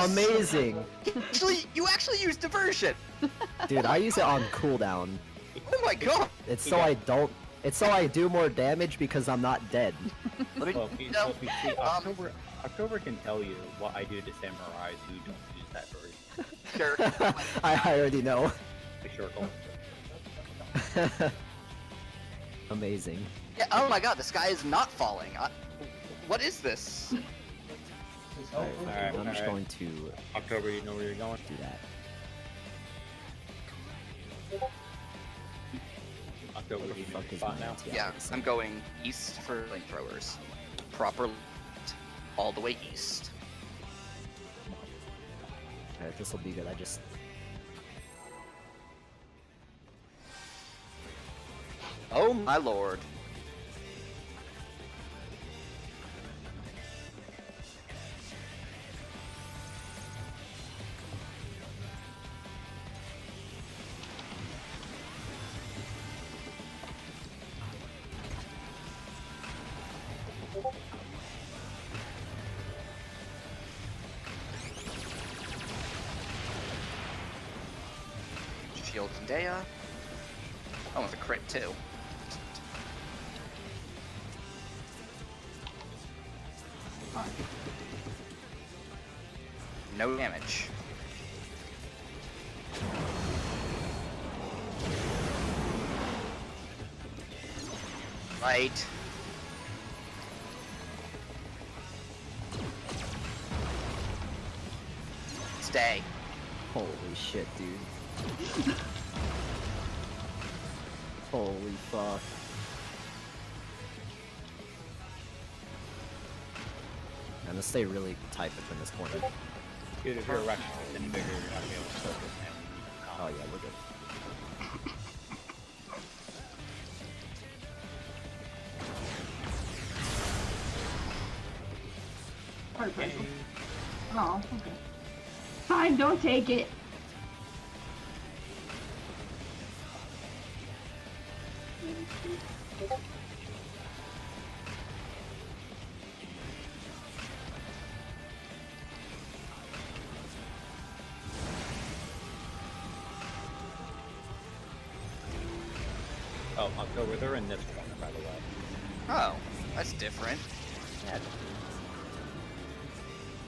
Amazing. You actually use diversion. Dude, I use it on cooldown. Oh my god. It's so I do more damage because I'm not dead. Let me Well, see, October can tell you what I do to samurais who don't use that version. Sure. I already know. The circle. Amazing. Yeah, oh my god, the sky is not falling. What is this? Alright, I'm just going to October, you know where you're going? do that. October, Where the you know fuck your is spot my now? anti- Yeah, I'm going east for flamethrowers. Proper left, all the way east. Alright, this will be good. I just... Oh my lord. Shield Zendaya. Oh, it's a crit too. No damage. Right. Stay. Holy shit, dude. Holy fuck. I'm gonna stay really tight between this corner. Dude, if you're a Rex any bigger, you're not gonna be able to focus. Oh yeah, we're good. Perfect. Oh, okay. Fine, don't take it. Oh, October, they're in this corner, by the way. Oh, that's different.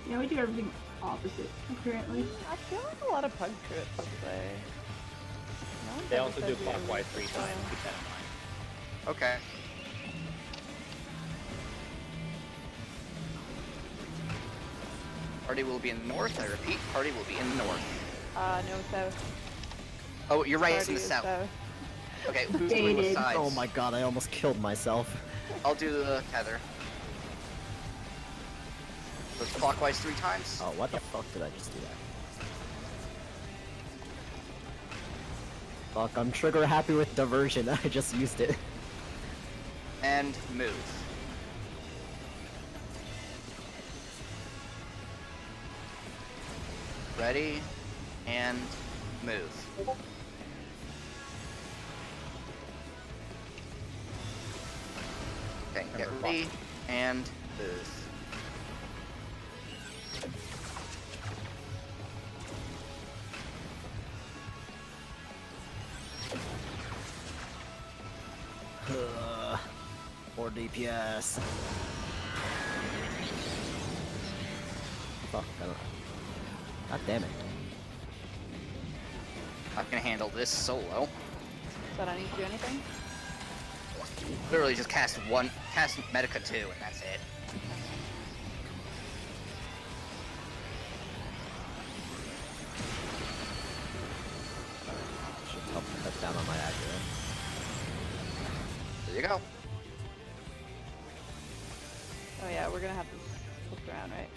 Yeah, we do everything opposite apparently. I feel like a lot of pug trips this way. No one's They ever also said do we clockwise were 3 so- times, keep that in mind. Okay. Party will be in the north. I repeat, party will be in the north. No, south. Oh, you're right, it's in Party the is south. Okay, who's doing what Dated. sides? Oh my god, I almost killed myself. I'll do the tether. Let's clockwise 3 times. Oh, what the fuck did I just do that? Fuck, I'm trigger happy with diversion. I just used it. And move. Ready, and move. Okay, get ready, and move. More DPS. Fuck, I don't... God damn it. I can handle this solo. But I need to do anything? Literally just cast Medica 2, and that's it. Should help cut down on my aggro. There you go. Oh yeah, we're gonna have this flipped around, right?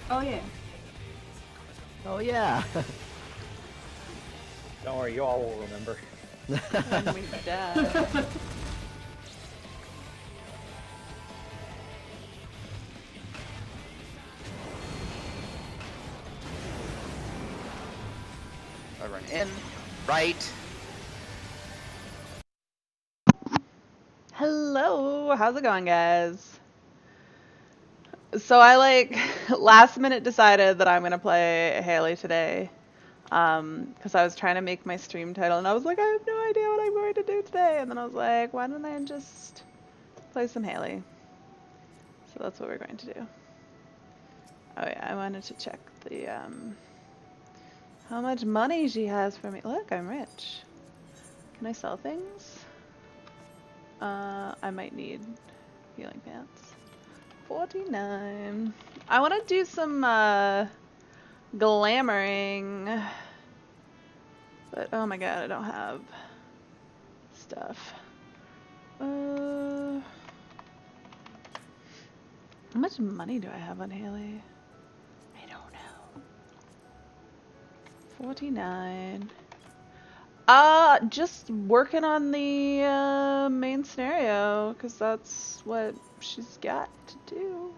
Oh yeah. Oh yeah! Don't worry, you all will remember. When we die. I run in, right. Hello, how's it going, guys? So I last minute decided that I'm gonna play Haley today. Because I was trying to make my stream title and I was like, I have no idea what I'm going to do today. And then I was like, why don't I just play some Haley? So that's what we're going to do. Oh yeah, I wanted to check the, how much money she has for me. Look, I'm rich. Can I sell things? I might need healing pants. 49. I want to do some, glamoring. But, oh my god, I don't have stuff. How much money do I have on Haley? I don't know. 49. Just working on the main scenario, because that's what she's got to do.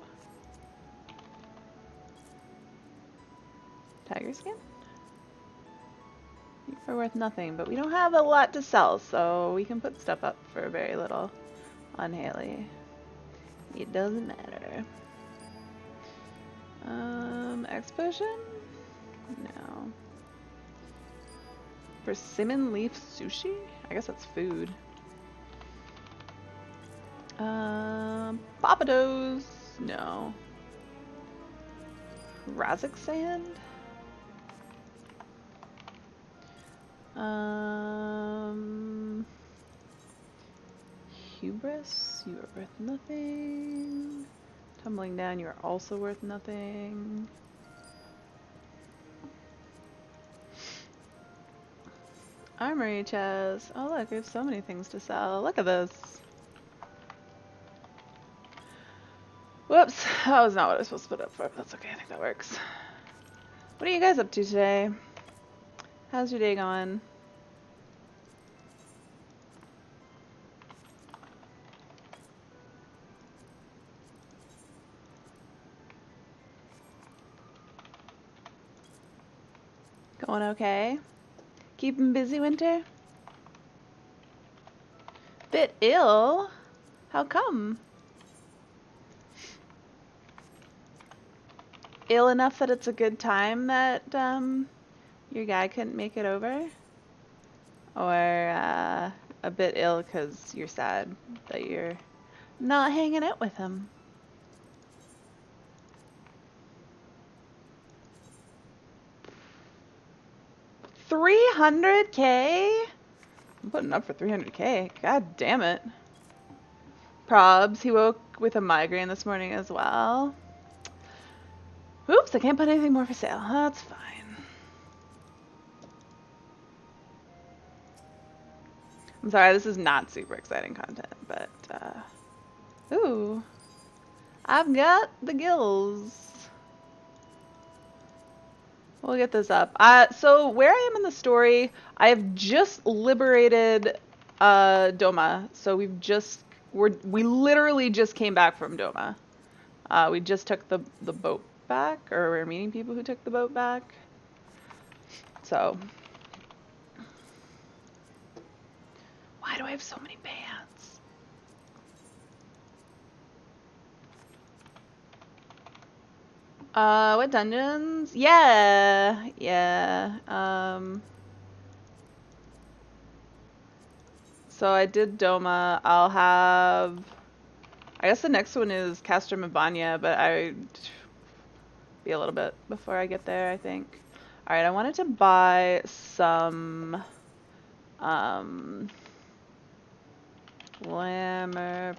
Tiger skin? You're worth nothing, but we don't have a lot to sell, so we can put stuff up for very little on Haley. It doesn't matter. X potion? No. Persimmon leaf sushi? I guess that's food. Papados? No. Razak sand? Hubris? You are worth nothing. Tumbling down, you are also worth nothing. Armory chest. Oh look, we have so many things to sell. Look at this. Whoops, that was not what I was supposed to put up for, but that's okay, I think that works. What are you guys up to today? How's your day going? Going okay? Keeping busy, Winter? Bit ill? How come? Ill enough that it's a good time that your guy couldn't make it over? Or a bit ill because you're sad that you're not hanging out with him? $300K? I'm putting up for $300K. God damn it. Probs, he woke with a migraine this morning as well. Oops, I can't put anything more for sale. That's fine. I'm sorry, this is not super exciting content, but, ooh. I've got the gills. We'll get this up. So where I am in the story, I have just liberated Doma. So we literally just came back from Doma. We just took the boat back, or we're meeting people who took the boat back. So why do I have so many pants? What dungeons? Yeah. So I did Doma. I'll have, I guess the next one is Castor Mabania, but I'd be a little bit before I get there, I think. Alright, I wanted to buy some, glamour,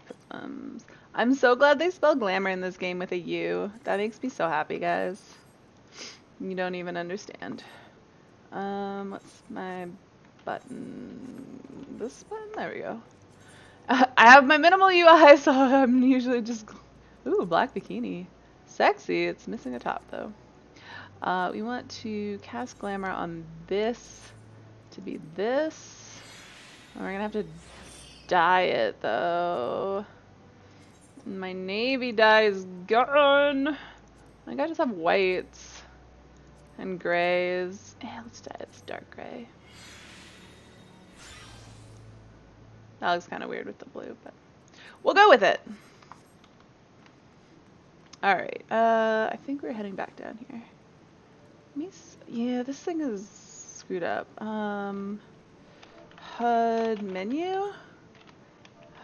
I'm so glad they spell glamour in this game with a U. That makes me so happy, guys. You don't even understand. What's my button? This button? There we go. I have my minimal UI, so I'm usually just... Ooh, black bikini. Sexy. It's missing a top, though. We want to cast glamour on this to be this. We're gonna have to dye it, though. My navy dye is gone. I think I just have whites and grays. Yeah, let's dye this dark gray. That looks kind of weird with the blue, but we'll go with it. Alright, I think we're heading back down here. Yeah, this thing is screwed up. HUD menu?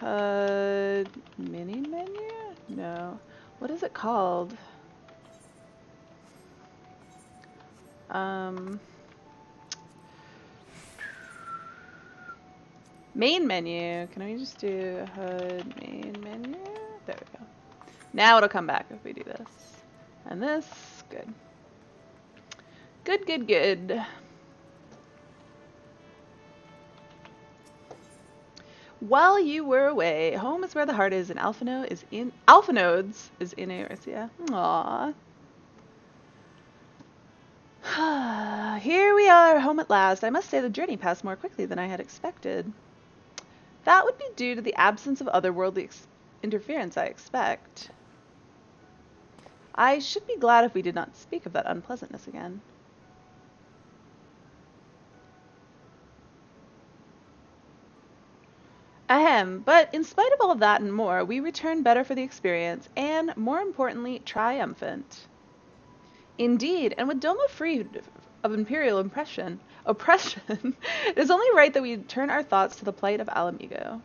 HUD mini menu? No. What is it called? Main menu. Can we just do HUD main menu? There we go. Now it'll come back if we do this. And this, good. Good, good, good. While you were away, home is where the heart is, and Alpha Nodes is in Eorzea. Aww. Here we are, home at last. I must say the journey passed more quickly than I had expected. That would be due to the absence of otherworldly interference, I expect. I should be glad if we did not speak of that unpleasantness again. Ahem, but in spite of all that and more, we return better for the experience, and, more importantly, triumphant. Indeed, and with Doma free of imperial oppression, it is only right that we turn our thoughts to the plight of Alamigo.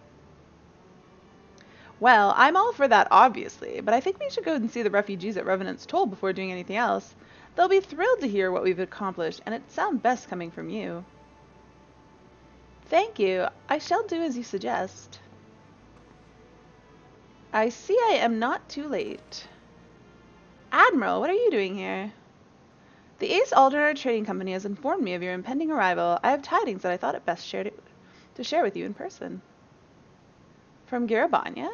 Well, I'm all for that, obviously, but I think we should go and see the refugees at Revenant's Toll before doing anything else. They'll be thrilled to hear what we've accomplished, and it sounds best coming from you. Thank you. I shall do as you suggest. I see I am not too late. Admiral, what are you doing here? The Ace Alderner Trading Company has informed me of your impending arrival. I have tidings that I thought it best to share with you in person. From Garabanya?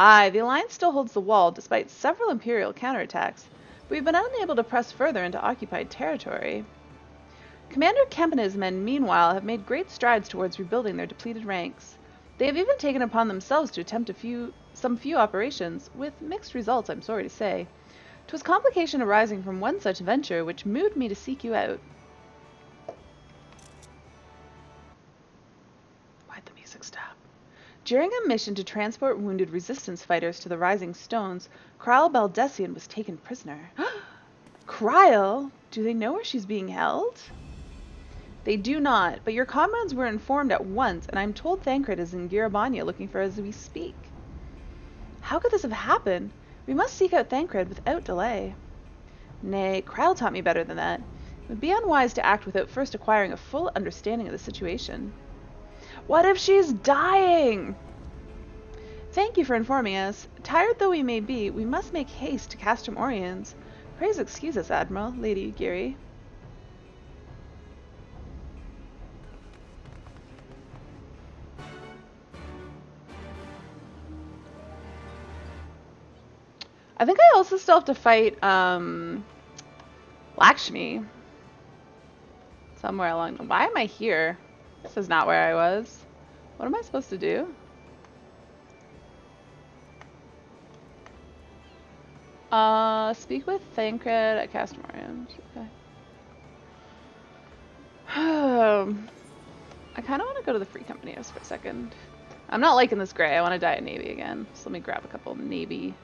Aye, the Alliance still holds the wall despite several Imperial counterattacks, but we've been unable to press further into occupied territory. Commander Kempana's men, meanwhile, have made great strides towards rebuilding their depleted ranks. They have even taken upon themselves to attempt some few operations, with mixed results, I'm sorry to say. 'Twas complication arising from one such venture which moved me to seek you out. Why'd the music stop? During a mission to transport wounded resistance fighters to the Rising Stones, Kryle Baldessian was taken prisoner. Kryle? Do they know where she's being held? They do not, but your comrades were informed at once, and I'm told Thancred is in Garabanya looking for us as we speak. How could this have happened? We must seek out Thancred without delay. Nay, Kryle taught me better than that. It would be unwise to act without first acquiring a full understanding of the situation. What if she's dying? Thank you for informing us. Tired though we may be, we must make haste to Castrum Oriens. Please excuse us, Admiral, Lady Geary. I think I also still have to fight, Lakshmi. Somewhere along the... Why am I here? This is not where I was. What am I supposed to do? Speak with Thancred at Castrum Oriens. Okay. I kind of want to go to the Free Company House for a second. I'm not liking this gray. I want to die at Navy again. So let me grab a couple Navy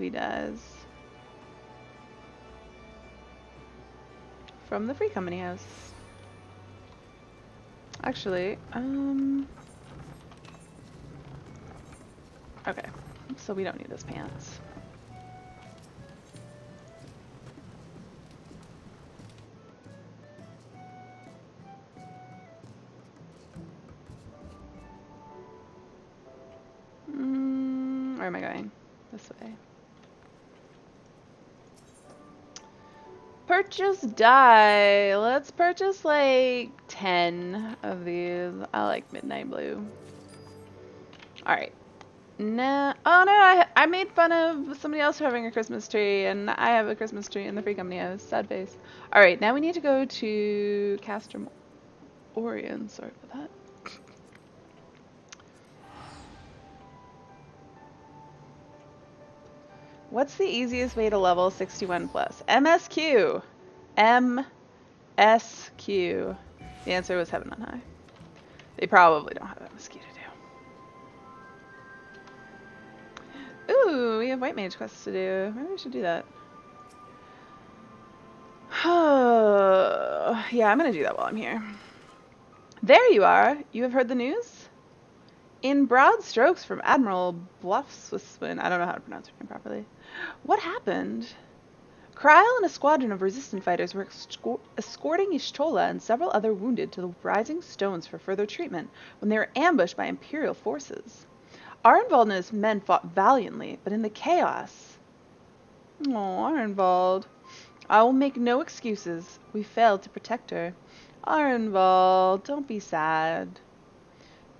does. From the Free Company House. Actually, okay. So we don't need those pants. Where am I going? This way. Purchase dye. Let's purchase like 10 of these. I like midnight blue. Alright. No. Oh no, I made fun of somebody else for having a Christmas tree, and I have a Christmas tree in the Free Company House. Sad face. Alright, now we need to go to Castrum Oriens. Sorry about that. What's the easiest way to level 61 plus? MSQ! MSQ. The answer was Heaven on High. They probably don't have MSQ to do. Ooh, we have white mage quests to do. Maybe we should do that. Yeah, I'm gonna do that while I'm here. There you are. You have heard the news? In broad strokes from Admiral Bluffswin. I don't know how to pronounce her name properly. What happened? Krile and a squadron of resistant fighters were escorting Ishtola and several other wounded to the Rising Stones for further treatment when they were ambushed by Imperial forces. Arnvald and his men fought valiantly, but in the chaos... Oh, Arnvald. I will make no excuses. We failed to protect her. Arnvald, don't be sad.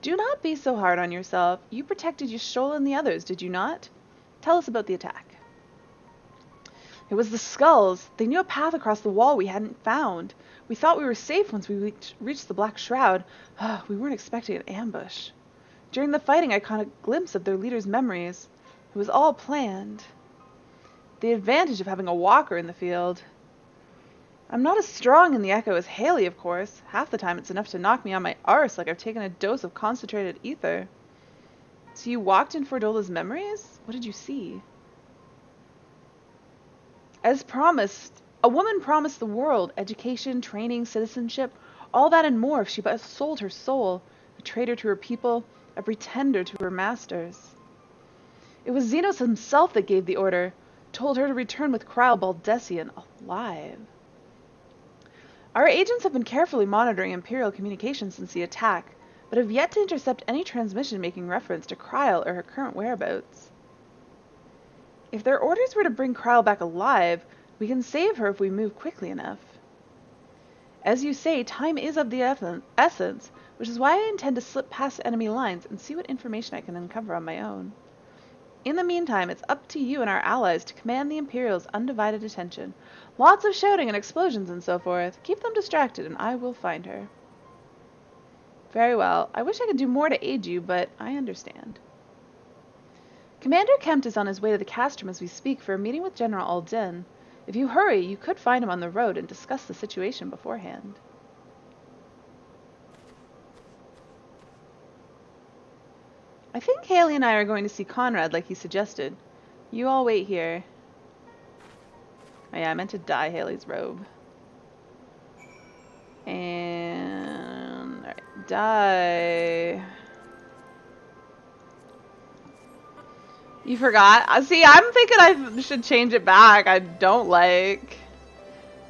Do not be so hard on yourself. You protected Y'shtola and the others, did you not? Tell us about the attack. It was the skulls. They knew a path across the wall we hadn't found. We thought we were safe once we reached the Black Shroud. We weren't expecting an ambush. During the fighting, I caught a glimpse of their leader's memories. It was all planned. The advantage of having a walker in the field. I'm not as strong in the echo as Haley, of course. Half the time it's enough to knock me on my arse like I've taken a dose of concentrated ether. So you walked in Fordola's memories? What did you see? As promised, a woman promised the world education, training, citizenship, all that and more if she but sold her soul, a traitor to her people, a pretender to her masters. It was Xenos himself that gave the order, told her to return with Krile Baldessian alive. Our agents have been carefully monitoring Imperial communications since the attack, but have yet to intercept any transmission making reference to Krile or her current whereabouts. If their orders were to bring Krile back alive, we can save her if we move quickly enough. As you say, time is of the essence, which is why I intend to slip past enemy lines and see what information I can uncover on my own. In the meantime, it's up to you and our allies to command the Imperials' undivided attention. Lots of shouting and explosions and so forth. Keep them distracted and I will find her. Very well. I wish I could do more to aid you, but I understand. Commander Kempt is on his way to the Castrum as we speak for a meeting with General Aldin. If you hurry, you could find him on the road and discuss the situation beforehand. I think Haley and I are going to see Conrad like he suggested. You all wait here. Oh yeah, I meant to dye Haley's robe. And... alright, dye... You forgot? See, I'm thinking I should change it back. I don't like...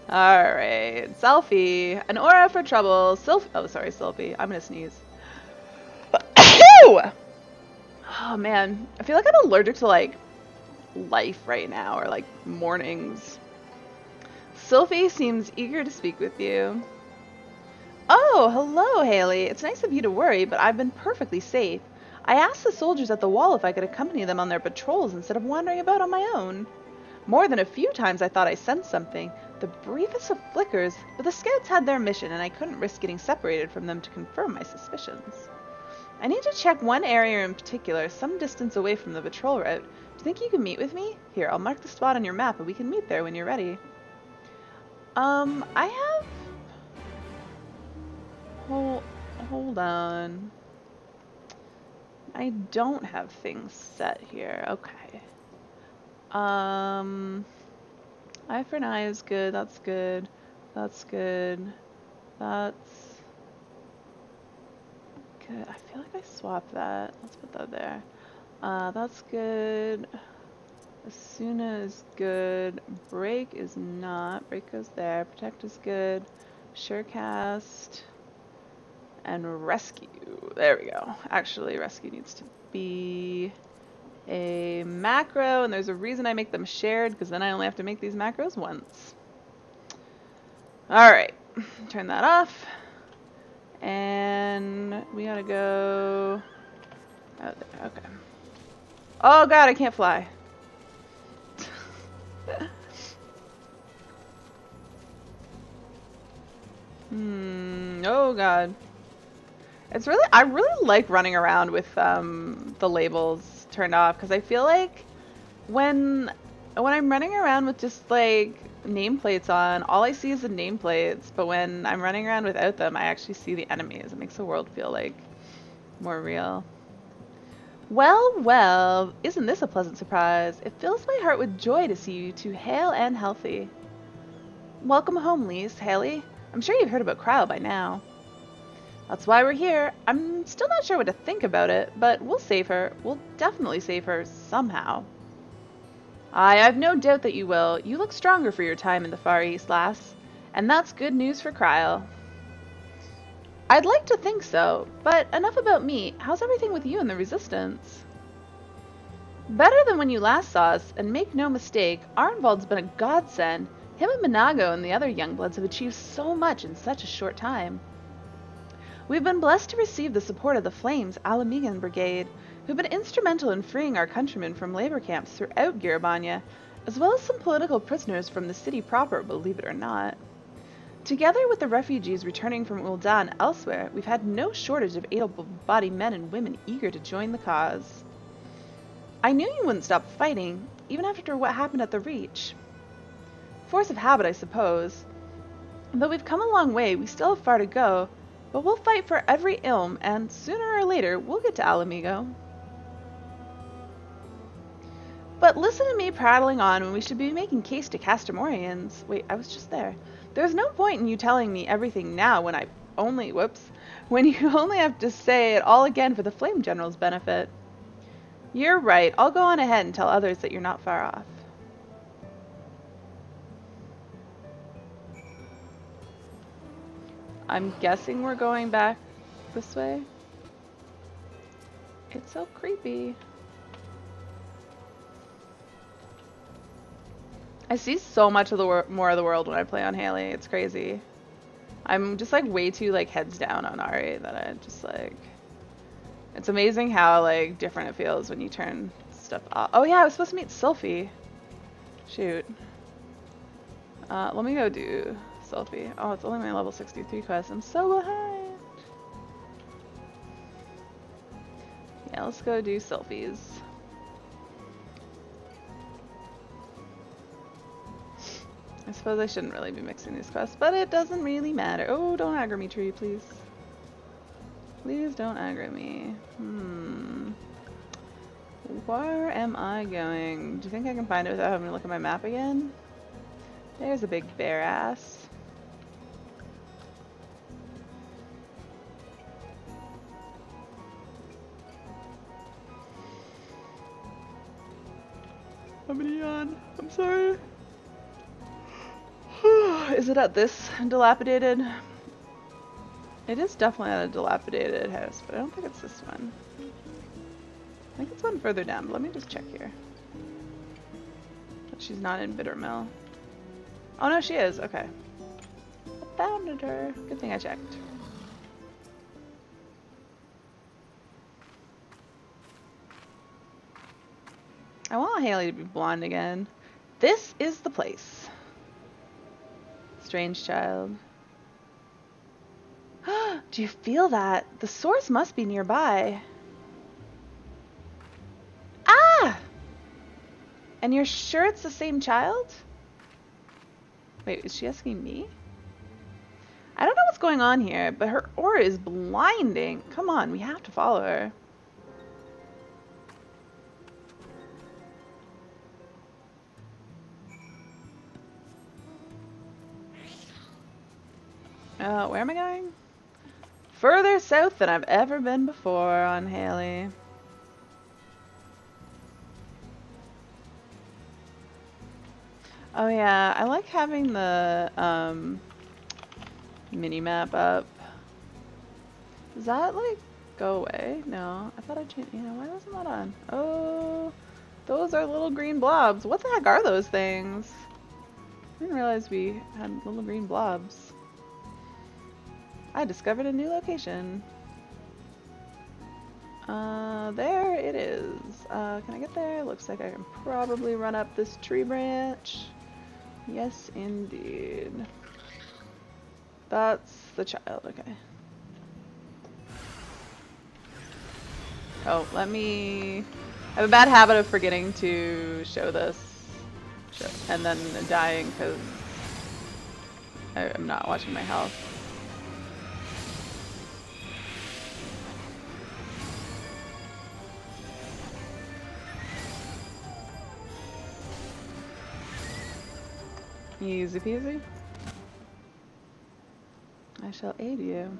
Alright, selfie. An aura for trouble. Oh, sorry, Sylphie. I'm gonna sneeze. Oh man, I feel like I'm allergic to like life right now, or like mornings. Sylphie seems eager to speak with you. Oh, hello, Haley. It's nice of you to worry, but I've been perfectly safe. I asked the soldiers at the wall if I could accompany them on their patrols instead of wandering about on my own. More than a few times I thought I sensed something, the briefest of flickers, but the scouts had their mission and I couldn't risk getting separated from them to confirm my suspicions. I need to check one area in particular, some distance away from the patrol route. Do you think you can meet with me? Here, I'll mark the spot on your map and we can meet there when you're ready. I have... Hold on. I don't have things set here. Okay. Eye for an eye is good. That's good. That's good. That's good. I feel like I swapped that. Let's put that there. That's good. Asuna is good. Break is not. Break goes there. Protect is good. Surecast. And rescue. There we go. Actually, rescue needs to be a macro, and there's a reason I make them shared, because then I only have to make these macros once. Alright. Turn that off. And we gotta go out there. Okay. Oh god, I can't fly. Oh god. It's really, I really like running around with the labels turned off, because I feel like when I'm running around with just like nameplates on, all I see is the nameplates, but when I'm running around without them, I actually see the enemies. It makes the world feel like more real. Well, well, isn't this a pleasant surprise? It fills my heart with joy to see you two hale and healthy. Welcome home, Lise, Haley. I'm sure you've heard about Cryo by now. That's why we're here. I'm still not sure what to think about it, but we'll save her. We'll definitely save her somehow. I've no doubt that you will. You look stronger for your time in the Far East, lass. And that's good news for Cryo. I'd like to think so, but enough about me. How's everything with you and the Resistance? Better than when you last saw us, and make no mistake, Arnvald's been a godsend. Him and Minago and the other youngbloods have achieved so much in such a short time. We've been blessed to receive the support of the Flames Alamigan Brigade, who've been instrumental in freeing our countrymen from labor camps throughout Girabanya, as well as some political prisoners from the city proper, believe it or not. Together with the refugees returning from Ul'dah and elsewhere, we've had no shortage of able-bodied men and women eager to join the cause. I knew you wouldn't stop fighting, even after what happened at the Reach. Force of habit, I suppose. Though we've come a long way, we still have far to go, but we'll fight for every ilm, and sooner or later, we'll get to Alamigo. But listen to me prattling on when we should be making case to Castamorians. Wait, I was just there. There's no point in you telling me everything now when when you only have to say it all again for the Flame General's benefit. You're right. I'll go on ahead and tell others that you're not far off. I'm guessing we're going back this way. It's so creepy. I see so much of the more of the world when I play on Haley. It's crazy. I'm just like way too like heads down on Ari that I just like. It's amazing how like different it feels when you turn stuff off. Oh yeah, I was supposed to meet Sylphie. Shoot. Let me go do Sylphie. Oh, it's only my level 63 quest. I'm so behind. Yeah, let's go do Sylphies. I suppose I shouldn't really be mixing these quests, but it doesn't really matter. Oh, don't aggro me, tree, please. Please don't aggro me. Where am I going? Do you think I can find it without having to look at my map again? There's a big bear ass. I'm gonna yawn. I'm sorry. Is it at this dilapidated? It is definitely at a dilapidated house, but I don't think it's this one. I think it's one further down, but let me just check here. But she's not in Bittermill. Oh no, she is. Okay. I found her. Good thing I checked. I want Haley to be blonde again. This is the place. Strange child. Do you feel that? The source must be nearby. Ah! And you're sure it's the same child? Wait, is she asking me? I don't know what's going on here, but her aura is blinding. Come on, we have to follow her. Where am I going? Further south than I've ever been before on Haley. Oh yeah, I like having the mini-map up. Does that like go away? No, I thought I changed. Yeah, why wasn't that on? Oh, those are little green blobs. What the heck are those things? I didn't realize we had little green blobs. I discovered a new location. There it is. Can I get there? Looks like I can probably run up this tree branch. Yes, indeed. That's the child, okay. Oh, let me... I have a bad habit of forgetting to show this. And then dying because I'm not watching my health. Easy peasy. I shall aid you.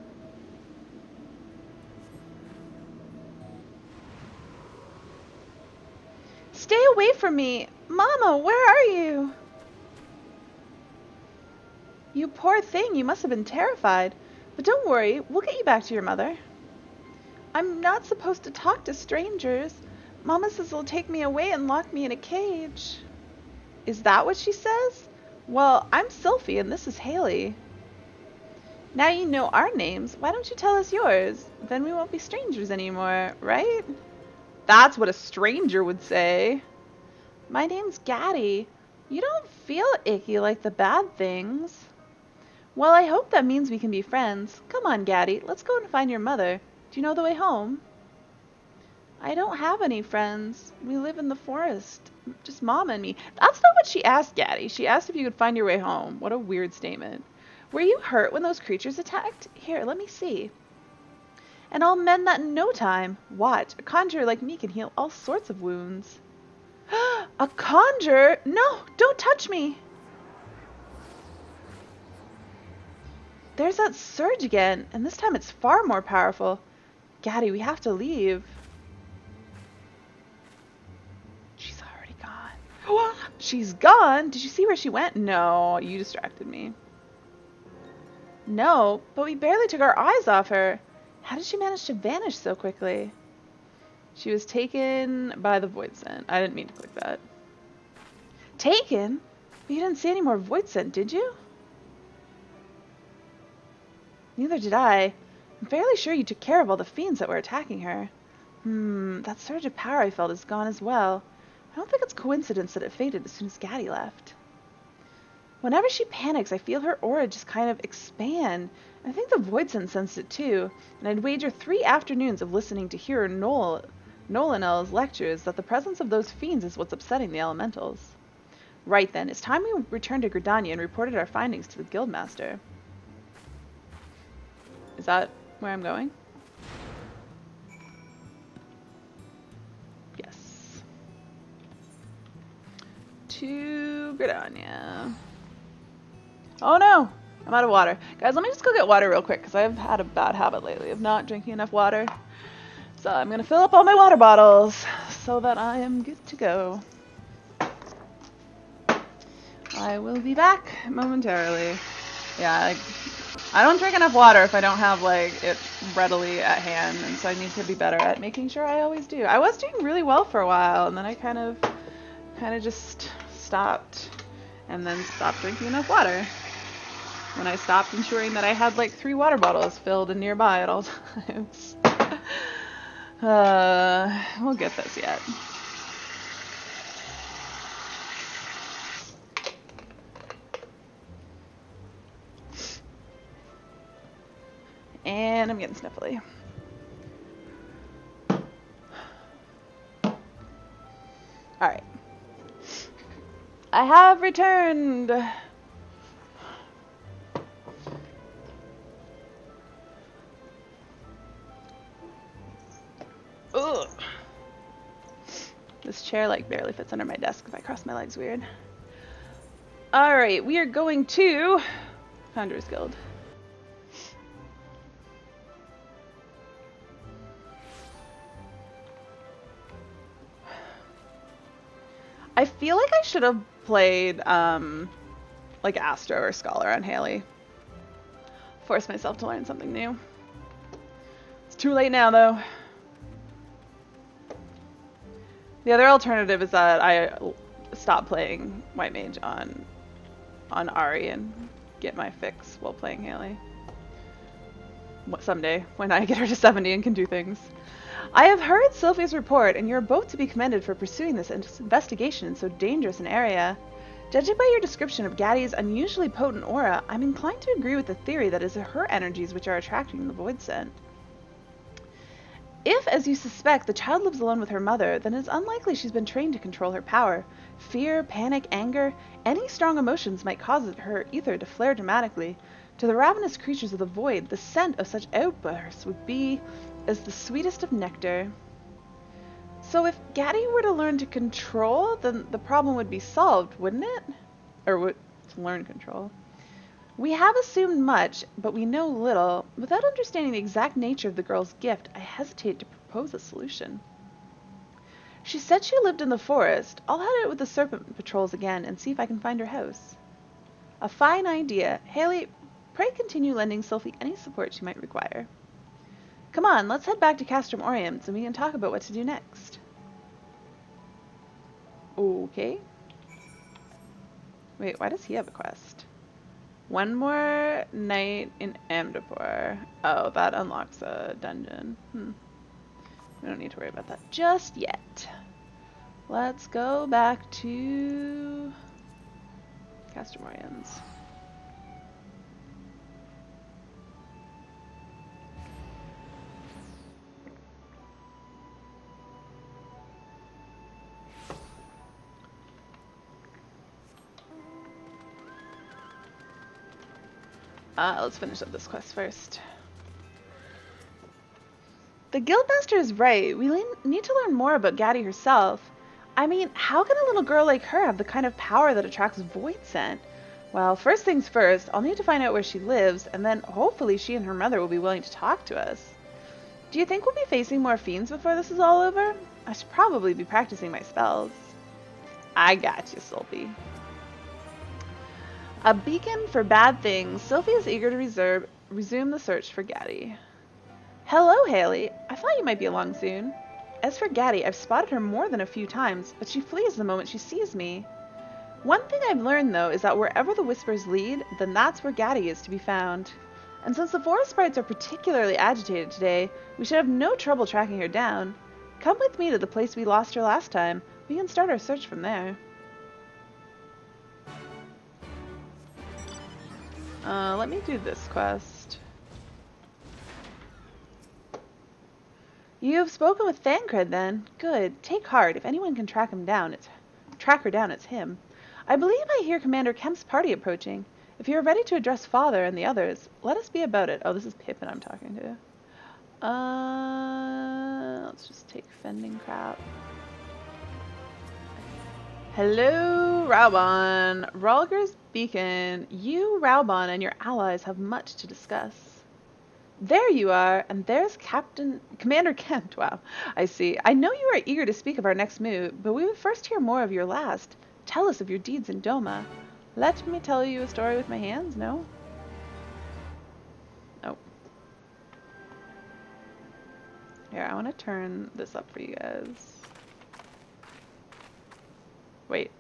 Stay away from me! Mama, where are you? You poor thing, you must have been terrified. But don't worry, we'll get you back to your mother. I'm not supposed to talk to strangers. Mama says they'll take me away and lock me in a cage. Is that what she says? Well, I'm Sylphie and this is Haley. Now you know our names, why don't you tell us yours? Then we won't be strangers anymore, right? That's what a stranger would say. My name's Gaddy. You don't feel icky like the bad things. Well, I hope that means we can be friends. Come on, Gaddy, let's go and find your mother. Do you know the way home? I don't have any friends. We live in the forest. Just Mom and me. That's not what she asked, Gaddy. She asked if you could find your way home. What a weird statement. Were you hurt when those creatures attacked? Here, let me see. And I'll mend that in no time. Watch, a conjurer like me can heal all sorts of wounds. A conjurer? No, don't touch me. There's that surge again, and this time it's far more powerful. Gaddy, we have to leave. She's already gone. She's gone? Did you see where she went? No, you distracted me. No, but we barely took our eyes off her. How did she manage to vanish so quickly? She was taken by the void scent. I didn't mean to click that. Taken? But you didn't see any more void scent, did you? Neither did I. I'm fairly sure you took care of all the fiends that were attacking her. That surge of power I felt is gone as well. I don't think it's coincidence that it faded as soon as Gaddy left. Whenever she panics, I feel her aura just kind of expand. I think the void sensed it too, and I'd wager 3 afternoons of listening to hear Nolanel's lectures that the presence of those fiends is what's upsetting the elementals. Right then, it's time we returned to Gridania and reported our findings to the Guildmaster. Is that where I'm going? Yes. To Gridania. Oh no! I'm out of water. Guys, let me just go get water real quick because I've had a bad habit lately of not drinking enough water. So I'm going to fill up all my water bottles so that I am good to go. I will be back momentarily. Yeah, I don't drink enough water if I don't have like it readily at hand, and so I need to be better at making sure I always do. I was doing really well for a while, and then I kind of just stopped, and then stopped drinking enough water. When I stopped ensuring that I had like 3 water bottles filled and nearby at all times. We'll get this yet. And I'm getting sniffly. Alright. I have returned! Ugh. This chair like barely fits under my desk if I cross my legs weird. Alright, we are going to Founders Guild. I feel like I should have played like Astro or Scholar on Haley. Force myself to learn something new. It's too late now though. The other alternative is that I stop playing White Mage on Ari and get my fix while playing Haley. Someday, when I get her to 70 and can do things. I have heard Sylphie's report, and you are both to be commended for pursuing this investigation in so dangerous an area. Judging by your description of Gaddy's unusually potent aura, I'm inclined to agree with the theory that it is her energies which are attracting the void scent. If, as you suspect, the child lives alone with her mother, then it's unlikely she's been trained to control her power. Fear, panic, anger, any strong emotions might cause her ether to flare dramatically. To the ravenous creatures of the void, the scent of such outbursts would be as the sweetest of nectar. So if Gaddy were to learn to control, then the problem would be solved, wouldn't it? Or would... to learn control. We have assumed much, but we know little. Without understanding the exact nature of the girl's gift, I hesitate to propose a solution. She said she lived in the forest. I'll head out with the serpent patrols again and see if I can find her house. A fine idea. Haley, pray continue lending Sylphie any support she might require. Come on, let's head back to Castrum Orients and we can talk about what to do next. Okay. Wait, why does he have a quest? One more night in Amdapur. Oh, that unlocks a dungeon. We don't need to worry about that just yet. Let's go back to Castrum Orients. Let's finish up this quest first. The Guildmaster is right. We need to learn more about Gaddy herself. I mean, how can a little girl like her have the kind of power that attracts Void Scent? Well, first things first, I'll need to find out where she lives, and then hopefully she and her mother will be willing to talk to us. Do you think we'll be facing more fiends before this is all over? I should probably be practicing my spells. I got you, Sylphie. A beacon for bad things. Sylphie is eager to resume the search for Gaddy. Hello, Haley. I thought you might be along soon. As for Gaddy, I've spotted her more than a few times, but she flees the moment she sees me. One thing I've learned, though, is that wherever the whispers lead, then that's where Gaddy is to be found. And since the forest sprites are particularly agitated today, we should have no trouble tracking her down. Come with me to the place we lost her last time. We can start our search from there. Let me do this quest. You have spoken with Thancred, then. Good. Take heart. If anyone can track her down, it's him. I believe I hear Commander Kemp's party approaching. If you are ready to address Father and the others, let us be about it. Oh, this is Pippin I'm talking to. Let's just take fending crap. Hello, Raubon. Ralger's Beacon. You, Raubon, and your allies have much to discuss. There you are, and there's Commander Kemp. Wow, I see. I know you are eager to speak of our next move, but we would first hear more of your last. Tell us of your deeds in Doma. Let me tell you a story with my hands, no? Oh. Here, I want to turn this up for you guys. Wait.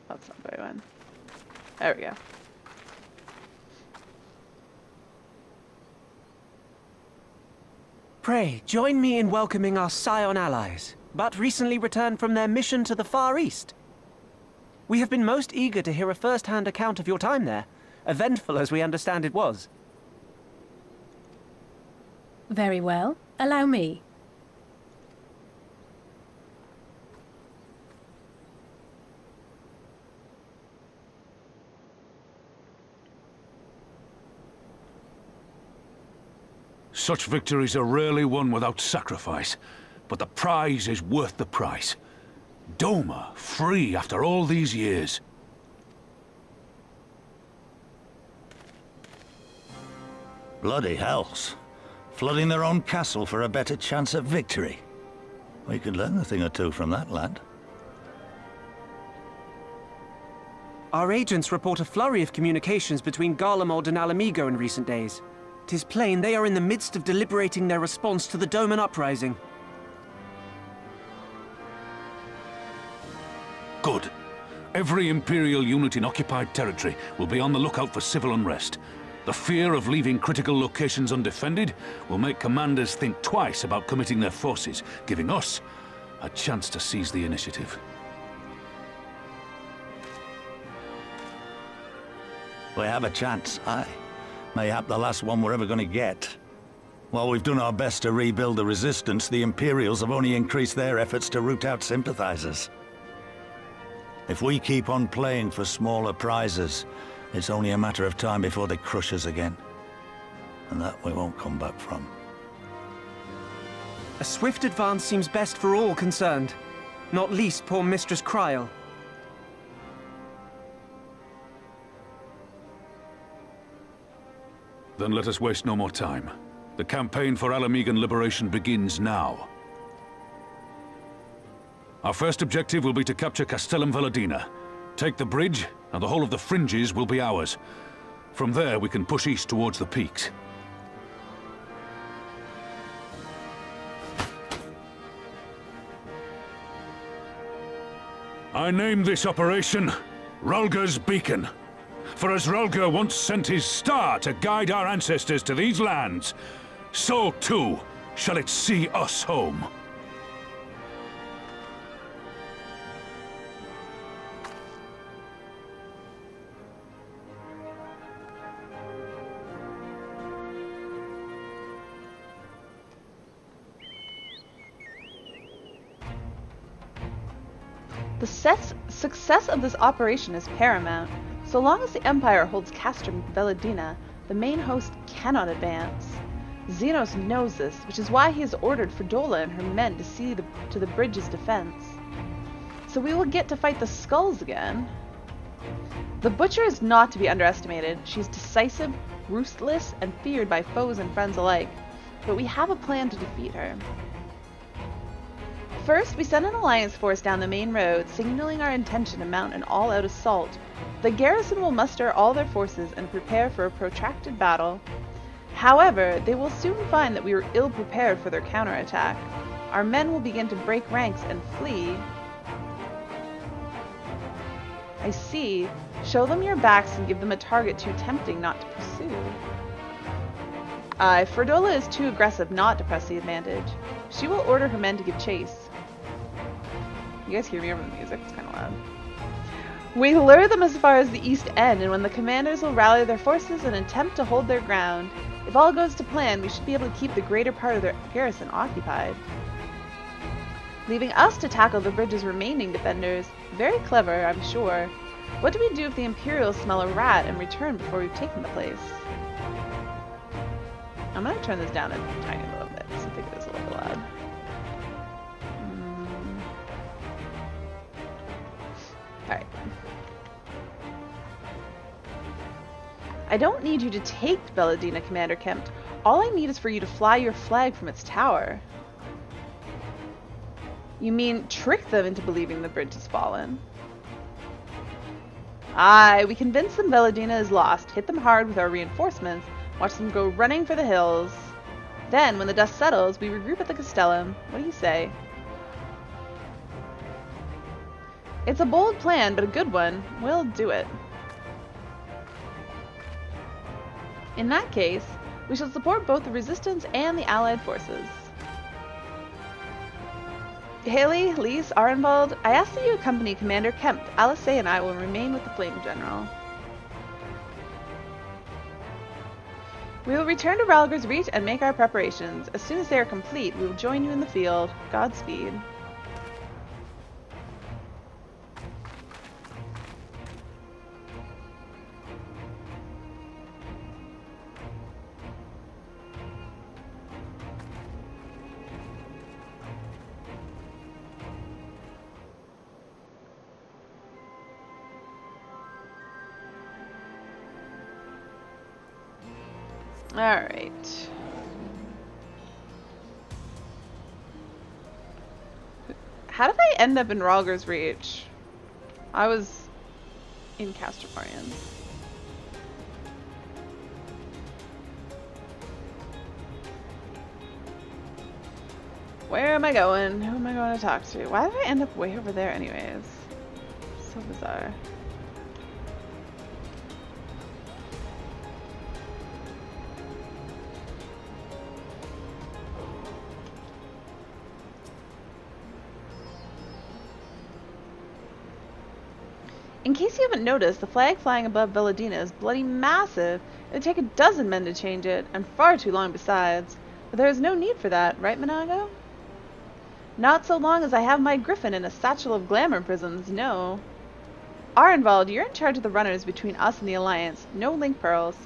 That's not the right one. There we go. Pray, join me in welcoming our Scion allies, but recently returned from their mission to the Far East. We have been most eager to hear a first-hand account of your time there, eventful as we understand it was. Very well. Allow me. Such victories are rarely won without sacrifice, but the prize is worth the price. Doma, free after all these years. Bloody hells. Flooding their own castle for a better chance at victory. We could learn a thing or two from that lad. Our agents report a flurry of communications between Garlemald and Alamigo in recent days. 'Tis plain they are in the midst of deliberating their response to the Doman uprising. Good. Every Imperial unit in occupied territory will be on the lookout for civil unrest. The fear of leaving critical locations undefended will make commanders think twice about committing their forces, giving us a chance to seize the initiative. We have a chance, aye. Mayhap the last one we're ever going to get. While we've done our best to rebuild the resistance, the Imperials have only increased their efforts to root out sympathizers. If we keep on playing for smaller prizes, it's only a matter of time before they crush us again. And that we won't come back from. A swift advance seems best for all concerned, not least poor Mistress Kryl. Then let us waste no more time. The campaign for Alamegan liberation begins now. Our first objective will be to capture Castellum Valladina. Take the bridge, and the whole of the fringes will be ours. From there, we can push east towards the peaks. I name this operation Rulga's Beacon. For as Rulga once sent his star to guide our ancestors to these lands, so too shall it see us home. The success of this operation is paramount. So long as the Empire holds Castrum Valladina, the main host cannot advance. Xenos knows this, which is why he has ordered Fredola and her men to see to the bridge's defense. So we will get to fight the skulls again. The Butcher is not to be underestimated. She's decisive, ruthless, and feared by foes and friends alike. But we have a plan to defeat her. First, we send an alliance force down the main road, signaling our intention to mount an all-out assault. The garrison will muster all their forces and prepare for a protracted battle. However, they will soon find that we were ill-prepared for their counterattack. Our men will begin to break ranks and flee. I see. Show them your backs and give them a target too tempting not to pursue. Fredola is too aggressive not to press the advantage. She will order her men to give chase. You guys hear me over the music? It's kind of loud. We lure them as far as the east end, and when the commanders will rally their forces and attempt to hold their ground. If all goes to plan, we should be able to keep the greater part of their garrison occupied, leaving us to tackle the bridge's remaining defenders. Very clever, I'm sure. What do we do if the Imperials smell a rat and return before we've taken the place? I'm going to turn this down a tiny little bit, because I think it is a little loud. Alright. I don't need you to take Valladina, Commander Kempt. All I need is for you to fly your flag from its tower. You mean trick them into believing the bridge has fallen? Aye, we convince them Valladina is lost, hit them hard with our reinforcements, watch them go running for the hills. Then, when the dust settles, we regroup at the Castellum. What do you say? It's a bold plan, but a good one. We'll do it. In that case, we shall support both the Resistance and the Allied forces. Haley, Lise, Arenvald, I ask that you accompany Commander Kempt. Alice and I will remain with the Flame General. We will return to Ralgar's Reach and make our preparations. As soon as they are complete, we will join you in the field. Godspeed. Alright. How did I end up in Ralgar's Reach? I was in Castromarian. Where am I going? Who am I going to talk to? Why did I end up way over there anyways? So bizarre. In case you haven't noticed, the flag flying above Valladina is bloody massive. It would take a dozen men to change it, and far too long besides. But there is no need for that, right, Minago? Not so long as I have my griffin and a satchel of glamour prisms, no. Arenvald, you're in charge of the runners between us and the Alliance. No link pearls.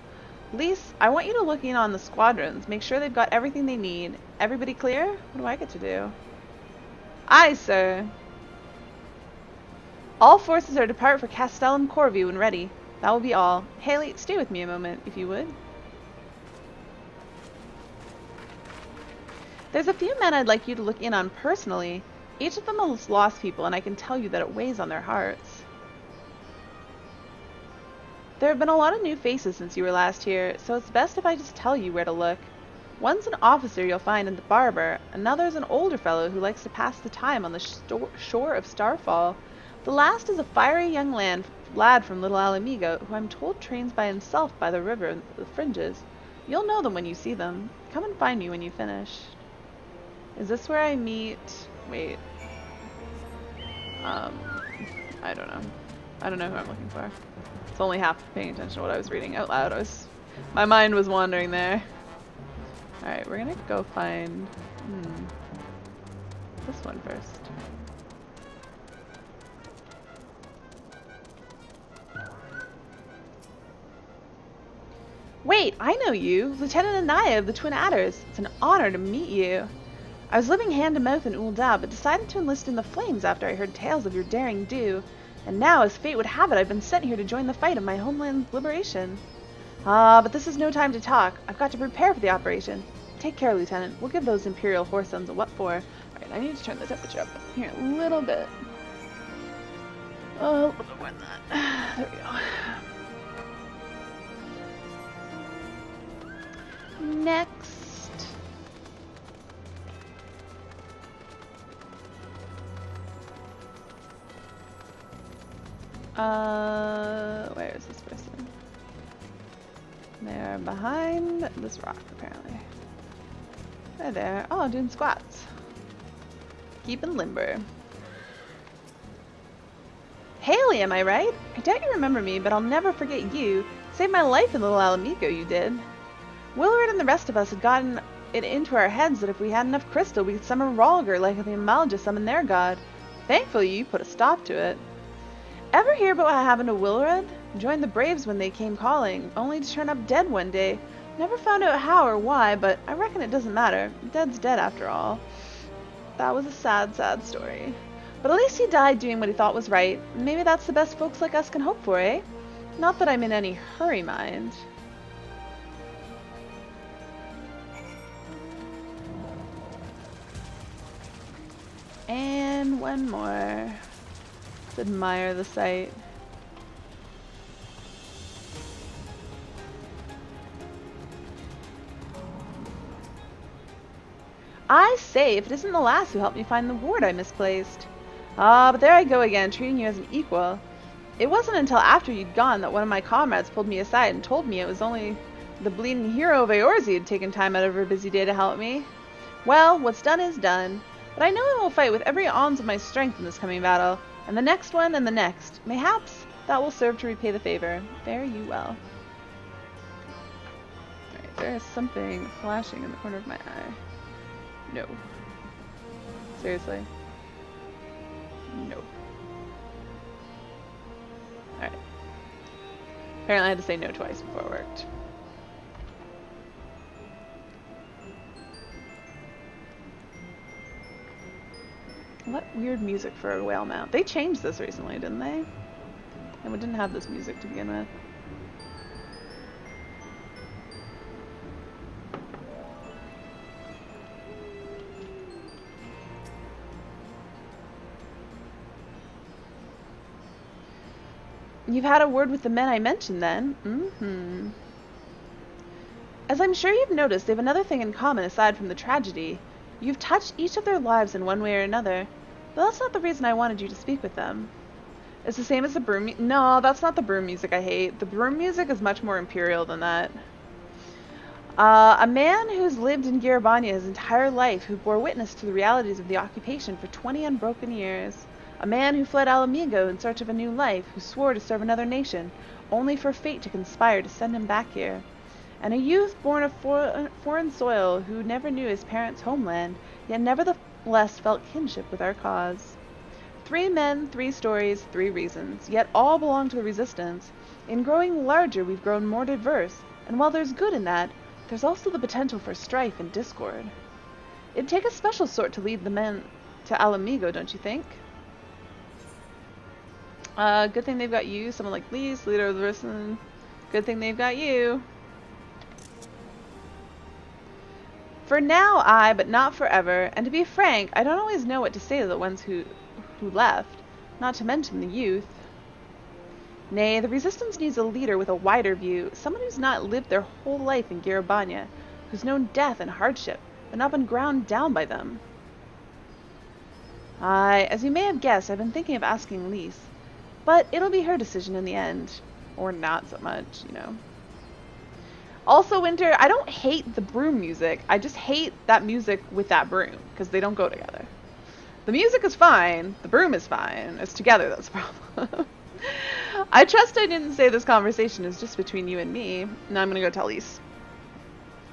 Lise, I want you to look in on the squadrons. Make sure they've got everything they need. Everybody clear? What do I get to do? Aye, sir. All forces are to depart for Castellum Corview when ready. That will be all. Haley, stay with me a moment, if you would. There's a few men I'd like you to look in on personally. Each of them has lost people, and I can tell you that it weighs on their hearts. There have been a lot of new faces since you were last here, so it's best if I just tell you where to look. One's an officer you'll find in the barber, another's an older fellow who likes to pass the time on the shore of Starfall. The last is a fiery young lad from Little Alamigo, who I'm told trains by himself by the river and the fringes. You'll know them when you see them. Come and find me when you finish. Is this where I meet... Wait. I don't know. I don't know who I'm looking for. It's only half paying attention to what I was reading out loud. My mind was wandering there. Alright, we're gonna go find... this one first. Wait, I know you! Lieutenant Anaya of the Twin Adders. It's an honor to meet you. I was living hand-to-mouth in Ulda, but decided to enlist in the Flames after I heard tales of your daring do. And now, as fate would have it, I've been sent here to join the fight of my homeland's liberation. But this is no time to talk. I've got to prepare for the operation. Take care, Lieutenant. We'll give those Imperial horse sons a what for. Alright, I need to turn the temperature up here a little bit. Oh, a little bit more than that. There we go. Next. Where is this person? They're behind this rock, apparently. They're there. Oh, doing squats. Keeping limber. Haley, am I right? I doubt you remember me, but I'll never forget you. Saved my life in Little Alamigo, you did. Willard and the rest of us had gotten it into our heads that if we had enough crystal, we could summon Ralger like the Amalja summoned their god. Thankfully, you put a stop to it. Ever hear about what happened to Willard? Joined the Braves when they came calling, only to turn up dead one day. Never found out how or why, but I reckon it doesn't matter. Dead's dead after all. That was a sad, sad story. But at least he died doing what he thought was right. Maybe that's the best folks like us can hope for, eh? Not that I'm in any hurry, mind. And one more. Let's admire the sight. I say, if it isn't the lass who helped me find the ward I misplaced. Ah, but there I go again, treating you as an equal. It wasn't until after you'd gone that one of my comrades pulled me aside and told me it was only the bleeding hero of Eorzi had taken time out of her busy day to help me. Well, what's done is done. But I know I will fight with every ounce of my strength in this coming battle, and the next one and the next. Mayhaps that will serve to repay the favor. Fare you well. Alright, there is something flashing in the corner of my eye. No. Seriously? No. Alright. Apparently I had to say no twice before it worked. What weird music for a whale mount. They changed this recently, didn't they? And we didn't have this music to begin with. You've had a word with the men I mentioned then. Mm-hmm. As I'm sure you've noticed, they have another thing in common aside from the tragedy. You've touched each of their lives in one way or another. But that's not the reason I wanted you to speak with them. It's the same as the broom No, that's not the broom music I hate. The broom music is much more imperial than that. A man who's lived in Girabanya his entire life, who bore witness to the realities of the occupation for 20 unbroken years. A man who fled Alamigo in search of a new life, who swore to serve another nation, only for fate to conspire to send him back here. And a youth born of foreign soil who never knew his parents' homeland, yet nevertheless felt kinship with our cause. 3 men, 3 stories, 3 reasons, yet all belong to the Resistance. In growing larger, we've grown more diverse, and while there's good in that, there's also the potential for strife and discord. It'd take a special sort to lead the men to Alamigo, don't you think? Good thing they've got you, someone like Lise, leader of the Resistance. Good thing they've got you. For now, aye, but not forever. And to be frank, I don't always know what to say to the ones who left, not to mention the youth. Nay, the resistance needs a leader with a wider view, someone who's not lived their whole life in Garabanya, who's known death and hardship, but not been ground down by them. Aye, as you may have guessed, I've been thinking of asking Lise, but it'll be her decision in the end. Or not so much, you know. Also, Winter, I don't hate the broom music. I just hate that music with that broom, because they don't go together. The music is fine. The broom is fine. It's together that's the problem. I trust I didn't say this conversation is just between you and me. Now I'm going to go tell Lise.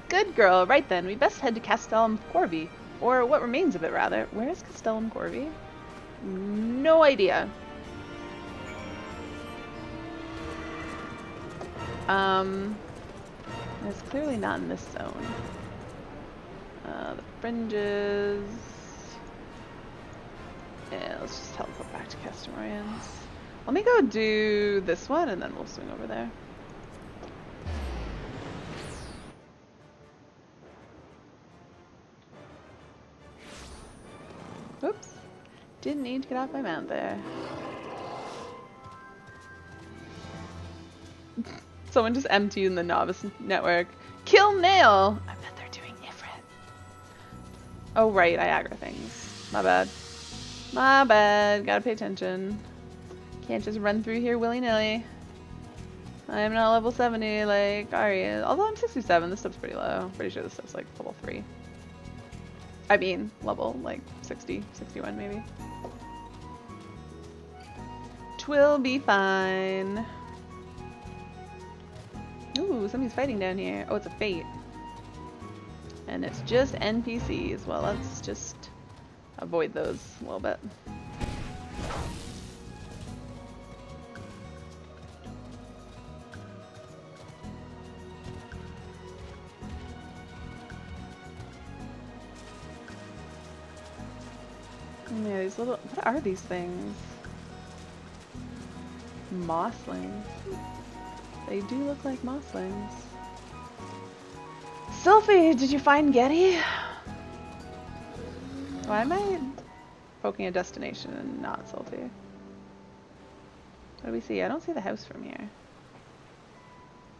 Good girl. Right then, we best head to Castellum Corvi. Or what remains of it, rather. Where is Castellum Corvi? No idea. It's clearly not in this zone. The fringes. Yeah, let's just teleport back to Castamorians. Let me go do this one and then we'll swing over there. Oops. Didn't need to get off my mount there. Someone just emptied in the novice network. Kill Nail! I bet they're doing Ifrit. Oh right, I aggro things. My bad. My bad. Gotta pay attention. Can't just run through here willy-nilly. I'm not level 70 like Ari is. Although I'm 67, this stuff's pretty low. Pretty sure this stuff's like level 3. I mean, level like 60, 61 maybe. Twill be fine. Ooh, somebody's fighting down here. Oh, it's a fate. And it's just NPCs. Well, let's just avoid those a little bit. Yeah, these little... What are these things? Mosslings. They do look like mosslings. Sylphie, did you find Getty? Why am I poking a destination and not Sylphie? What do we see? I don't see the house from here.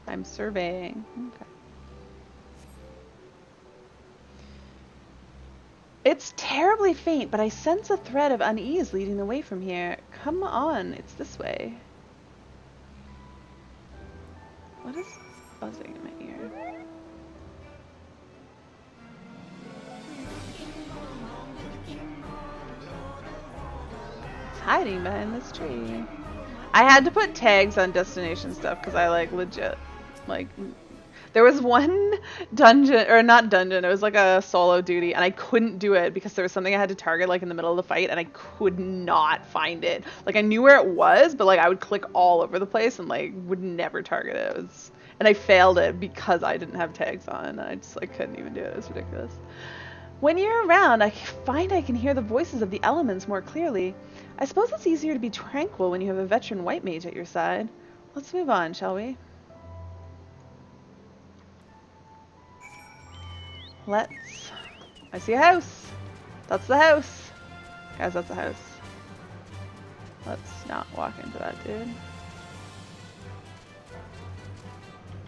I'm surveying. Okay. It's terribly faint, but I sense a thread of unease leading the way from here. Come on, it's this way. What is buzzing in my ear? It's hiding behind this tree. I had to put tags on destination stuff because I like legit, like, there was one dungeon, or not dungeon, it was like a solo duty, and I couldn't do it because there was something I had to target like in the middle of the fight, and I could not find it. Like I knew where it was, but like I would click all over the place and like would never target it. It was, and I failed it because I didn't have tags on. I just like couldn't even do it. It was ridiculous. When you're around, I find I can hear the voices of the elements more clearly. I suppose it's easier to be tranquil when you have a veteran white mage at your side. Let's move on, shall we? Let's... I see a house. That's the house. Guys, that's a house. Let's not walk into that, dude.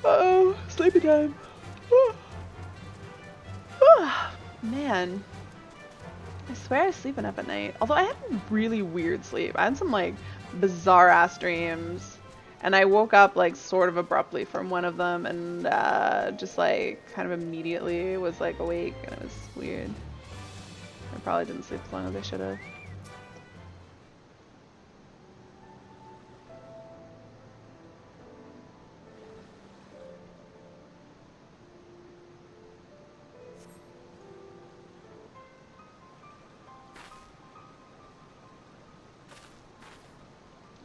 Uh-oh, sleepy time. Man. I swear I was sleeping up at night. Although I had a really weird sleep. I had some like bizarre ass dreams. And I woke up like sort of abruptly from one of them and just like kind of immediately was like awake, and it was weird. I probably didn't sleep as long as I should have.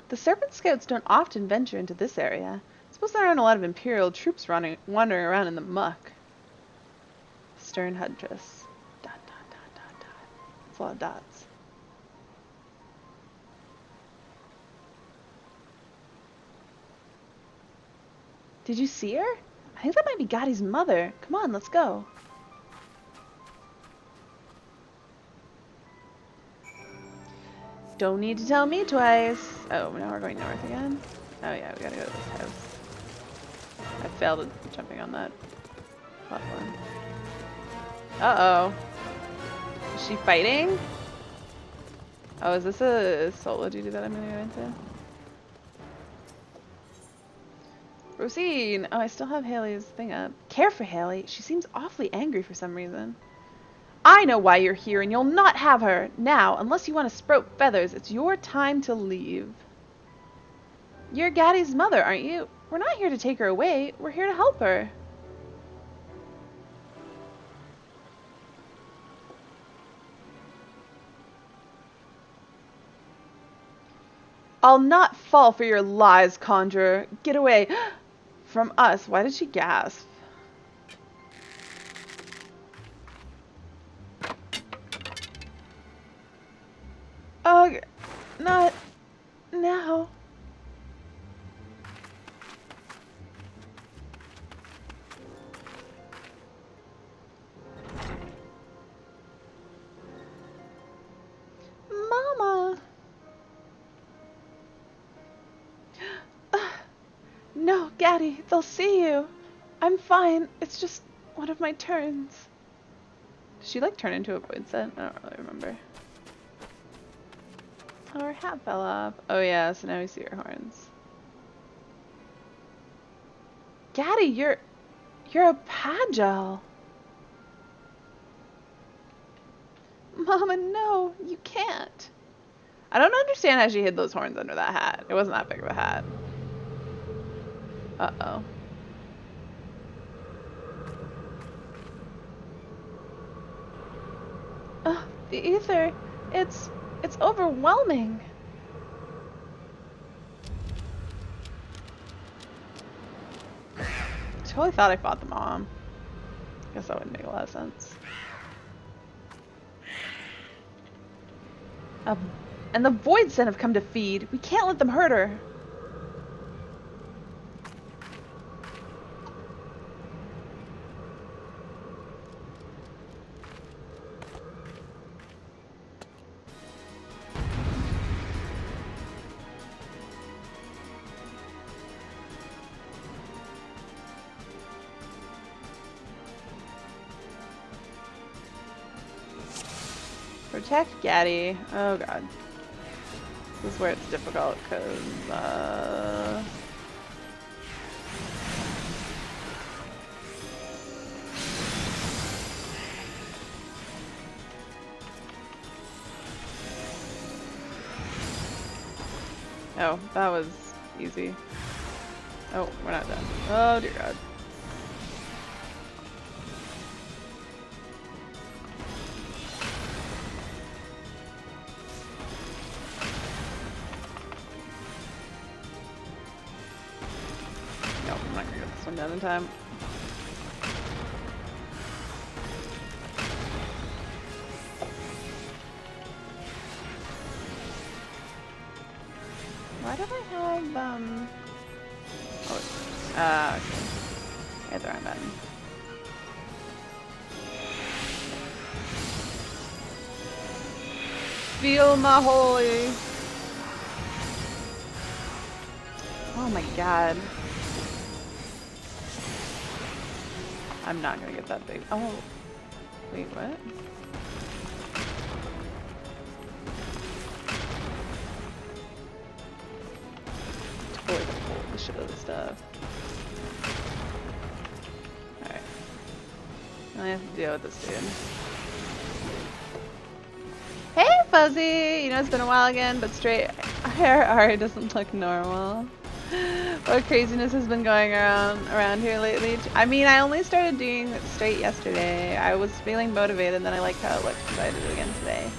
The Serpent Scouts don't often venture into this area. I suppose there aren't a lot of Imperial troops wandering around in the muck. Stern Huntress. Dot, dot, dot, dot, dot. That's a lot of dots. Did you see her? I think that might be Gotti's mother. Come on, let's go. Don't need to tell me twice. Oh, now we're going north again? Oh yeah, we gotta go to this house. I failed at jumping on that platform. Uh-oh. Is she fighting? Oh, is this a solo duty that I'm gonna go into? Rosine! Oh, I still have Haley's thing up. Care for Haley? She seems awfully angry for some reason. I know why you're here, and you'll not have her! Now, unless you want to sprout feathers, it's your time to leave. You're Gaddy's mother, aren't you? We're not here to take her away. We're here to help her. I'll not fall for your lies, conjurer. Get away from us. Why did she gasp? Ugh, not now. Mama. No, Gaddy, they'll see you. I'm fine. It's just one of my turns. Did she like turn into a void set? I don't really remember. Oh, her hat fell off. Oh yeah, so now we see her horns. Gaddy, you're a Pagel. Mama, no, you can't. I don't understand how she hid those horns under that hat. It wasn't that big of a hat. Uh-oh. The ether, it's overwhelming. I totally thought I fought the mom. Guess that wouldn't make a lot of sense. And the Void Sen have come to feed. We can't let them hurt her. Protect Gaddy. Oh god. This is where it's difficult, because, Oh, that was easy. Oh, we're not done. Oh dear god. Done in time. Why do I have okay. I hit the wrong button. Feel my holy. Oh my god. I'm not gonna get that big. Oh, wait, what? Totally gonna pull the shit out of the stuff. Alright. I have to deal with this dude. Hey, Fuzzy! You know, it's been a while again, but straight hair already doesn't look normal. What craziness has been going around here lately? I mean, I only started doing it straight yesterday. I was feeling motivated, and then I liked how it looked, so I did it again today.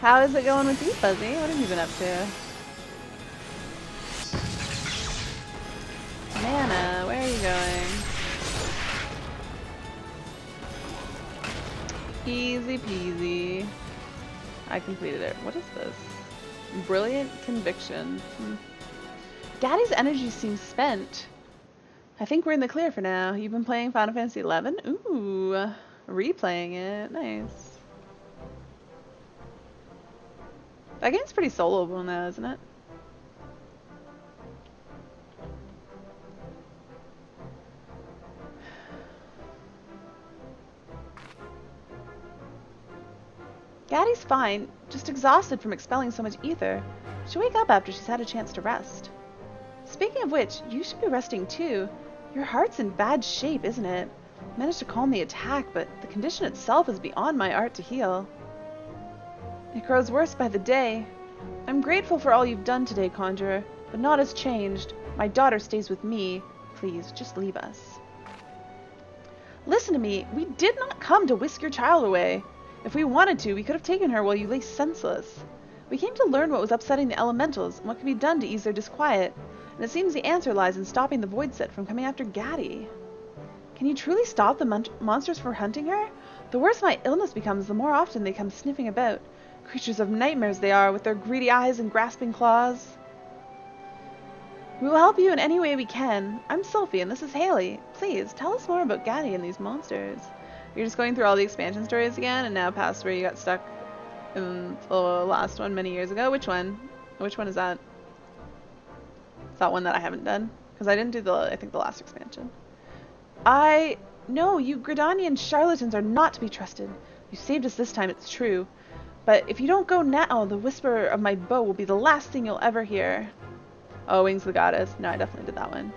How is it going with you, Fuzzy? What have you been up to? Nana, where are you going? Easy peasy. I completed it. What is this? Brilliant conviction. Daddy's energy seems spent. I think we're in the clear for now. You've been playing Final Fantasy XI? Ooh, replaying it. Nice. That game's pretty soloable now, isn't it? Gaddie's fine, just exhausted from expelling so much ether. She'll wake up after she's had a chance to rest. Speaking of which, you should be resting too. Your heart's in bad shape, isn't it? Managed to calm the attack, but the condition itself is beyond my art to heal. It grows worse by the day. I'm grateful for all you've done today, Conjurer, but naught has changed. My daughter stays with me. Please, just leave us. Listen to me. We did not come to whisk your child away. If we wanted to, we could have taken her while you lay senseless. We came to learn what was upsetting the elementals and what could be done to ease their disquiet, and it seems the answer lies in stopping the Void Set from coming after Gaddie. Can you truly stop the monsters from hunting her? The worse my illness becomes, the more often they come sniffing about. Creatures of nightmares they are, with their greedy eyes and grasping claws. We will help you in any way we can. I'm Sophie, and this is Haley. Please, tell us more about Gaddie and these monsters. You're just going through all the expansion stories again, and now past where you got stuck in the last one many years ago. Which one? Which one is that? Is that one that I haven't done? Because I didn't do I think the last expansion. No, you Gridanian charlatans are not to be trusted. You saved us this time, it's true. But if you don't go now, the whisper of my bow will be the last thing you'll ever hear. Oh, Wings of the Goddess. No, I definitely did that one.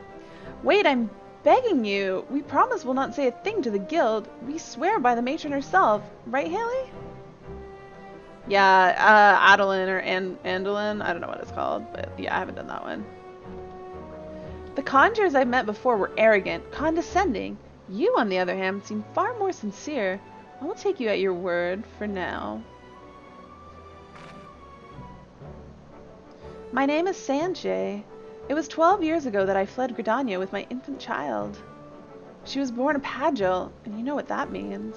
Wait, I'm begging you. We promise we'll not say a thing to the guild. We swear by the matron herself. Right, Haley? Yeah, Adeline or Andolin. I don't know what it's called, but yeah, I haven't done that one. The conjurers I've met before were arrogant, condescending. You, on the other hand, seem far more sincere. I will take you at your word for now. My name is Sanjay. It was 12 years ago that I fled Gridania with my infant child. She was born a Pagil, and you know what that means.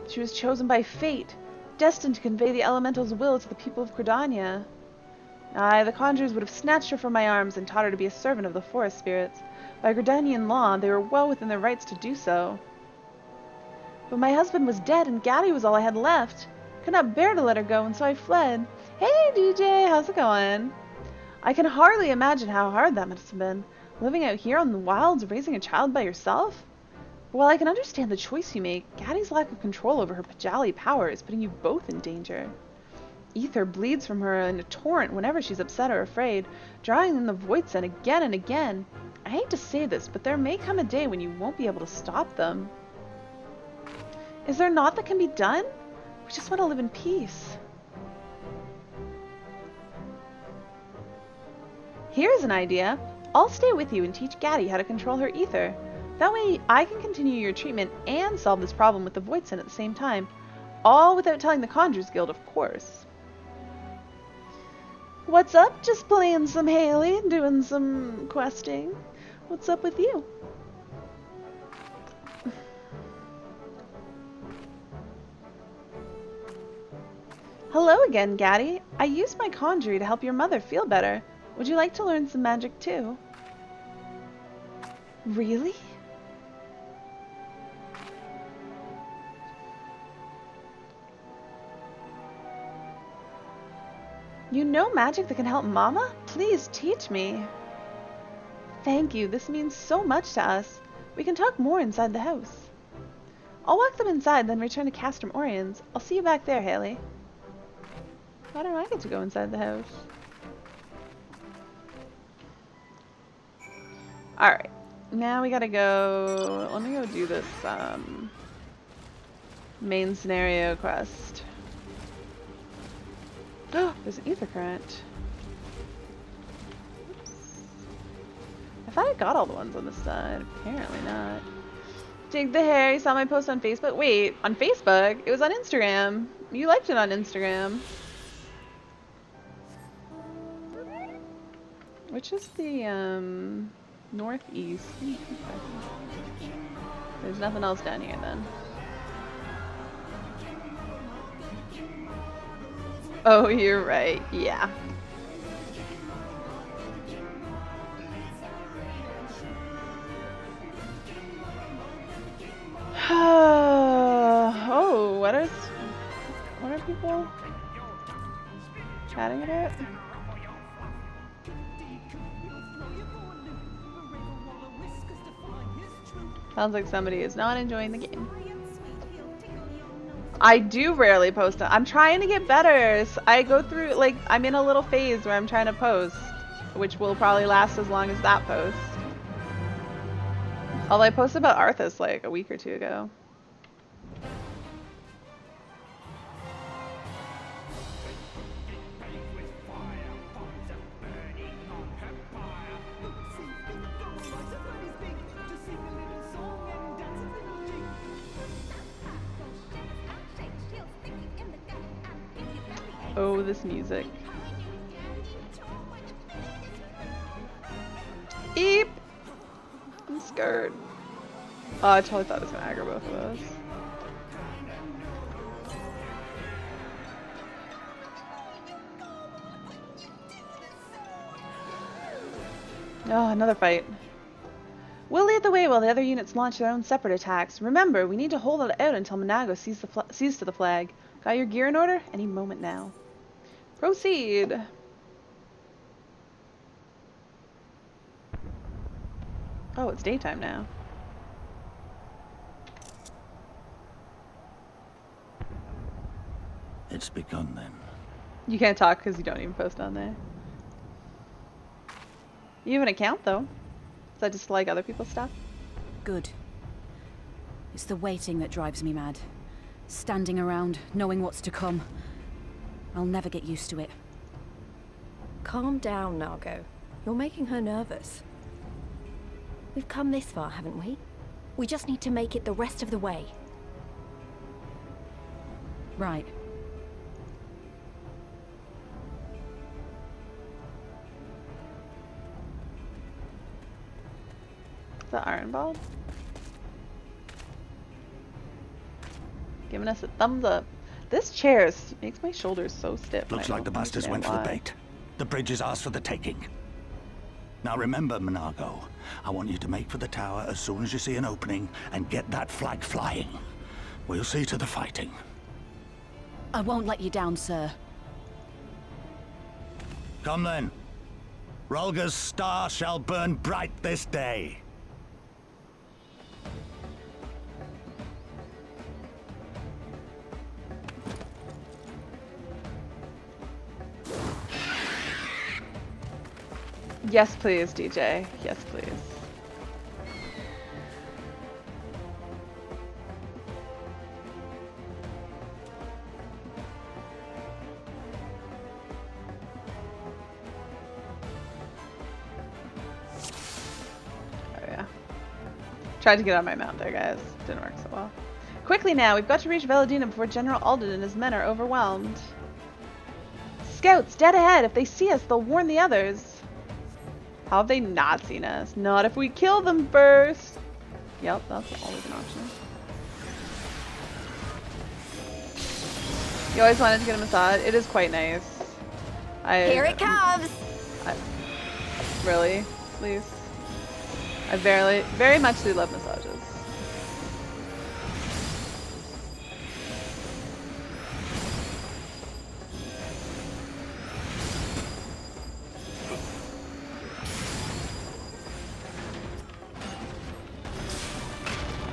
She was chosen by fate, destined to convey the elemental's will to the people of Gridania. Aye, the conjurers would have snatched her from my arms and taught her to be a servant of the forest spirits. By Gridanian law, they were well within their rights to do so. But my husband was dead, and Gaddie was all I had left. Could not bear to let her go, and so I fled. Hey, DJ, how's it going? I can hardly imagine how hard that must have been, living out here on the wilds, raising a child by yourself. But while I can understand the choice you make, Gaddie's lack of control over her Pajali power is putting you both in danger. Ether bleeds from her in a torrent whenever she's upset or afraid, drawing in the Void Set again and again. I hate to say this, but there may come a day when you won't be able to stop them. Is there naught that can be done? We just want to live in peace. Here's an idea. I'll stay with you and teach Gaddie how to control her ether. That way I can continue your treatment and solve this problem with the Void Set at the same time. All without telling the Conjurers Guild, of course. What's up? Just playing some Haley, doing some questing. What's up with you? Hello again, Gaddie. I used my conjury to help your mother feel better. Would you like to learn some magic too? Really? You know magic that can help Mama? Please teach me. Thank you. This means so much to us. We can talk more inside the house. I'll walk them inside, then return to Castrum Oriens. I'll see you back there, Haley. Why don't I get to go inside the house? Alright. Now we gotta go... Let me go do this, main scenario quest. Oh, there's an ether current. Oops. I thought I got all the ones on this side. Apparently not. Dig the hair. You saw my post on Facebook? Wait, on Facebook? It was on Instagram. You liked it on Instagram. Which is the, northeast. There's nothing else down here then. Oh, you're right. Yeah. Oh, what are people? chatting about? Sounds like somebody is not enjoying the game. I do rarely post. I'm trying to get better. I go through, like, I'm in a little phase where I'm trying to post, which will probably last as long as that post. Although I posted about Arthas like a week or two ago. Oh, this music. Eep! I'm scared. Oh, I totally thought it was gonna aggro both of us. Oh, another fight. We'll lead the way while the other units launch their own separate attacks. Remember, we need to hold it out until Monago sees to the flag. Got your gear in order? Any moment now. Proceed. Oh, it's daytime now. It's begun then. You can't talk because you don't even post on there. You have an account though. Is that just like other people's stuff? Good. It's the waiting that drives me mad. Standing around, knowing what's to come. I'll never get used to it. Calm down, Nargo. You're making her nervous. We've come this far, haven't we? We just need to make it the rest of the way. Right. The Iron Ball? Giving us a thumbs up. This chair makes my shoulders so stiff. Looks like the bastards went for the bait. The bridge is ours for the taking. Now remember, Monago, I want you to make for the tower as soon as you see an opening and get that flag flying. We'll see to the fighting. I won't let you down, sir. Come then. Rolga's star shall burn bright this day. Yes, please, DJ. Yes, please. Oh, yeah. Tried to get on my mount there, guys. Didn't work so well. Quickly now, we've got to reach Veladina before General Alden and his men are overwhelmed. Scouts, dead ahead! If they see us, they'll warn the others. How have they not seen us? Not if we kill them first! Yep, that's always an option. You always wanted to get a massage? It is quite nice. Here it comes! Really? Please? I very much do love massages.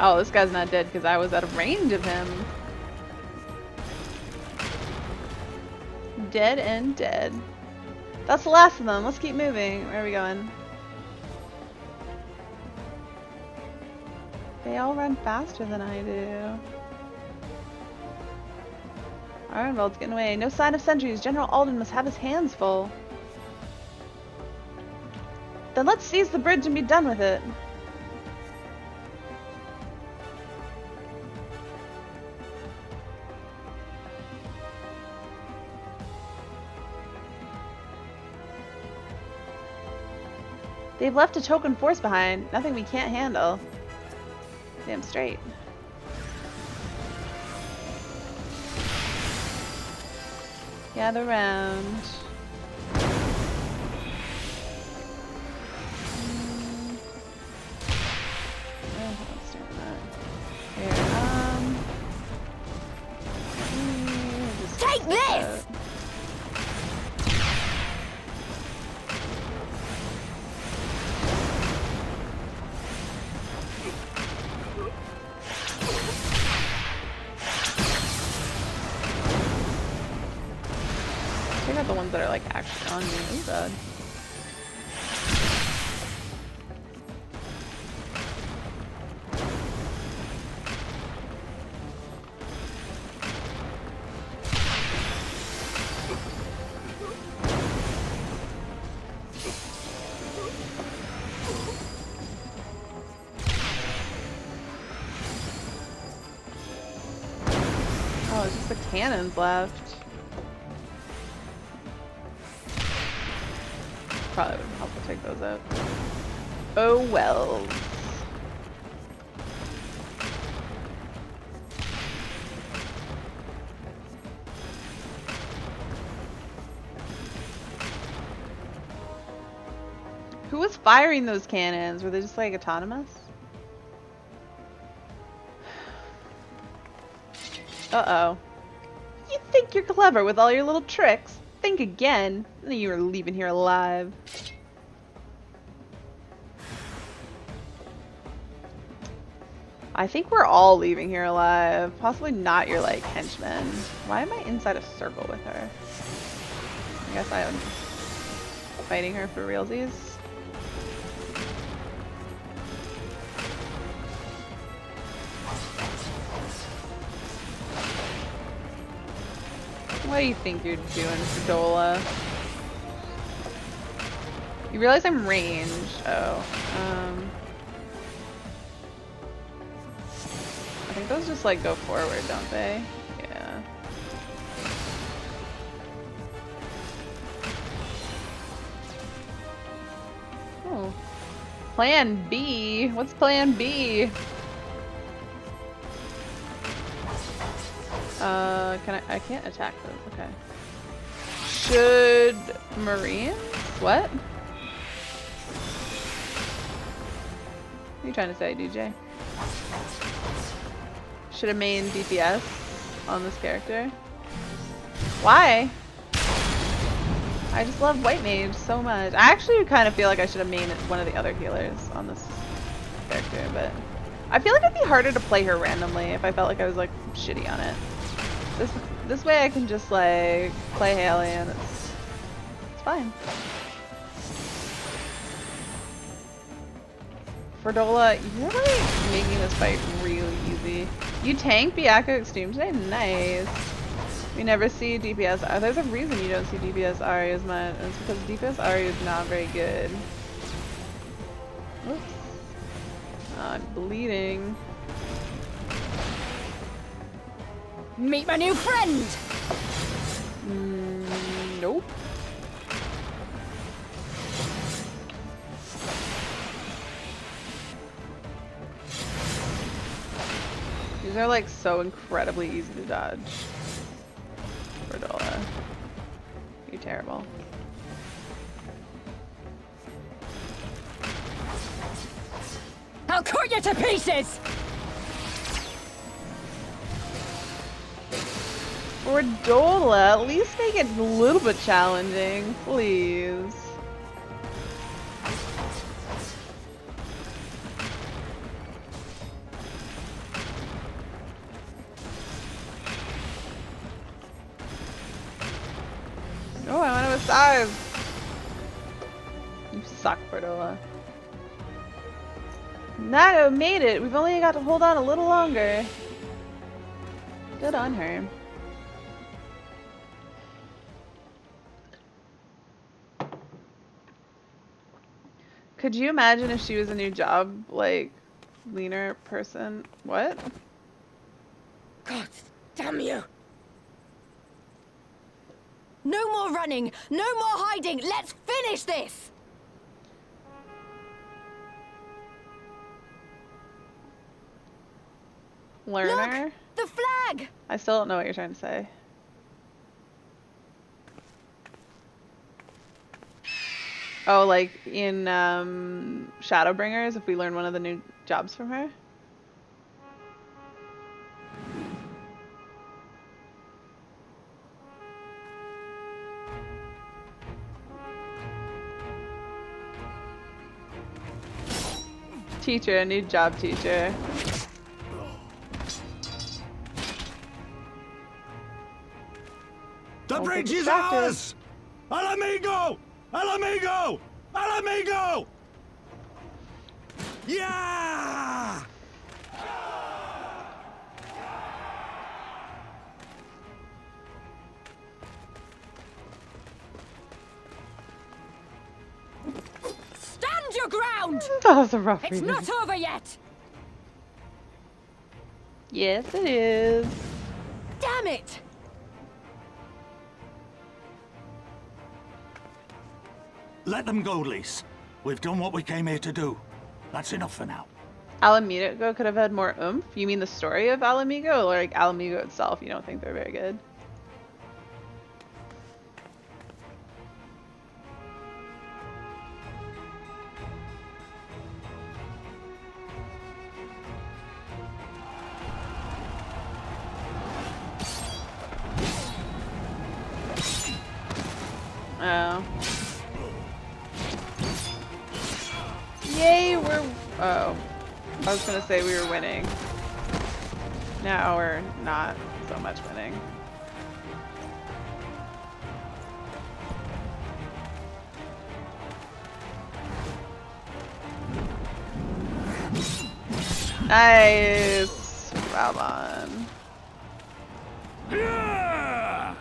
Oh, this guy's not dead because I was out of range of him. Dead and dead. That's the last of them. Let's keep moving. Where are we going? They all run faster than I do. Ironvald's getting away. No sign of sentries. General Alden must have his hands full. Then let's seize the bridge and be done with it. They've left a token force behind. Nothing we can't handle. Damn straight. Gather round. Take this! at the ones that are like actually on me. Oh god. Oh, it's just the cannons left. Probably would help to take those out. Oh well. Who was firing those cannons? Were they just like autonomous? Uh-oh. You think you're clever with all your little tricks? Think again. Then you were leaving here alive. I think we're all leaving here alive. Possibly not your, like, henchmen. Why am I inside a circle with her? I guess I am fighting her for realsies. What do you think you're doing, Fadola? You realize I'm ranged. Oh. I think those just like go forward, don't they? Yeah. Oh. Plan B? What's plan B? I can't attack those, okay. Should Marines? What? What are you trying to say, DJ? Should have main DPS on this character. Why? I just love White Mage so much. I actually kind of feel like I should have mained one of the other healers on this character, but I feel like it'd be harder to play her randomly if I felt like I was like shitty on it. This way I can just like play Haley and it's fine. Fordola, you're really making this fight really easy. You tank Biako Extreme today? Nice. We never see DPS. There's a reason you don't see DPS Ari as much. It's because DPS Ari is not very good. Oops. Oh, I'm bleeding. Meet my new friend! Nope. These are like so incredibly easy to dodge. Fordola. You're terrible. I'll cut you to pieces! Fordola, at least make it a little bit challenging, please. Oh, I want to massage. You suck, Fordola. Nago made it. We've only got to hold on a little longer. Good on her. Could you imagine if she was a new job, like, leaner person? What? God damn you! No more running! No more hiding! Let's finish this! Learner? Look! The flag! I still don't know what you're trying to say. Oh, like in Shadowbringers, if we learn one of the new jobs from her? Teacher, a new job teacher. The Don't bridge get is distracted. ours! Al amigo! Al amigo! Al amigo! Yeah! Stand your ground! That was a rough It's reading. not over yet! Yes, it is. Damn it! Let them go, Lise. We've done what we came here to do. That's enough for now. Alamigo could have had more oomph. You mean the story of Alamigo, or like Alamigo itself? You don't think they're very good? Oh. Yay, we're... Oh. I was gonna say we were winning. Now we're not so much winning. Nice! Well done. Yeah!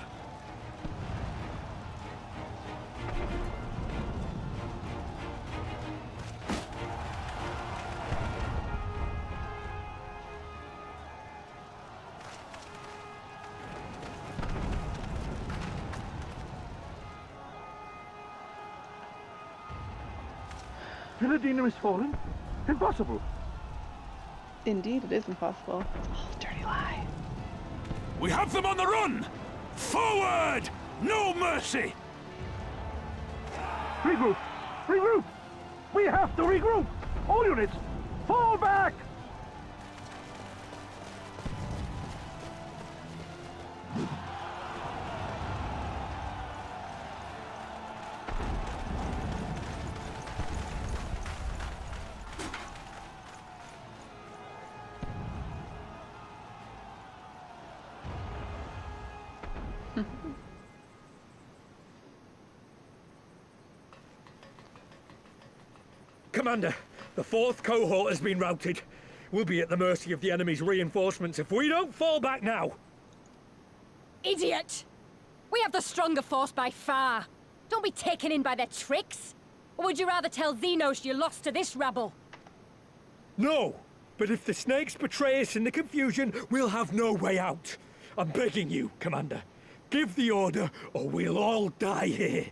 Villadino is fallen? Impossible. Indeed, it is impossible. It's all a dirty lie. We have them on the run! Forward! No mercy! Regroup! Regroup! We have to regroup! All units, fall back! Commander, the 4th cohort has been routed. We'll be at the mercy of the enemy's reinforcements if we don't fall back now. Idiot! We have the stronger force by far. Don't be taken in by their tricks. Or would you rather tell Xenos you lost to this rabble? No, but if the snakes betray us in the confusion, we'll have no way out. I'm begging you, Commander. Give the order, or we'll all die here.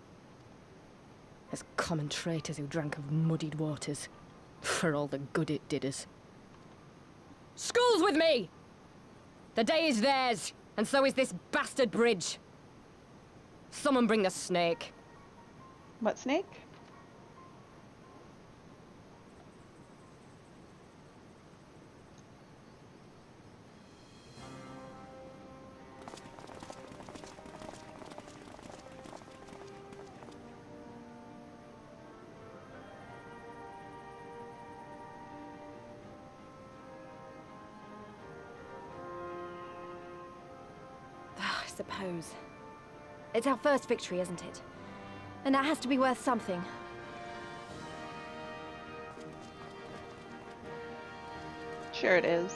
As common traitors who drank of muddied waters. For all the good it did us. School's with me! The day is theirs, and so is this bastard bridge. Someone bring the snake. What snake? I suppose. It's our first victory, isn't it? And that has to be worth something. Sure it is.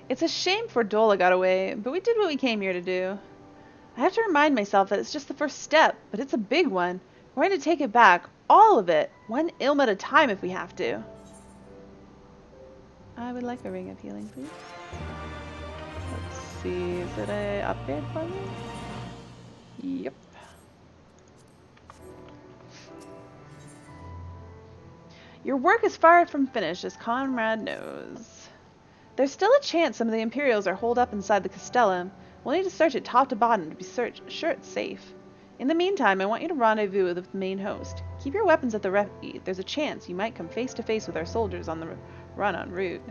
It's a shame Fordola got away, but we did what we came here to do. I have to remind myself that it's just the first step, but it's a big one. We're going to take it back, all of it, one ilm at a time if we have to. I would like a ring of healing, please. Let's see, is it a upgrade for me? Yep. Your work is far from finished, as Conrad knows. There's still a chance some of the Imperials are holed up inside the Castellum. We'll need to search it top to bottom to be sure it's safe. In the meantime, I want you to rendezvous with the main host. Keep your weapons at the ready. There's a chance you might come face to face with our soldiers on the run en route.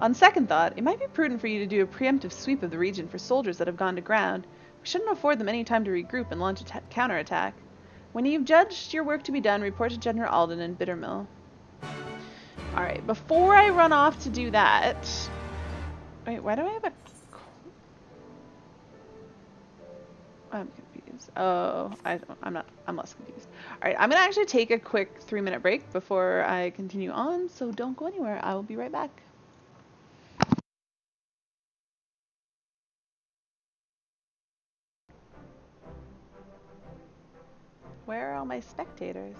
On second thought, it might be prudent for you to do a preemptive sweep of the region for soldiers that have gone to ground. We shouldn't afford them any time to regroup and launch a counterattack. When you've judged your work to be done, report to General Alden in Bittermill. Alright, before I run off to do that... Wait, why do I have a... I'm confused. Oh, I'm less confused. Alright, I'm gonna actually take a quick 3-minute break before I continue on, so don't go anywhere. I will be right back. Where are all my spectators?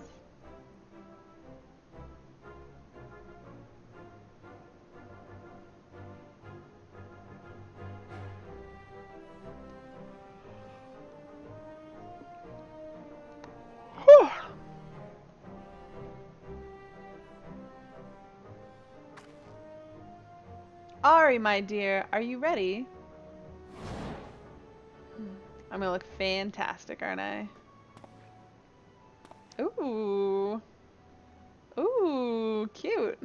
Ari, my dear, are you ready? I'm gonna look fantastic, aren't I? Ooh. Ooh, cute.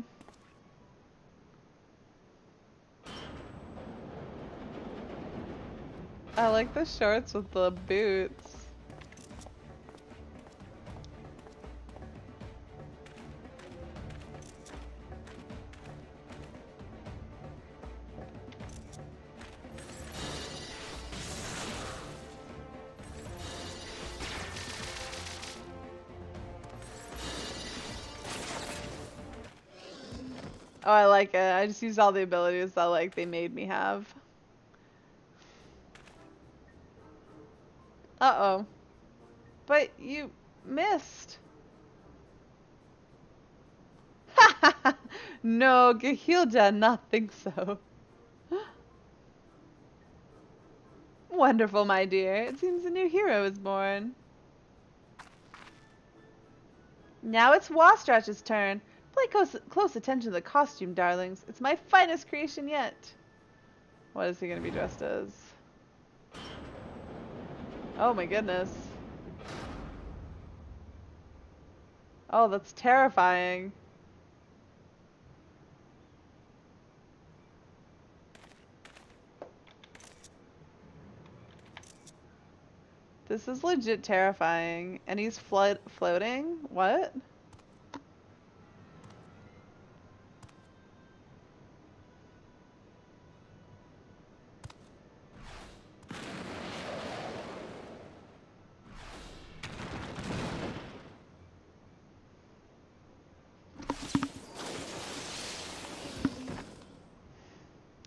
I like the shorts with the boots. Oh, I like it. I just used all the abilities that like they made me have. Uh-oh. But you missed. No, Gahilda not think so. Wonderful, my dear. It seems a new hero is born. Now it's Wastrach's turn. Pay close attention to the costume, darlings. It's my finest creation yet. What is he going to be dressed as? Oh my goodness. Oh, that's terrifying. This is legit terrifying. And he's floating? What?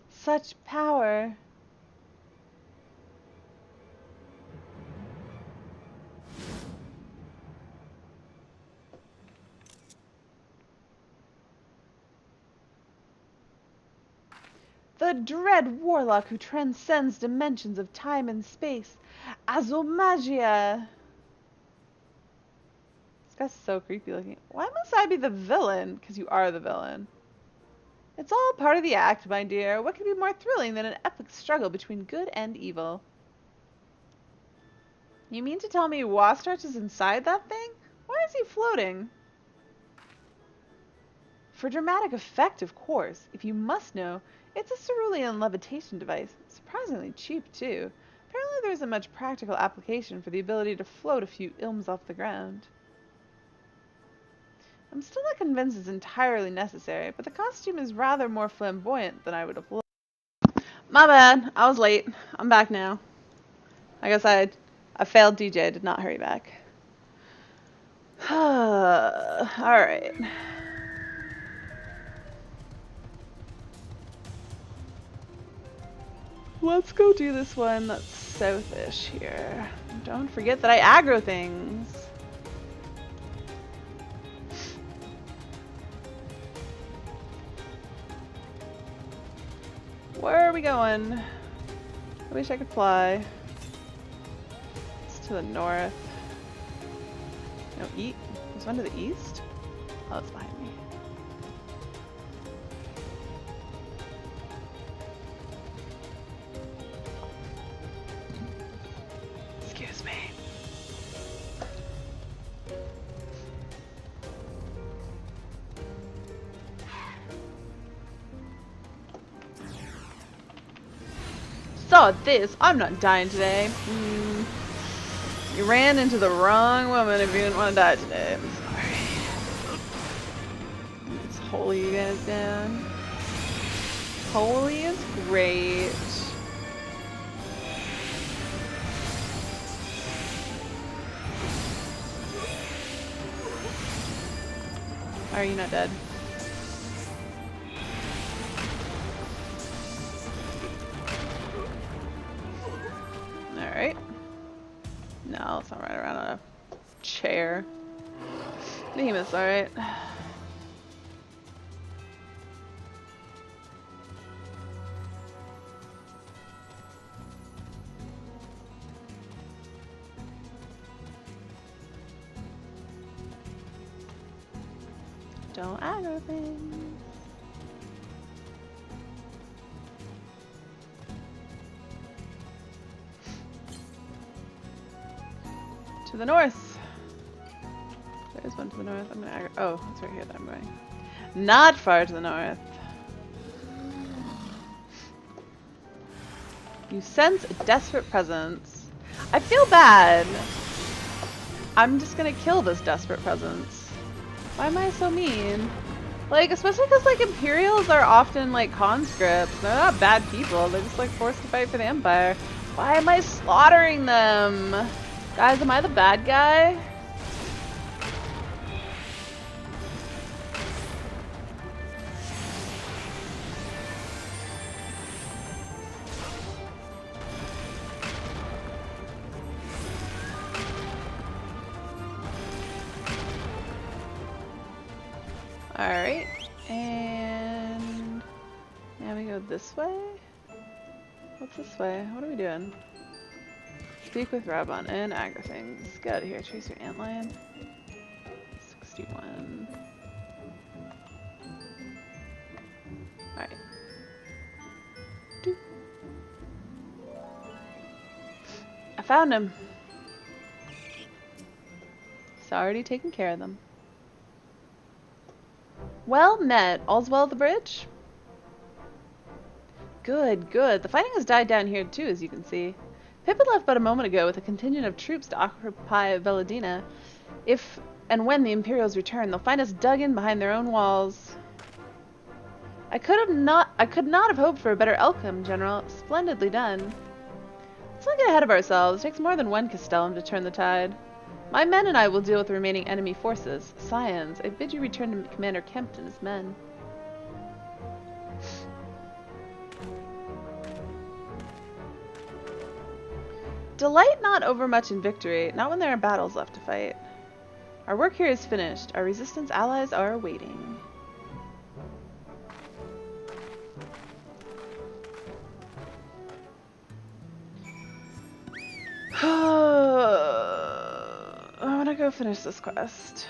Such power. The dread warlock who transcends dimensions of time and space. Azomagia. This guy's so creepy looking. Why must I be the villain? Because you are the villain. It's all part of the act, my dear. What could be more thrilling than an epic struggle between good and evil? You mean to tell me Wastrach is inside that thing? Why is he floating? For dramatic effect, of course. If you must know, it's a cerulean levitation device. Surprisingly cheap, too. Apparently there isn't much practical application for the ability to float a few ilms off the ground. I'm still not convinced it's entirely necessary, but the costume is rather more flamboyant than I would have liked. My bad. I was late. I'm back now. I guess I failed DJ. I did not hurry back. Alright. Let's go do this one that's southish here. Don't forget that I aggro things. Where are we going? I wish I could fly. It's to the north. No, there's one to the east? Oh, it's behind me. Excuse me. saw this. I'm not dying today. You ran into the wrong woman if you didn't want to die today. I'm sorry. Let's holy you guys down. Holy is great. Are you not dead? Alright. No, let's not ride around on a chair. Behemoth's alright. Don't aggro things. To the north. There's one to the north. I'm gonna aggro. Oh, it's right here that I'm going. Not far to the north. You sense a desperate presence. I feel bad. I'm just gonna kill this desperate presence. Why am I so mean? Like, especially because, like, Imperials are often, like, conscripts. They're not bad people. They're just, like, forced to fight for the Empire. Why am I slaughtering them? Guys, am I the bad guy? Alright, and now we go this way? What's this way? What are we doing? Speak with Rabon and aggro things. Get out of here, chase your antlion. 61. Alright. I found him. He's already taken care of them. Well met. All's well at the bridge? Good, good. The fighting has died down here too, as you can see. Pippin left but a moment ago with a contingent of troops to occupy Veladina. If and when the Imperials return, they'll find us dug in behind their own walls. I could not have hoped for a better outcome, General. Splendidly done. Let's not get ahead of ourselves. It takes more than one Castellum to turn the tide. My men and I will deal with the remaining enemy forces. Scions, I bid you return to Commander Kempt and his men. Delight not overmuch in victory, not when there are battles left to fight. Our work here is finished. Our resistance allies are awaiting. I want to go finish this quest.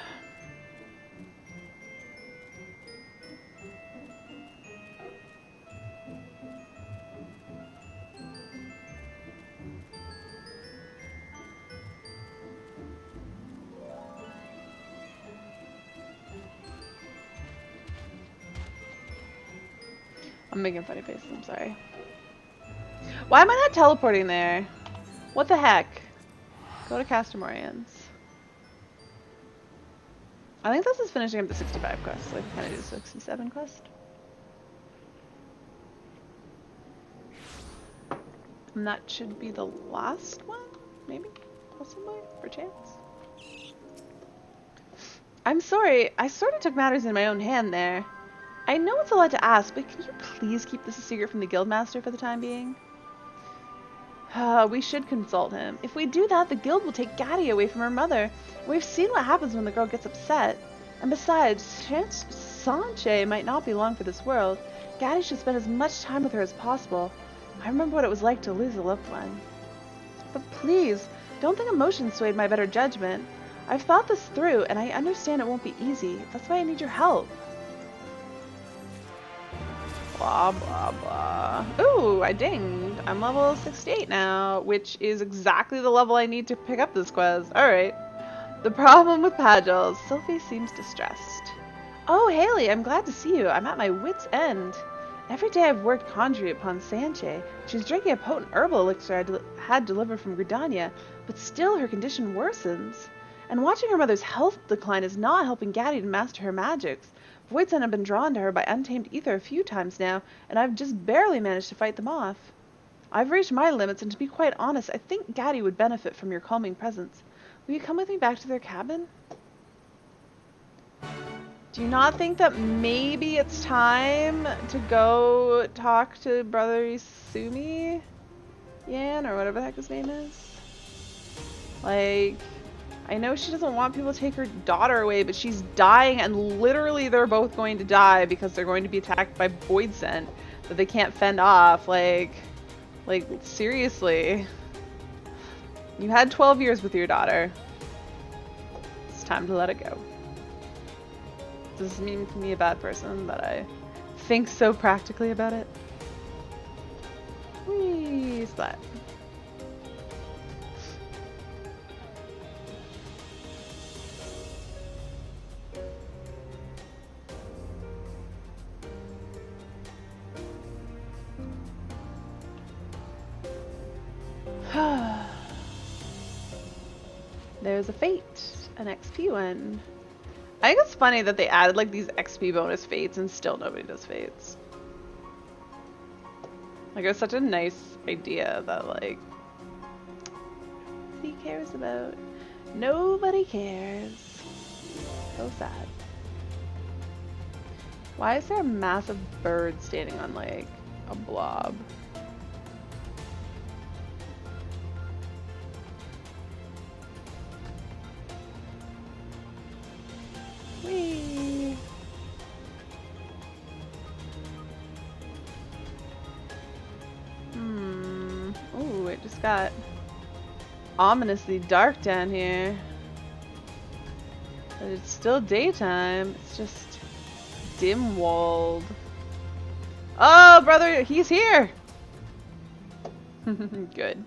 I'm making funny faces, I'm sorry. Why am I not teleporting there? What the heck? Go to Castamorians. I think this is finishing up the 65 quest, so I can kind of do the 67 quest. And that should be the last one? Maybe? Possibly? Perchance? I'm sorry, I sort of took matters in my own hand there. I know it's a lot to ask, but can you please keep this a secret from the Guildmaster for the time being? We should consult him. If we do that, the guild will take Gatti away from her mother. We've seen what happens when the girl gets upset. And besides, Sanche might not be long for this world. Gatti should spend as much time with her as possible. I remember what it was like to lose a loved one. But please, don't think emotion swayed my better judgment. I've thought this through, and I understand it won't be easy. That's why I need your help. Blah, blah, blah. Ooh, I dinged. I'm level 68 now, which is exactly the level I need to pick up this quest. Alright. The problem with Padgels. Sylphie seems distressed. Oh, Haley, I'm glad to see you. I'm at my wit's end. Every day I've worked conjuring upon Sanche. She's drinking a potent herbal elixir I had delivered from Gridania, but still her condition worsens. And watching her mother's health decline is not helping Gaddy to master her magics. Voidsent have been drawn to her by untamed ether a few times now, and I've just barely managed to fight them off. I've reached my limits, and to be quite honest, I think Gaddy would benefit from your calming presence. Will you come with me back to their cabin? Do you not think that maybe it's time to go talk to Brother Isumi? Yan, or whatever the heck his name is? Like, I know she doesn't want people to take her daughter away, but she's dying, and literally they're both going to die because they're going to be attacked by Voidsent that they can't fend off. Like, seriously. You had 12 years with your daughter. It's time to let it go. Does this mean me a bad person that I think so practically about it? Whee! Splat. There's a fate, an XP one. I think it's funny that they added like these XP bonus fates and still nobody does fates. Like, it was such a nice idea that like nobody cares about. Nobody cares. So sad. Why is there a massive bird standing on like a blob? Whee! Ooh, it just got ominously dark down here. But it's still daytime. It's just dim-walled. Oh, brother, he's here! Good.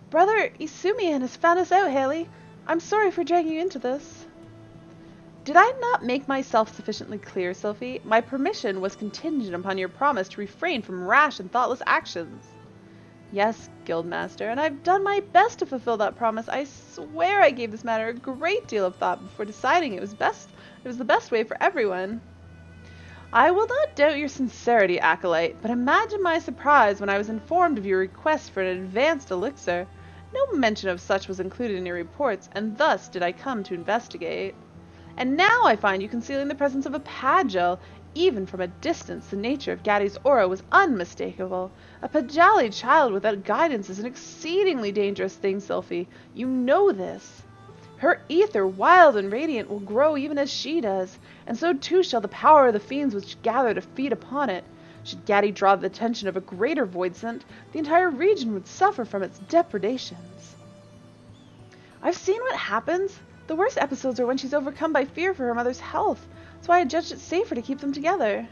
Brother Isumian has found us out, Haley. I'm sorry for dragging you into this. Did I not make myself sufficiently clear, Sylphie? My permission was contingent upon your promise to refrain from rash and thoughtless actions. Yes, Guildmaster, and I've done my best to fulfill that promise. I swear I gave this matter a great deal of thought before deciding it was the best way for everyone. I will not doubt your sincerity, Acolyte, but imagine my surprise when I was informed of your request for an advanced elixir. No mention of such was included in your reports, and thus did I come to investigate. And now I find you concealing the presence of a Pagel. Even from a distance, the nature of Gaddy's aura was unmistakable. A Pajali child without guidance is an exceedingly dangerous thing, Sylphie. You know this. Her ether, wild and radiant, will grow even as she does, and so too shall the power of the fiends which gather to feed upon it. Should Gaddy draw the attention of a greater Voidsent, the entire region would suffer from its depredations. I've seen what happens. The worst episodes are when she's overcome by fear for her mother's health. That's why I judged it safer to keep them together.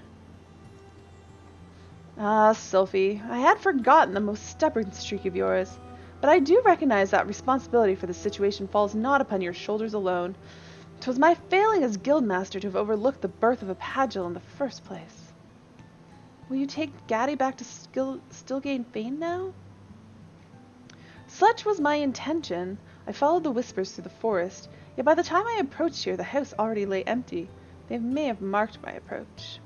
Ah, Sylphie, I had forgotten the most stubborn streak of yours. But I do recognize that responsibility for the situation falls not upon your shoulders alone. 'Twas my failing as Guildmaster to have overlooked the birth of a Pagel in the first place. Will you take Gaddy back to Stillgate Fane now? Such was my intention. I followed the whispers through the forest, yet by the time I approached here, the house already lay empty. They may have marked my approach.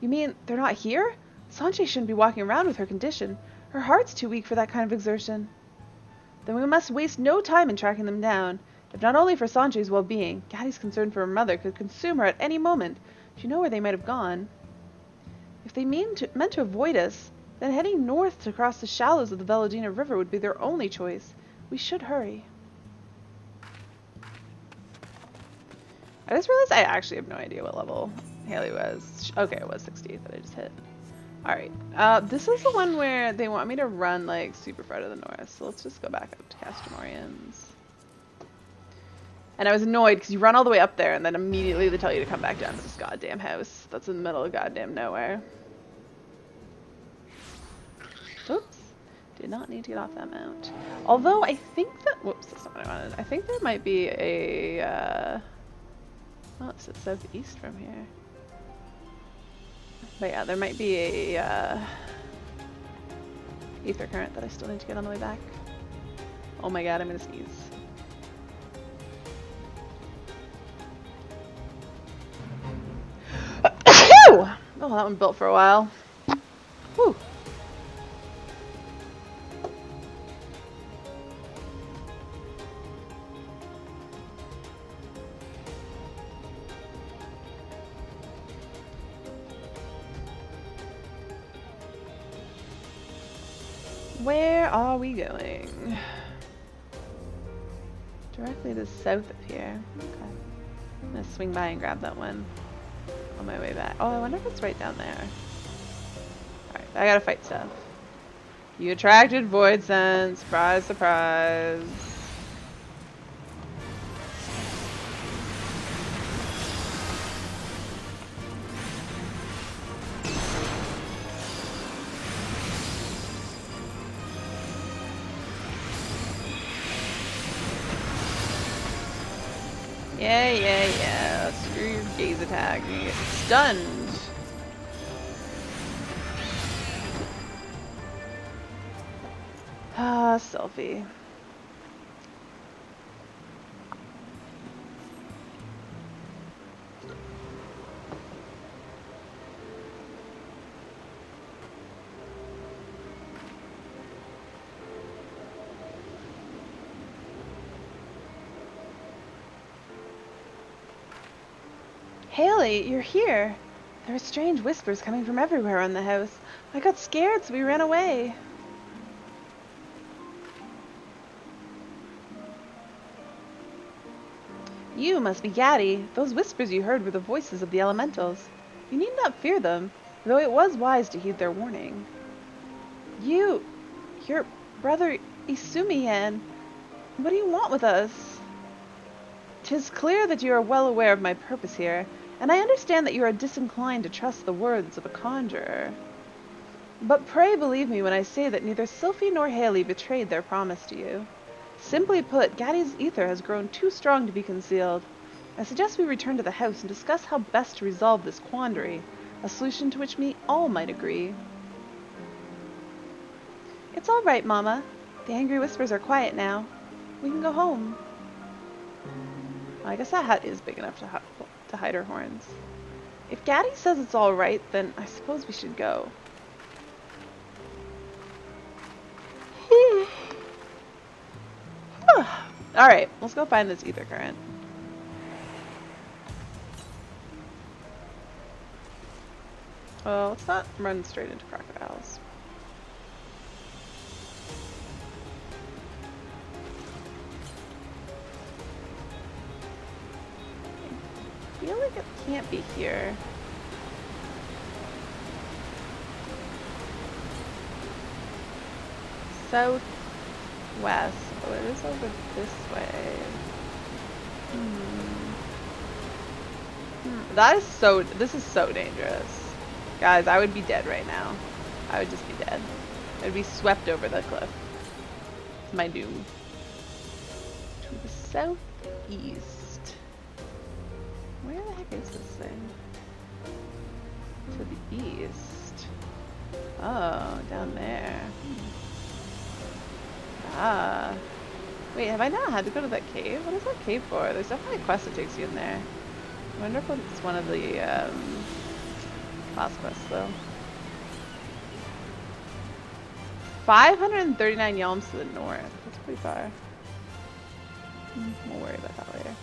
You mean they're not here? Sanche shouldn't be walking around with her condition. Her heart's too weak for that kind of exertion. Then we must waste no time in tracking them down. If not only for Sanche's well-being, Gaddy's concern for her mother could consume her at any moment. Do you know where they might have gone? If they meant to avoid us, then heading north to cross the shallows of the Veladina River would be their only choice. We should hurry. I just realized I actually have no idea what level Haley was. Okay, it was 60 that I just hit. Alright, this is the one where they want me to run like super far to the north, so let's just go back up to Castramorians. And I was annoyed because you run all the way up there and then immediately they tell you to come back down to this goddamn house that's in the middle of goddamn nowhere. Oops. Did not need to get off that mount. Although I think that, whoops, that's not what I wanted. I think there might be a Well, it's southeast from here. But yeah, there might be a ether current that I still need to get on the way back. Oh my god, I'm gonna sneeze. Oh, that one built for a while. Whew. Where are we going? Directly to the south of here. Okay. I'm gonna swing by and grab that one on my way back. Oh, I wonder if it's right down there. Alright, I gotta fight stuff. You attracted void sense. Surprise, surprise. Yeah. Screw your gaze attack. You get stunned. Ah, selfie. Haley, you're here. There are strange whispers coming from everywhere in the house. I got scared, so we ran away. You must be Gaddy. Those whispers you heard were the voices of the elementals. You need not fear them, though it was wise to heed their warning. Your brother Isumiyan, what do you want with us? 'Tis clear that you are well aware of my purpose here, and I understand that you are disinclined to trust the words of a conjurer. But pray believe me when I say that neither Sylphie nor Haley betrayed their promise to you. Simply put, Gaddy's ether has grown too strong to be concealed. I suggest we return to the house and discuss how best to resolve this quandary, a solution to which we all might agree. It's all right, Mama. The angry whispers are quiet now. We can go home. Well, I guess that hut is big enough to hide her horns. If Gaddy says it's all right, then I suppose we should go. Alright, let's go find this ether current. Well, let's not run straight into crocodiles. I feel like it can't be here. Southwest. Oh, it is over this way. This is so dangerous. Guys, I would be dead right now. I would just be dead. I would be swept over the cliff. It's my doom. To the southeast. Where the heck is this thing? To the east. Oh, down there. Ah. Wait, have I not had to go to that cave? What is that cave for? There's definitely a quest that takes you in there. I wonder if it's one of the last quests though. 539 yalms to the north. That's pretty far. We'll worry about that later.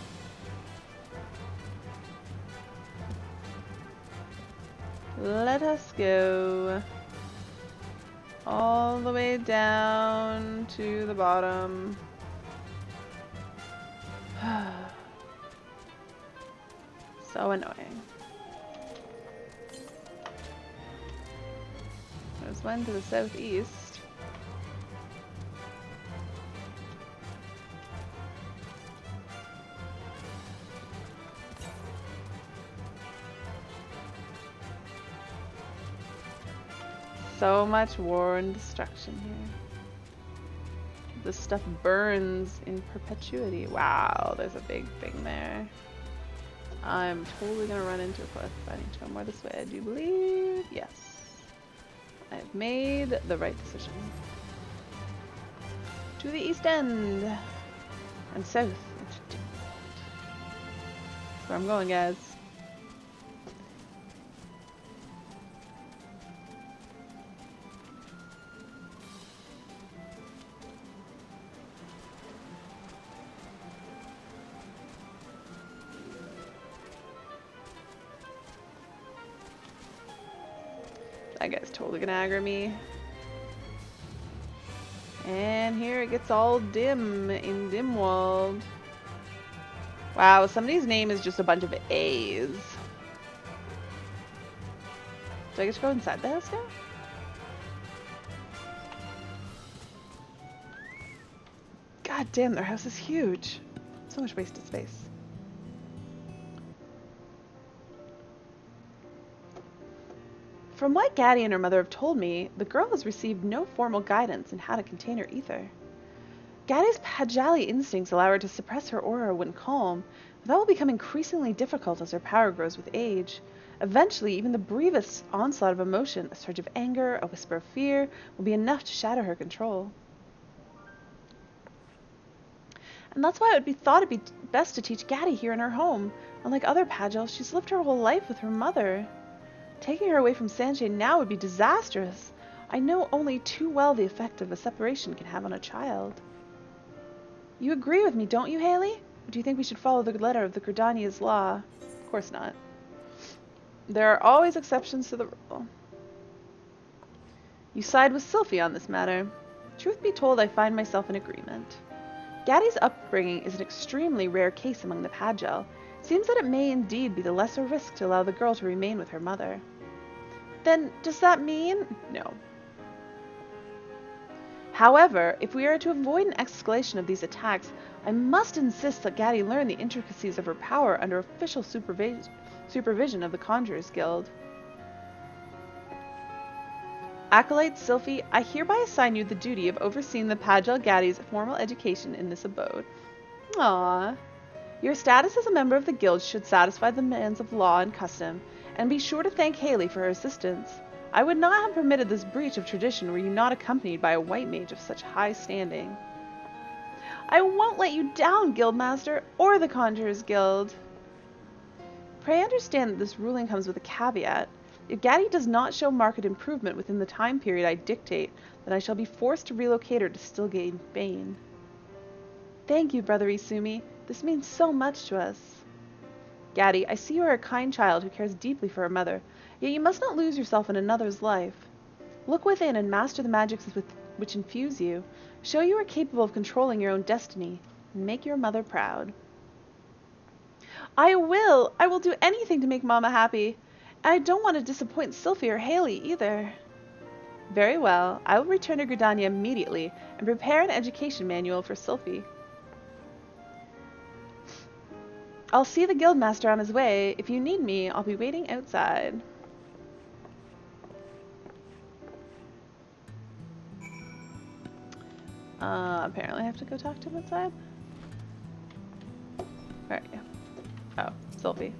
Let us go all the way down to the bottom. So annoying. There's one to the southeast. So much war and destruction here. This stuff burns in perpetuity. Wow, there's a big thing there. I'm totally gonna run into a cliff. I need to go more this way, I do believe. Yes. I have made the right decision. To the east end. And south. That's where I'm going, guys. That guy's totally gonna aggro me. And here it gets all dim in Dimwald. Wow, somebody's name is just a bunch of A's. Do I get to go inside the house now? God damn, their house is huge. So much wasted space. From what Gaddy and her mother have told me, the girl has received no formal guidance in how to contain her ether. Gaddy's Pajali instincts allow her to suppress her aura when calm, but that will become increasingly difficult as her power grows with age. Eventually, even the briefest onslaught of emotion, a surge of anger, a whisper of fear, will be enough to shatter her control. And that's why it'd be best to teach Gaddy here in her home. Unlike other Pajals, she's lived her whole life with her mother. Taking her away from Sanjay now would be disastrous. I know only too well the effect of a separation can have on a child. You agree with me, don't you, Haley? Or do you think we should follow the letter of the Gridania's law? Of course not. There are always exceptions to the rule. You side with Sylphie on this matter. Truth be told, I find myself in agreement. Gaddy's upbringing is an extremely rare case among the Pajal. It seems that it may indeed be the lesser risk to allow the girl to remain with her mother. Then, does that mean? No. However, if we are to avoid an escalation of these attacks, I must insist that Gaddy learn the intricacies of her power under official supervision of the Conjurers Guild. Acolyte Sylphie, I hereby assign you the duty of overseeing the Pajal Gaddy's formal education in this abode. Aww. Your status as a member of the guild should satisfy the demands of law and custom, and be sure to thank Haley for her assistance. I would not have permitted this breach of tradition were you not accompanied by a white mage of such high standing. I won't let you down, Guildmaster, or the Conjurers Guild. Pray understand that this ruling comes with a caveat. If Gaddy does not show marked improvement within the time period I dictate, then I shall be forced to relocate her to Stillgate Bane. Thank you, Brother Isumi. This means so much to us. Gaddy, I see you are a kind child who cares deeply for her mother, yet you must not lose yourself in another's life. Look within and master the magics which infuse you. Show you are capable of controlling your own destiny, and make your mother proud. I will! I will do anything to make Mama happy. I don't want to disappoint Sylphie or Haley either. Very well. I will return to Gridania immediately and prepare an education manual for Sylphie. I'll see the Guildmaster on his way. If you need me, I'll be waiting outside. Apparently I have to go talk to him outside. Where are you? Oh, Sylphie.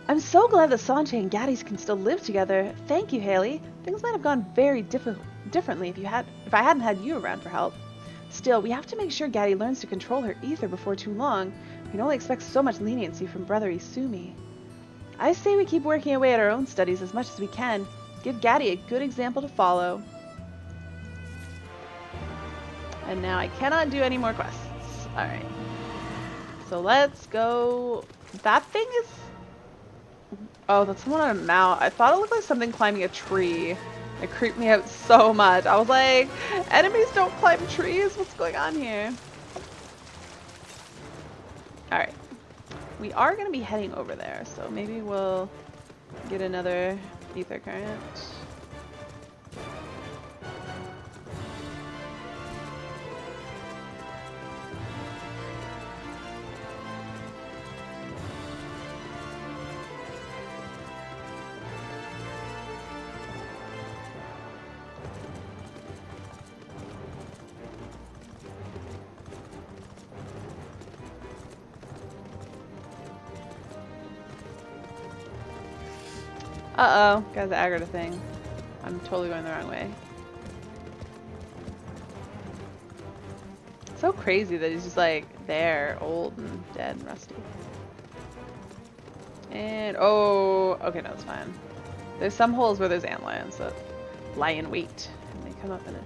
I'm so glad that Sanjay and Gaddy can still live together. Thank you, Haley. Things might have gone very differently if I hadn't had you around for help. Still, we have to make sure Gaddy learns to control her ether before too long. We can only expect so much leniency from Brother Isumi. I say we keep working away at our own studies as much as we can. Give Gaddy a good example to follow. And now I cannot do any more quests. Alright. So let's go... That thing is... Oh, that's someone on a mount. I thought it looked like something climbing a tree. It creeped me out so much. I was like, enemies don't climb trees? What's going on here? Alright. We are going to be heading over there, so maybe we'll get another ether current. Uh-oh. Guys aggroed a thing. I'm totally going the wrong way. So crazy that he's just like there, old and dead and rusty. And oh, okay, no, it's fine. There's some holes where there's antlions that lie in wait and they come up and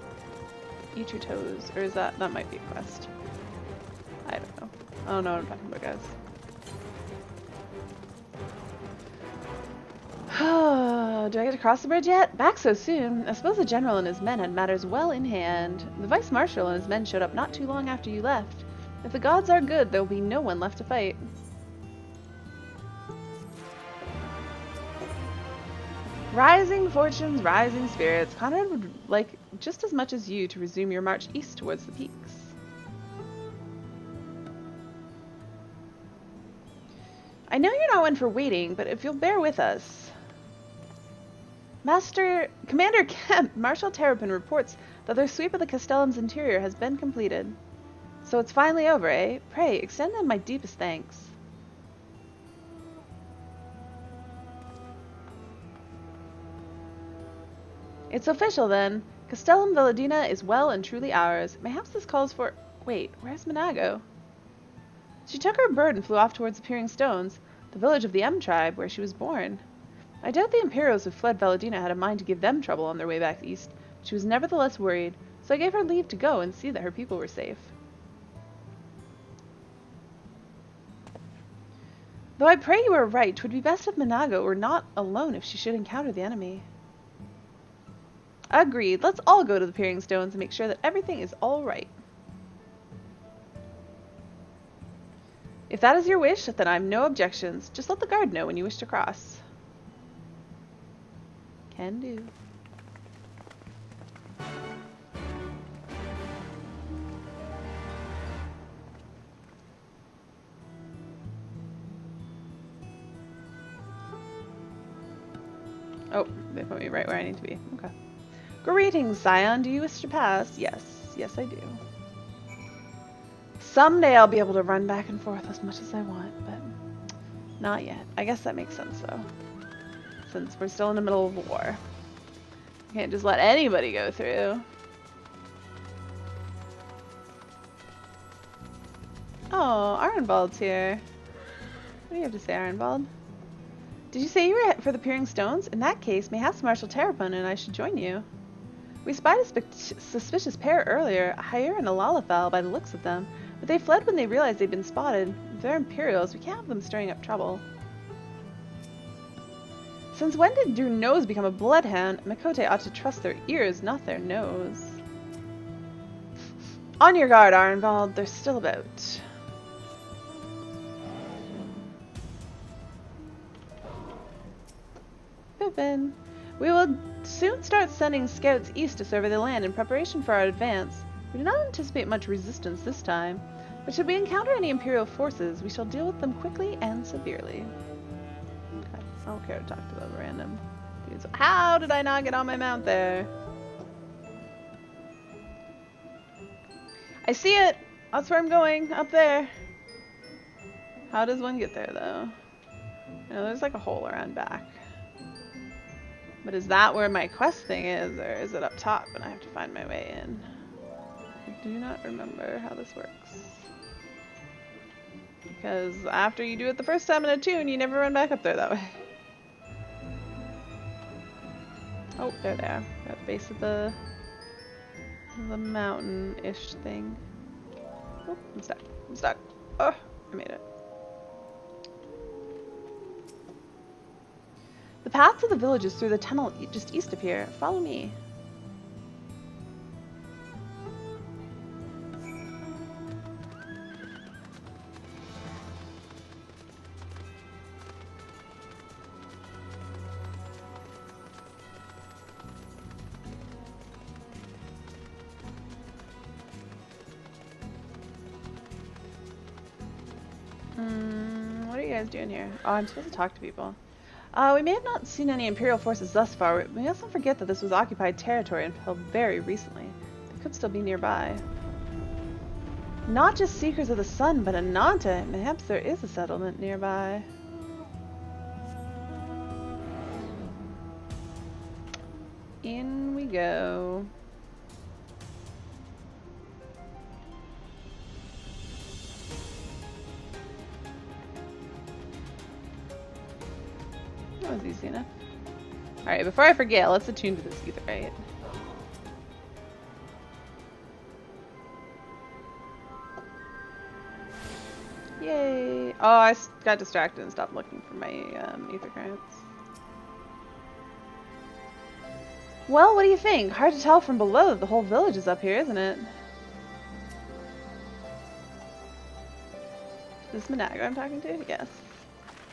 eat your toes. Or is that might be a quest? I don't know. I don't know what I'm talking about, guys. Do I get to cross the bridge yet? Back so soon? I suppose the general and his men had matters well in hand. The vice marshal and his men showed up not too long after you left. If the gods are good, there will be no one left to fight. Rising fortunes, rising spirits. Conrad would like just as much as you to resume your march east towards the peaks. I know you're not one for waiting, but if you'll bear with us. Commander Kemp, Marshal Terrapin reports that their sweep of the Castellum's interior has been completed. So it's finally over, eh? Pray, extend them my deepest thanks. It's official then. Castellum Velladina is well and truly ours. Mayhaps this calls for... Wait, where's Minago? She took her bird and flew off towards the Peering Stones, the village of the M tribe, where she was born. I doubt the Imperials who fled Velladina had a mind to give them trouble on their way back east, but she was nevertheless worried, so I gave her leave to go and see that her people were safe. Though I pray you are right, 'twould be best if Minago were not alone if she should encounter the enemy. Agreed. Let's all go to the Peering Stones and make sure that everything is all right. If that is your wish, then I have no objections. Just let the guard know when you wish to cross. Can do. Oh, they put me right where I need to be. Okay. Greetings, Scion. Do you wish to pass? Yes. Yes, I do. Someday I'll be able to run back and forth as much as I want, but not yet. I guess that makes sense, though. Since we're still in the middle of a war. You can't just let anybody go through. Oh, Arnbald's here. What do you have to say, Arnbald? Did you say you were for the Peering Stones? In that case, mayhaps Marshal Terrapin and I should join you. We spied a suspicious pair earlier, a Hyur and a Lalafell by the looks of them, but they fled when they realized they'd been spotted. If they're Imperials, we can't have them stirring up trouble. Since when did your nose become a bloodhound? Mikote ought to trust their ears, not their nose. On your guard, Arnbald. They're still about. Pippin. We will soon start sending scouts east to survey the land in preparation for our advance. We do not anticipate much resistance this time, but should we encounter any Imperial forces, we shall deal with them quickly and severely. Okay, I don't care to talk to the random dudes. How did I not get on my mount there? I see it! That's where I'm going, up there. How does one get there, though? You know, there's like a hole around back. But is that where my quest thing is, or is it up top and I have to find my way in? I do not remember how this works. Because after you do it the first time in a tune, you never run back up there that way. Oh, there they are. They're at the base of the mountain-ish thing. Oh, I'm stuck. I'm stuck. Oh, I made it. The path to the village is through the tunnel just east of here. Follow me. What are you guys doing here? Oh, I'm supposed to talk to people. We may have not seen any Imperial forces thus far. We must not forget that this was occupied territory until very recently. They could still be nearby. Not just Seekers of the Sun, but Ananta. Perhaps there is a settlement nearby. you go. That was easy enough. Alright, before I forget, let's attune to this etherite. Yay! Oh, I got distracted and stopped looking for my ether currents. Well, what do you think? Hard to tell from below that the whole village is up here, isn't it? Is this Minagra I'm talking to? Yes.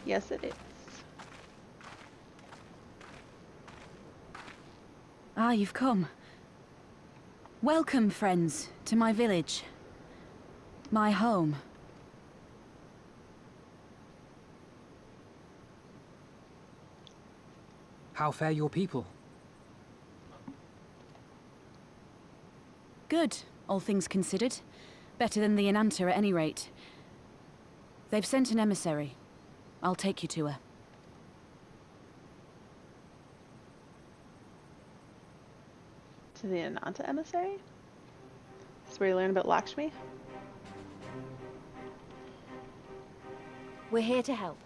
Yes, it is. Ah, you've come. Welcome, friends, to my village. My home. How fare your people? Good, all things considered. Better than the Inanta at any rate. They've sent an emissary. I'll take you to her. To the Ananta emissary? That's where you learn about Lakshmi? We're here to help.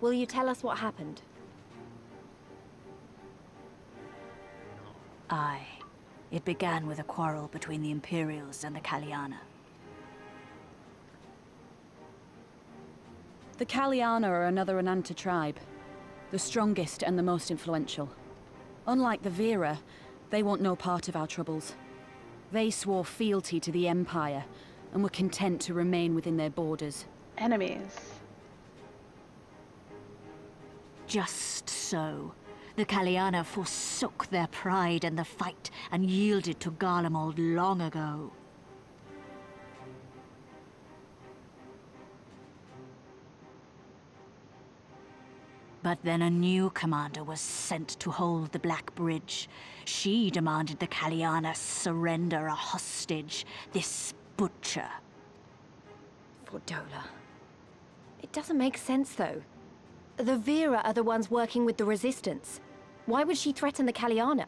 Will you tell us what happened? Aye. It began with a quarrel between the Imperials and the Kaliana. The Kaliana are another Ananta tribe. The strongest and the most influential. Unlike the Vera, they want no part of our troubles. They swore fealty to the Empire, and were content to remain within their borders. Enemies. Just so. The Kaliana forsook their pride in the fight and yielded to Garlemald long ago. But then a new commander was sent to hold the Black Bridge. She demanded the Kaliana surrender a hostage, this butcher. Fordola. It doesn't make sense, though. The Vera are the ones working with the Resistance. Why would she threaten the Kaliana?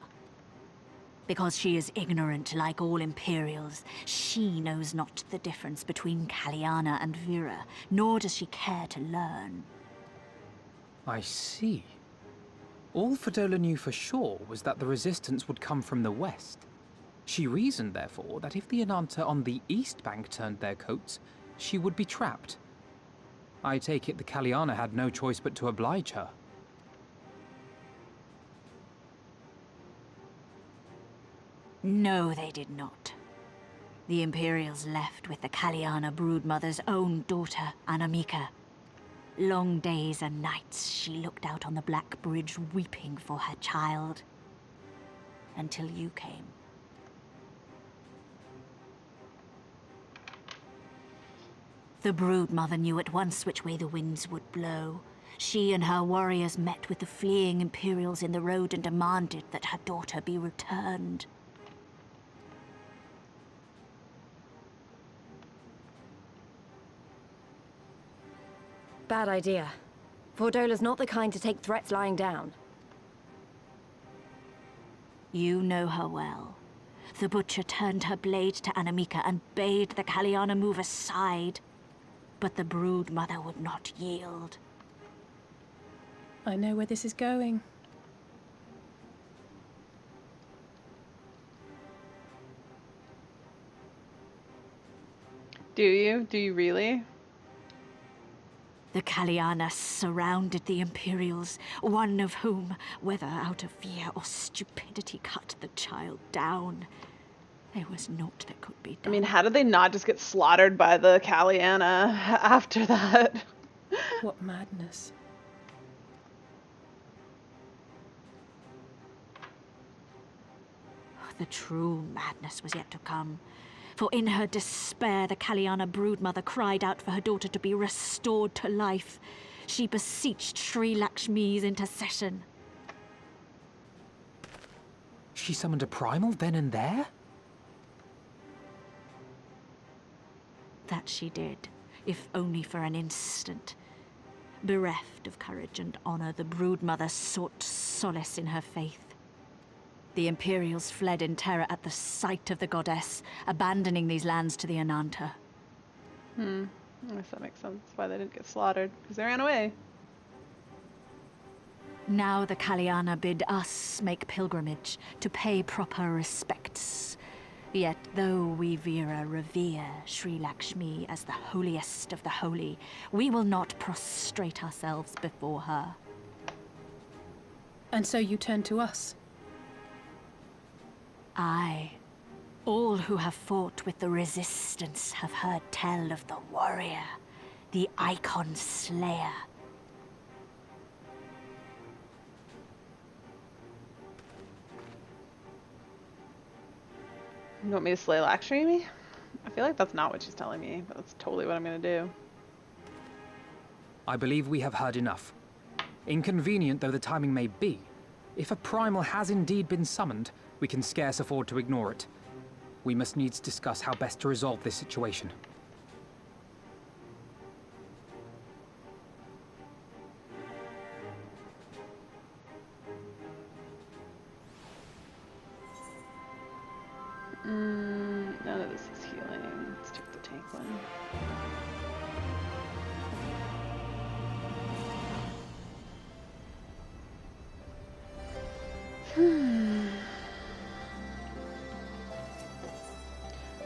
Because she is ignorant like all Imperials. She knows not the difference between Kaliana and Vera, nor does she care to learn. I see. All Fordola knew for sure was that the resistance would come from the west. She reasoned, therefore, that if the Ananta on the east bank turned their coats, she would be trapped. I take it the Kaliana had no choice but to oblige her. No, they did not. The Imperials left with the Kaliana broodmother's own daughter, Anamika. Long days and nights she looked out on the Black Bridge weeping for her child. Until you came. The broodmother knew at once which way the winds would blow. She and her warriors met with the fleeing Imperials in the road and demanded that her daughter be returned. Bad idea. Fordola's not the kind to take threats lying down. You know her well. The butcher turned her blade to Anamika and bade the Kaliana move aside. But the broodmother would not yield. I know where this is going. Do you? Do you really? The Kaliana surrounded the Imperials, one of whom, whether out of fear or stupidity, cut the child down. There was naught that could be done. I mean, how did they not just get slaughtered by the Kaliana after that? What madness. The true madness was yet to come. For in her despair, the Kaliana broodmother cried out for her daughter to be restored to life. She beseeched Sri Lakshmi's intercession. She summoned a primal then and there? That she did, if only for an instant. Bereft of courage and honor, the broodmother sought solace in her faith. The Imperials fled in terror at the sight of the goddess, abandoning these lands to the Ananta. I guess that makes sense why they didn't get slaughtered, because they ran away. Now the Kalyana bid us make pilgrimage to pay proper respects. Yet though we Veera revere Sri Lakshmi as the holiest of the holy, we will not prostrate ourselves before her. And so you turn to us? Aye. All who have fought with the Resistance have heard tell of the warrior, the Icon Slayer. You want me to slay Lakshmi? I feel like that's not what she's telling me, but that's totally what I'm gonna do. I believe we have heard enough. Inconvenient though the timing may be, if a primal has indeed been summoned, we can scarce afford to ignore it. We must needs discuss how best to resolve this situation. None of this is healing. Let's take the tank one.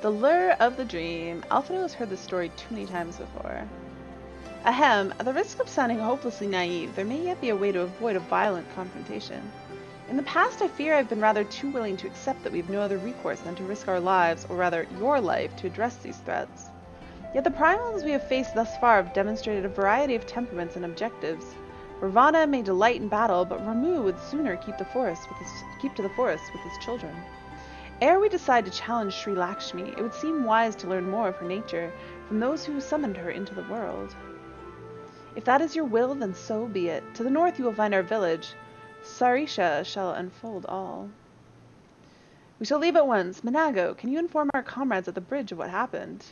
The Lure of the Dream. Alphino has heard this story too many times before. Ahem, at the risk of sounding hopelessly naive, there may yet be a way to avoid a violent confrontation. In the past, I fear I've been rather too willing to accept that we have no other recourse than to risk our lives, or rather, your life, to address these threats. Yet the primals we have faced thus far have demonstrated a variety of temperaments and objectives. Ravana may delight in battle, but Ramu would sooner keep to the forest with his children. Ere we decide to challenge Sri Lakshmi, it would seem wise to learn more of her nature from those who summoned her into the world. If that is your will, then so be it. To the north you will find our village. Sarisha shall unfold all. We shall leave at once. Minago, can you inform our comrades at the bridge of what happened?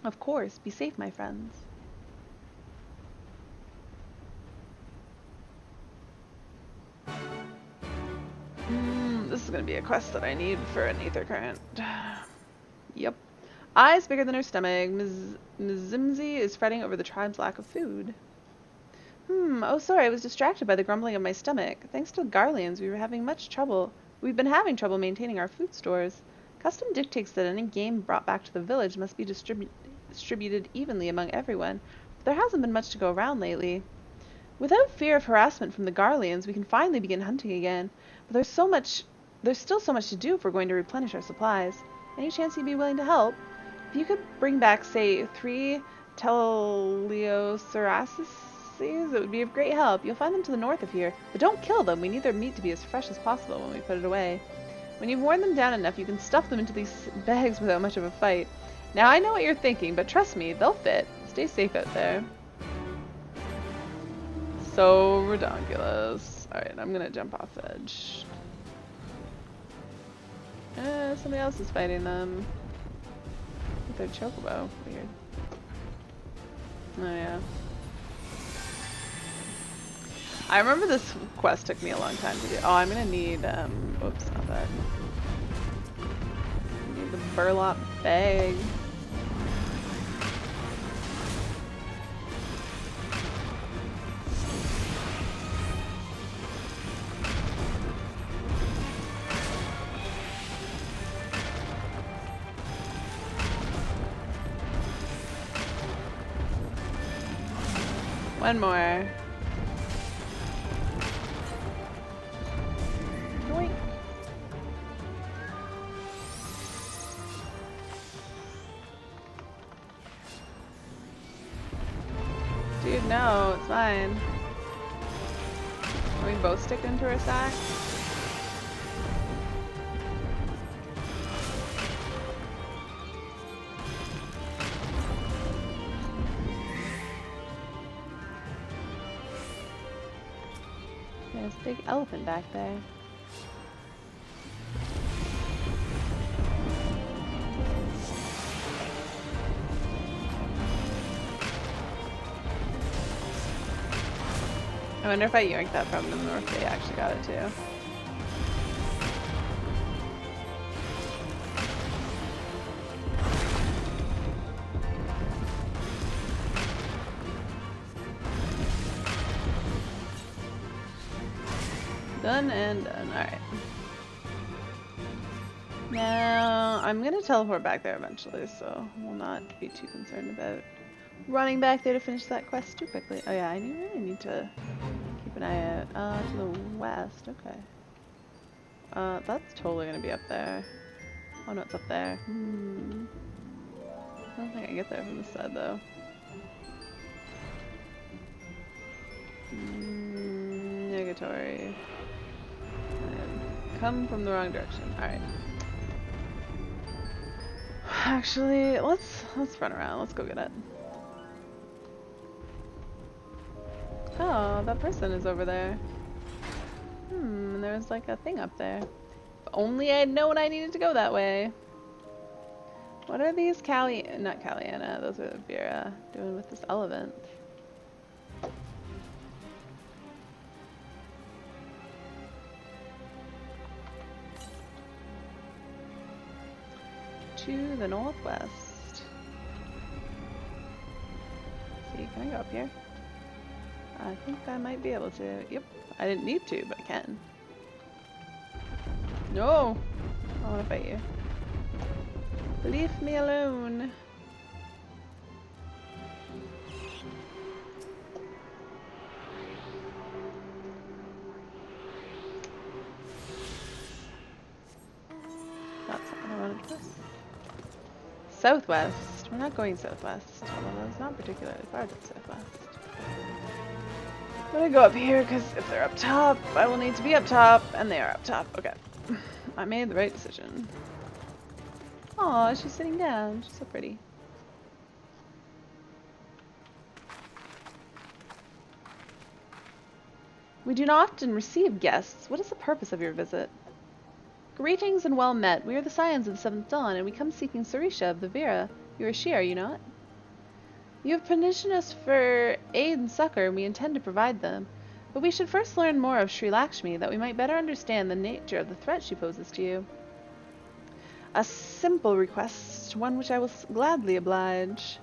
Of course. Be safe, my friends. This is going to be a quest that I need for an ether current. Yep. Eyes bigger than her stomach. Ms. Zimzi is fretting over the tribe's lack of food. Oh sorry, I was distracted by the grumbling of my stomach. Thanks to the Garleans, we've been having trouble maintaining our food stores. Custom dictates that any game brought back to the village must be distributed evenly among everyone, but there hasn't been much to go around lately. Without fear of harassment from the Garleans, we can finally begin hunting again, but there's still so much to do if we're going to replenish our supplies. Any chance you'd be willing to help? If you could bring back, say, 3 Teleocerasses, it would be of great help. You'll find them to the north of here, but don't kill them. We need their meat to be as fresh as possible when we put it away. When you've worn them down enough, you can stuff them into these bags without much of a fight. Now, I know what you're thinking, but trust me, they'll fit. Stay safe out there. So redonkulous. Alright, I'm gonna jump off the edge. Somebody else is fighting them. With their chocobo. Weird. Oh yeah. I remember this quest took me a long time to do. Oh, I'm gonna need, oops, not that. I need the burlap bag. One more. Yoink. Dude, no, it's fine. Can we both stick into her sack? There's a big elephant back there. I wonder if I yanked that from the north, they actually got it too. Done and done. Alright. Now, I'm gonna teleport back there eventually, so we'll not be too concerned about running back there to finish that quest too quickly. Oh yeah, I really need to keep an eye out. To the west, okay. That's totally gonna be up there. Oh no, it's up there. I don't think I get there from this side though. Negatory. Come from the wrong direction. Alright. Actually, let's run around. Let's go get it. Oh, that person is over there. There's like a thing up there. If only I'd known I needed to go that way. What are these not Caliana, those are Vera doing with this elephant? To the northwest. Let's see, can I go up here? I think I might be able to. Yep, I didn't need to, but I can. No! I want to fight you. Leave me alone. That's not what I wanted to do. Southwest. We're not going southwest. Although that's not particularly far to southwest. I'm gonna go up here because if they're up top, I will need to be up top, and they are up top. Okay. I made the right decision. Aw, she's sitting down. She's so pretty. We do not often receive guests. What is the purpose of your visit? Greetings and well met. We are the Scions of the Seventh Dawn, and we come seeking Sarisha of the Vera. You are she, are you not? You have petitioned us for aid and succor, and we intend to provide them. But we should first learn more of Sri Lakshmi, that we might better understand the nature of the threat she poses to you. A simple request, one which I will gladly oblige.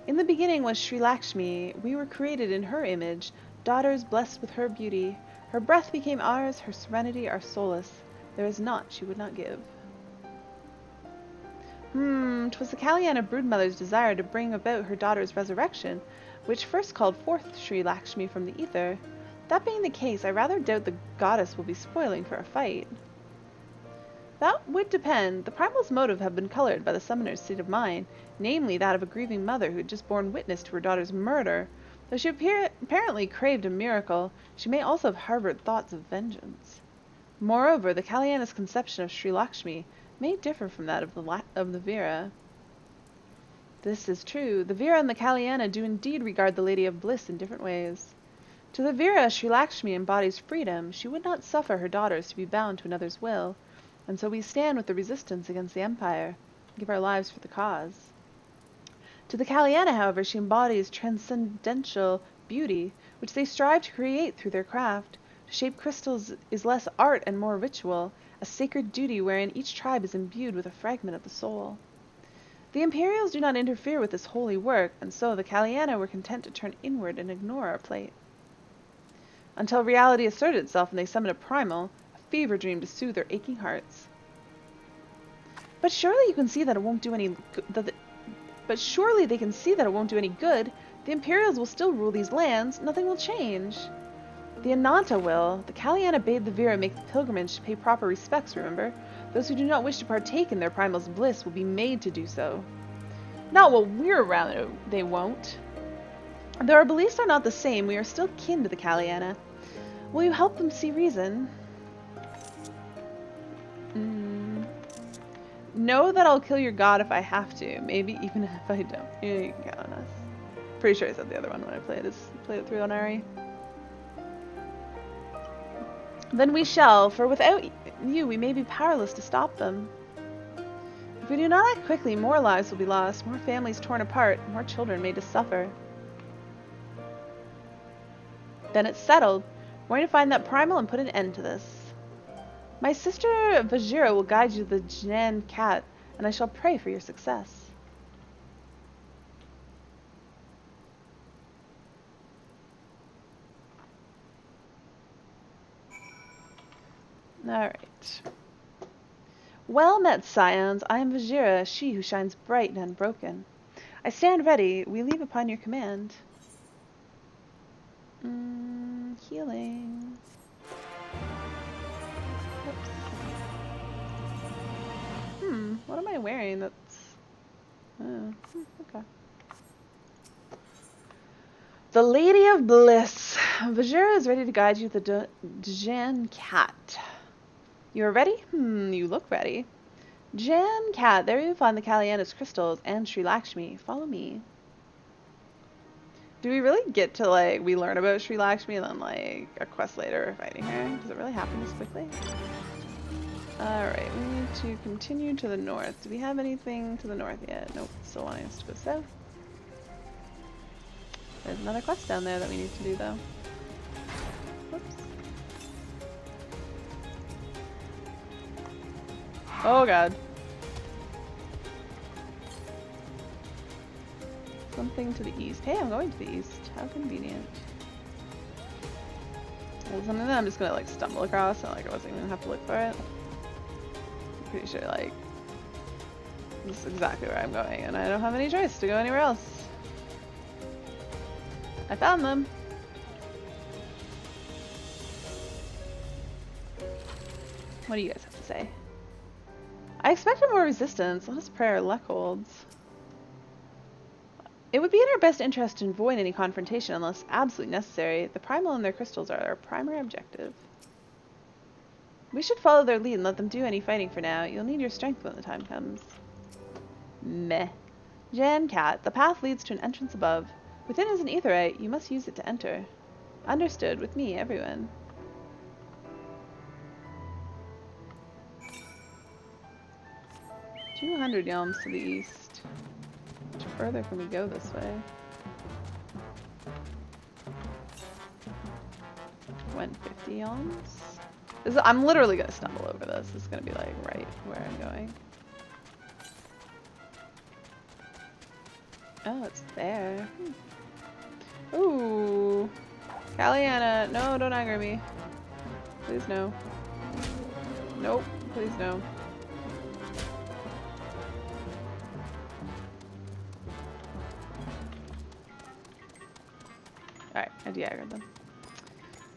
In the beginning was Sri Lakshmi. We were created in her image, daughters blessed with her beauty. Her breath became ours, her serenity our solace. There is naught she would not give. 'Twas the Kalyana broodmother's desire to bring about her daughter's resurrection, which first called forth Sri Lakshmi from the ether. That being the case, I rather doubt the goddess will be spoiling for a fight. That would depend. The primal's motive have been colored by the summoner's state of mind, namely that of a grieving mother who had just borne witness to her daughter's murder. Though she apparently craved a miracle, she may also have harbored thoughts of vengeance. Moreover, the Kalyana's conception of Sri Lakshmi may differ from that of the Vera. This is true. The Vera and the Kalyana do indeed regard the Lady of Bliss in different ways. To the Vera, Sri Lakshmi embodies freedom. She would not suffer her daughters to be bound to another's will, and so we stand with the resistance against the Empire, and give our lives for the cause. To the Kalyana, however, she embodies transcendental beauty, which they strive to create through their craft. To shape crystals is less art and more ritual, a sacred duty wherein each tribe is imbued with a fragment of the soul. The Imperials do not interfere with this holy work, and so the Kalyana were content to turn inward and ignore our plight. Until reality asserted itself and they summoned a primal, a fever dream to soothe their aching hearts. But surely you can see that it won't do any But surely they can see that it won't do any good. The Imperials will still rule these lands. Nothing will change. The Ananta will. The Kalyana bade the Vera make the pilgrimage to pay proper respects, remember? Those who do not wish to partake in their primal's bliss will be made to do so. Not while we're around, they won't. Though our beliefs are not the same, we are still kin to the Kalyana. Will you help them see reason? Know that I'll kill your god if I have to, maybe even if I don't. You can count on us. Pretty sure I said the other one when I played it through on Ari. Then we shall, for without you we may be powerless to stop them. If we do not act quickly, more lives will be lost, more families torn apart, more children made to suffer. Then it's settled. We're going to find that primal and put an end to this. My sister Vajira will guide you to the Jinan cat, and I shall pray for your success. Alright. Well met, scions. I am Vajira, she who shines bright and unbroken. I stand ready. We leave upon your command. Healing. Whoops. What am I wearing that's... Oh, okay. The Lady of Bliss. Vajira is ready to guide you to the Jan Cat. You are ready? You look ready. Jan Cat, there you find the Kalyana's crystals and Sri Lakshmi. Follow me. Do we really get to, like, we learn about Sri Lakshmi and then, like, a quest later we're fighting her? Does it really happen this quickly? Alright, we need to continue to the north. Do we have anything to the north yet? Nope, still wanting us to go south. There's another quest down there that we need to do, though. Whoops. Oh god. Something to the east. Hey, I'm going to the east. How convenient. Well, something that I'm just gonna like stumble across, so like I wasn't even gonna have to look for it. I'm pretty sure like this is exactly where I'm going, and I don't have any choice to go anywhere else. I found them. What do you guys have to say? I expected more resistance. Let us pray our luck holds. It would be in our best interest to avoid any confrontation unless absolutely necessary. The primal and their crystals are our primary objective. We should follow their lead and let them do any fighting for now. You'll need your strength when the time comes. Meh. Jan Cat, the path leads to an entrance above. Within is an aetheryte. You must use it to enter. Understood. With me, everyone. $200 yalms to the east. How much further can we go this way? 150 yalms? I'm literally gonna stumble over this. This is gonna be like right where I'm going. Oh, it's there. Ooh. Kalyana, no, don't anger me. Please no. Nope, please no. Alright, I de-aggroed them.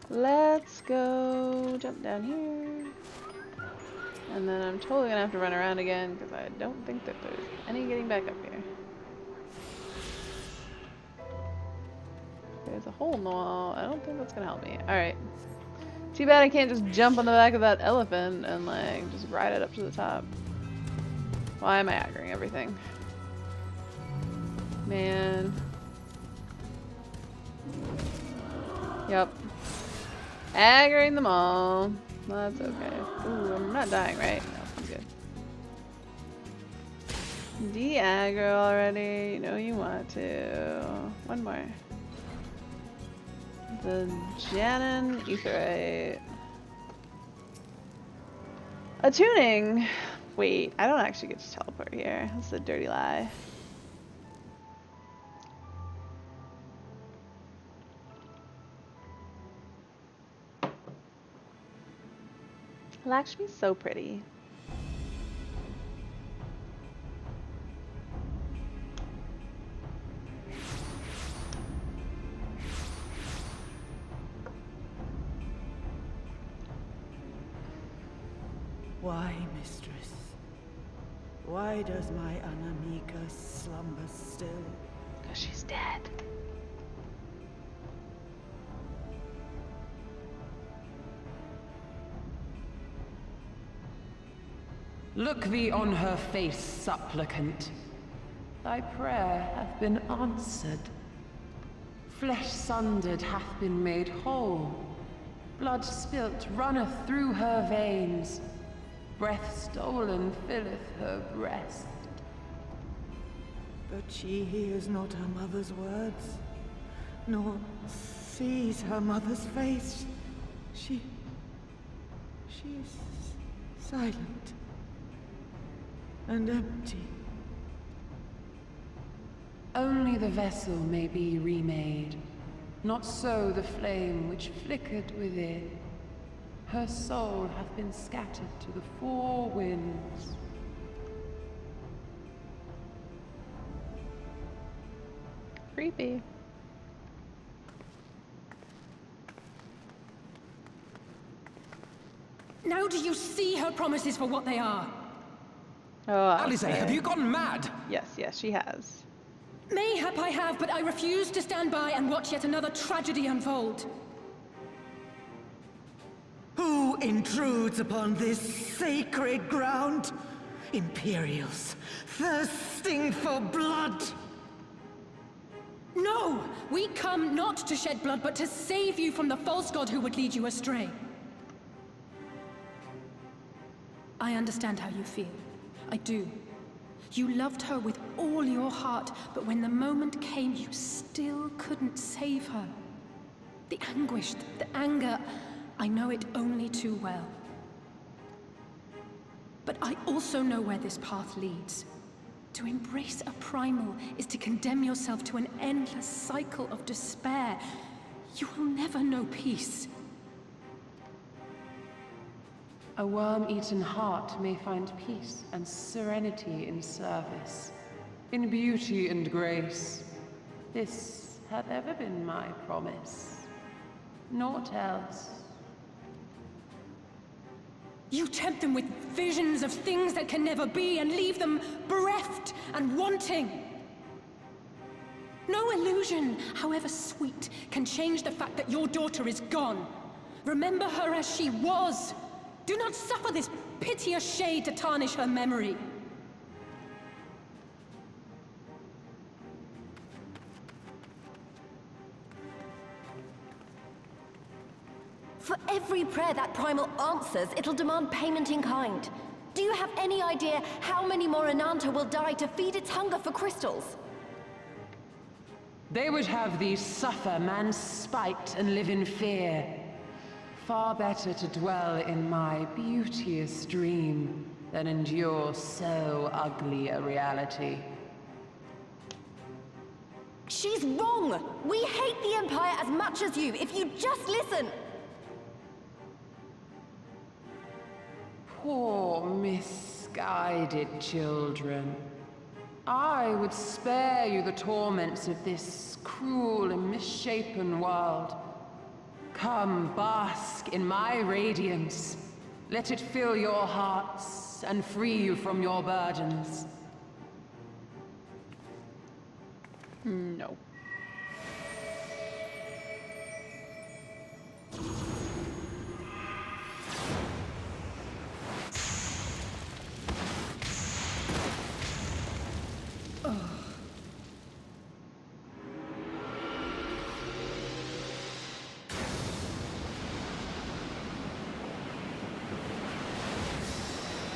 Let's go jump down here. And then I'm totally gonna have to run around again because I don't think that there's any getting back up here. There's a hole in the wall. I don't think that's gonna help me. Alright. Too bad I can't just jump on the back of that elephant and like just ride it up to the top. Why am I aggroing everything? Man. Yep. Aggroing them all. That's okay. Ooh, I'm not dying, right? No, I'm good. De-aggro already. You know you want to. One more. The Janin Aetheryte. Attuning! Wait, I don't actually get to teleport here. That's a dirty lie. Lakshmi's so pretty. Why, mistress? Why does my Anamika slumber still? Because she's dead. Look thee on her face, supplicant. Thy prayer hath been answered. Flesh sundered hath been made whole. Blood spilt runneth through her veins. Breath stolen filleth her breast. But she hears not her mother's words, nor sees her mother's face. She is silent and empty. Only the vessel may be remade, not so the flame which flickered within. Her soul hath been scattered to the four winds. Creepy. Now do you see her promises for what they are? Oh, Alize, have you gone mad? Yes, yes, she has. Mayhap I have, but I refuse to stand by and watch yet another tragedy unfold. Who intrudes upon this sacred ground? Imperials, thirsting for blood. No! We come not to shed blood, but to save you from the false god who would lead you astray. I understand how you feel. I do. You loved her with all your heart, but when the moment came, you still couldn't save her. The anguish, the anger, I know it only too well. But I also know where this path leads. To embrace a primal is to condemn yourself to an endless cycle of despair. You will never know peace. A worm-eaten heart may find peace and serenity in service, in beauty and grace. This hath ever been my promise. Naught else. You tempt them with visions of things that can never be and leave them bereft and wanting. No illusion, however sweet, can change the fact that your daughter is gone. Remember her as she was. Do not suffer this piteous shade to tarnish her memory. For every prayer that primal answers, it'll demand payment in kind. Do you have any idea how many more Ananta will die to feed its hunger for crystals? They would have thee suffer man's spite and live in fear. Far better to dwell in my beauteous dream than endure so ugly a reality. She's wrong! We hate the Empire as much as you, if you just listen! Poor, misguided children. I would spare you the torments of this cruel and misshapen world. Come, bask in my radiance. Let it fill your hearts and free you from your burdens. No.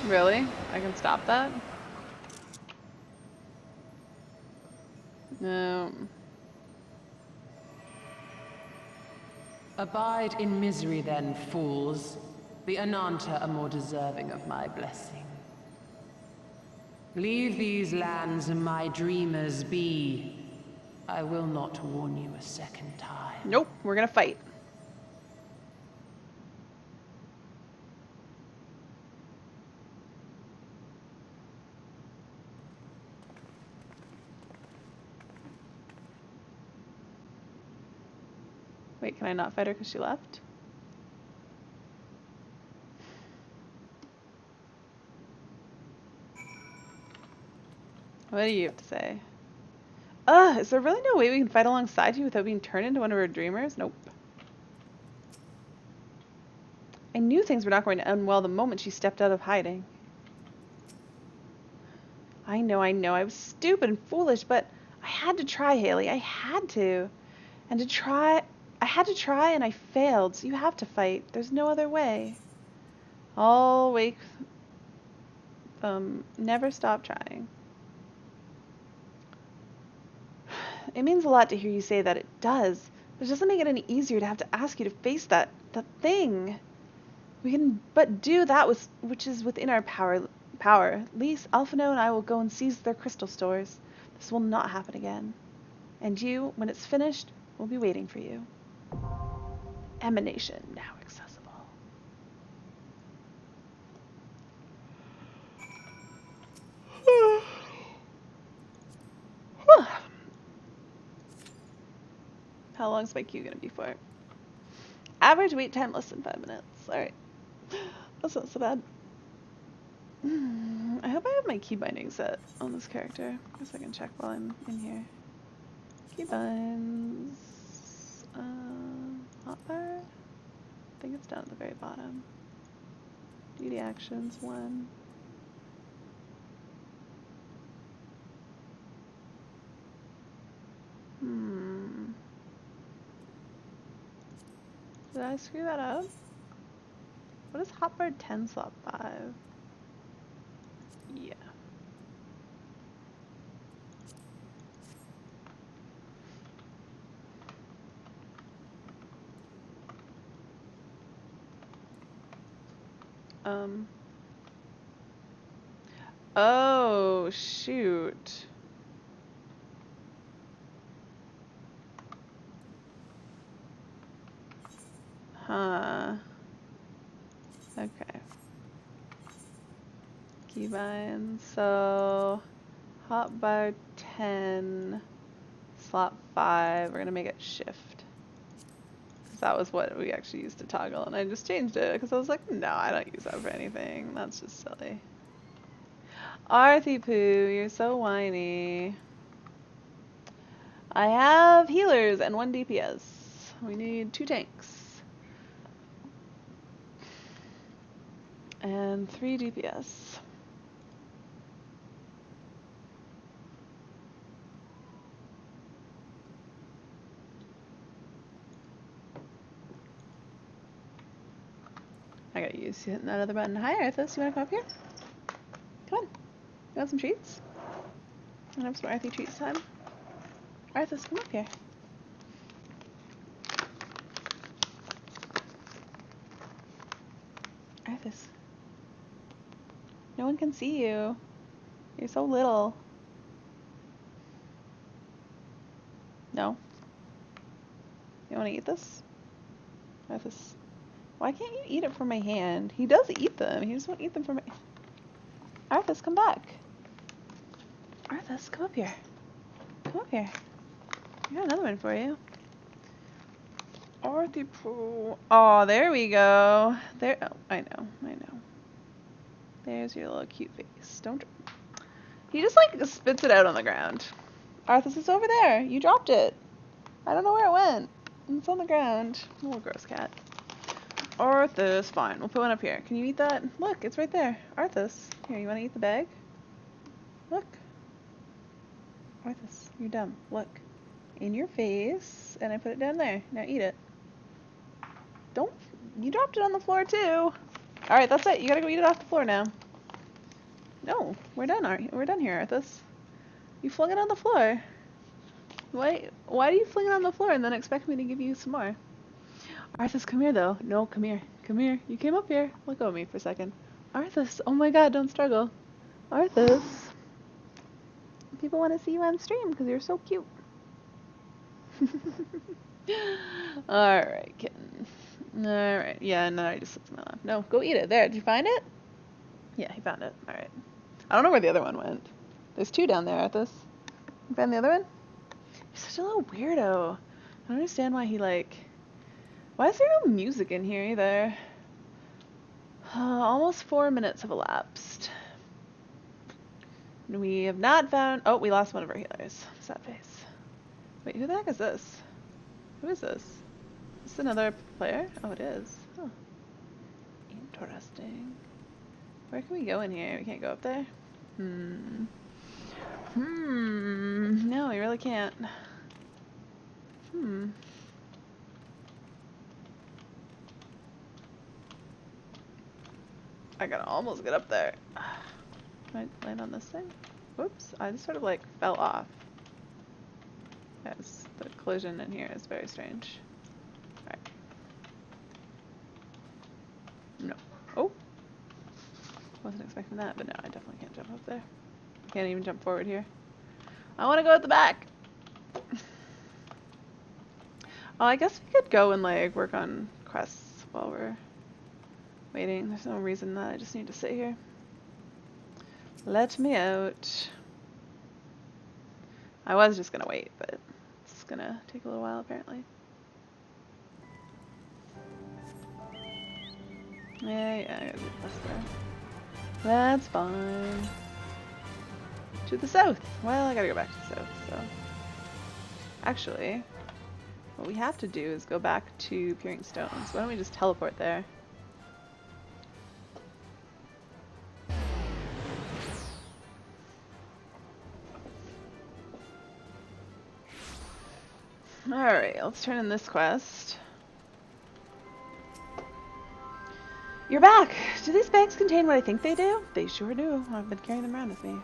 Really? I can stop that? No. Abide in misery then, fools. The Ananta are more deserving of my blessing. Leave these lands and my dreamers be. I will not warn you a second time. Nope, we're gonna fight. Wait, can I not fight her because she left? What do you have to say? Is there really no way we can fight alongside you without being turned into one of her dreamers? Nope. I knew things were not going to end well the moment she stepped out of hiding. I know. I was stupid and foolish, but I had to try, Haley. I had to. And I had to try and I failed, so you have to fight. There's no other way. I'll wake. Never stop trying. It means a lot to hear you say that. It does. But it doesn't make it any easier to have to ask you to face that thing. We can but do that which is within our power. Lise, Alphino, and I will go and seize their crystal stores. This will not happen again. And you, when it's finished, will be waiting for you. Emanation now accessible. How long is my queue gonna be for? Average wait time less than 5 minutes. Alright. That's not so bad. I hope I have my key binding set on this character. I guess I can check while I'm in here. Keybinds. Hotbar? I think it's down at the very bottom. Duty actions 1. Did I screw that up? What is hotbar 10 slot 5? Yeah. Oh, shoot. Huh. Okay. Keybind. So, hotbar 10, slot 5. We're gonna make it shift. Because that was what we actually used to toggle, and I just changed it because I was like, no, I don't use that for anything. That's just silly. Arthy Poo, you're so whiny. I have healers and 1 DPS. We need 2 tanks. And 3 DPS. I got used to hitting that other button. Hi Arthas, you wanna come up here? Come on. You want some treats? I have some Arthy treats time. Arthas, come up here. Arthas. No one can see you. You're so little. No? You wanna eat this? Arthas. Why can't you eat it from my hand? He does eat them. He just won't eat them from my... Arthas, come back. Arthas, come up here. Come up here. I got another one for you. Arthy Poo. Oh, there we go. There. Oh, I know. There's your little cute face. Don't. He just like spits it out on the ground. Arthas, it's over there. You dropped it. I don't know where it went. It's on the ground. Little gross cat. Arthas, fine. We'll put one up here. Can you eat that? Look, it's right there. Arthas. Here, you want to eat the bag? Look. Arthas, you're dumb. Look. In your face. And I put it down there. Now eat it. Don't. You dropped it on the floor too. Alright, that's it. You gotta go eat it off the floor now. No, we're done, we're done here, Arthas. You flung it on the floor. Why do you fling it on the floor and then expect me to give you some more? Arthas, come here though. No, come here. Come here. You came up here. Let go of me for a second. Arthas, oh my god, don't struggle. Arthas. People want to see you on stream because you're so cute. Alright, kitten. Alright, yeah, no, I just slipped in my lap. No, go eat it. There, did you find it? Yeah, he found it. Alright. I don't know where the other one went. There's 2 down there, Arthas. You found the other one? You're such a little weirdo. I don't understand why he like... Why is there no music in here either? Almost 4 minutes have elapsed. We have not found... Oh, we lost one of our healers. Sad face. Wait, who the heck is this? Who is this? Is this another player? Oh, it is. Huh. Interesting. Where can we go in here? We can't go up there? No, we really can't. I gotta almost get up there. Can I land on this thing? Whoops, I just sort of like fell off. Yes, the collision in here is very strange. Alright. No. Oh! Wasn't expecting that, but no, I definitely can't jump up there. Can't even jump forward here. I want to go at the back! Oh, I guess we could go and like work on quests while we're waiting. There's no reason that I just need to sit here. Let me out. I was just gonna wait, but it's gonna take a little while apparently. Yeah, I gotta do the quest there. That's fine. To the south! Well, I gotta go back to the south, so. Actually, what we have to do is go back to Peering Stones. Why don't we just teleport there? Alright, let's turn in this quest. You're back! Do these bags contain what I think they do? They sure do. I've been carrying them around with me.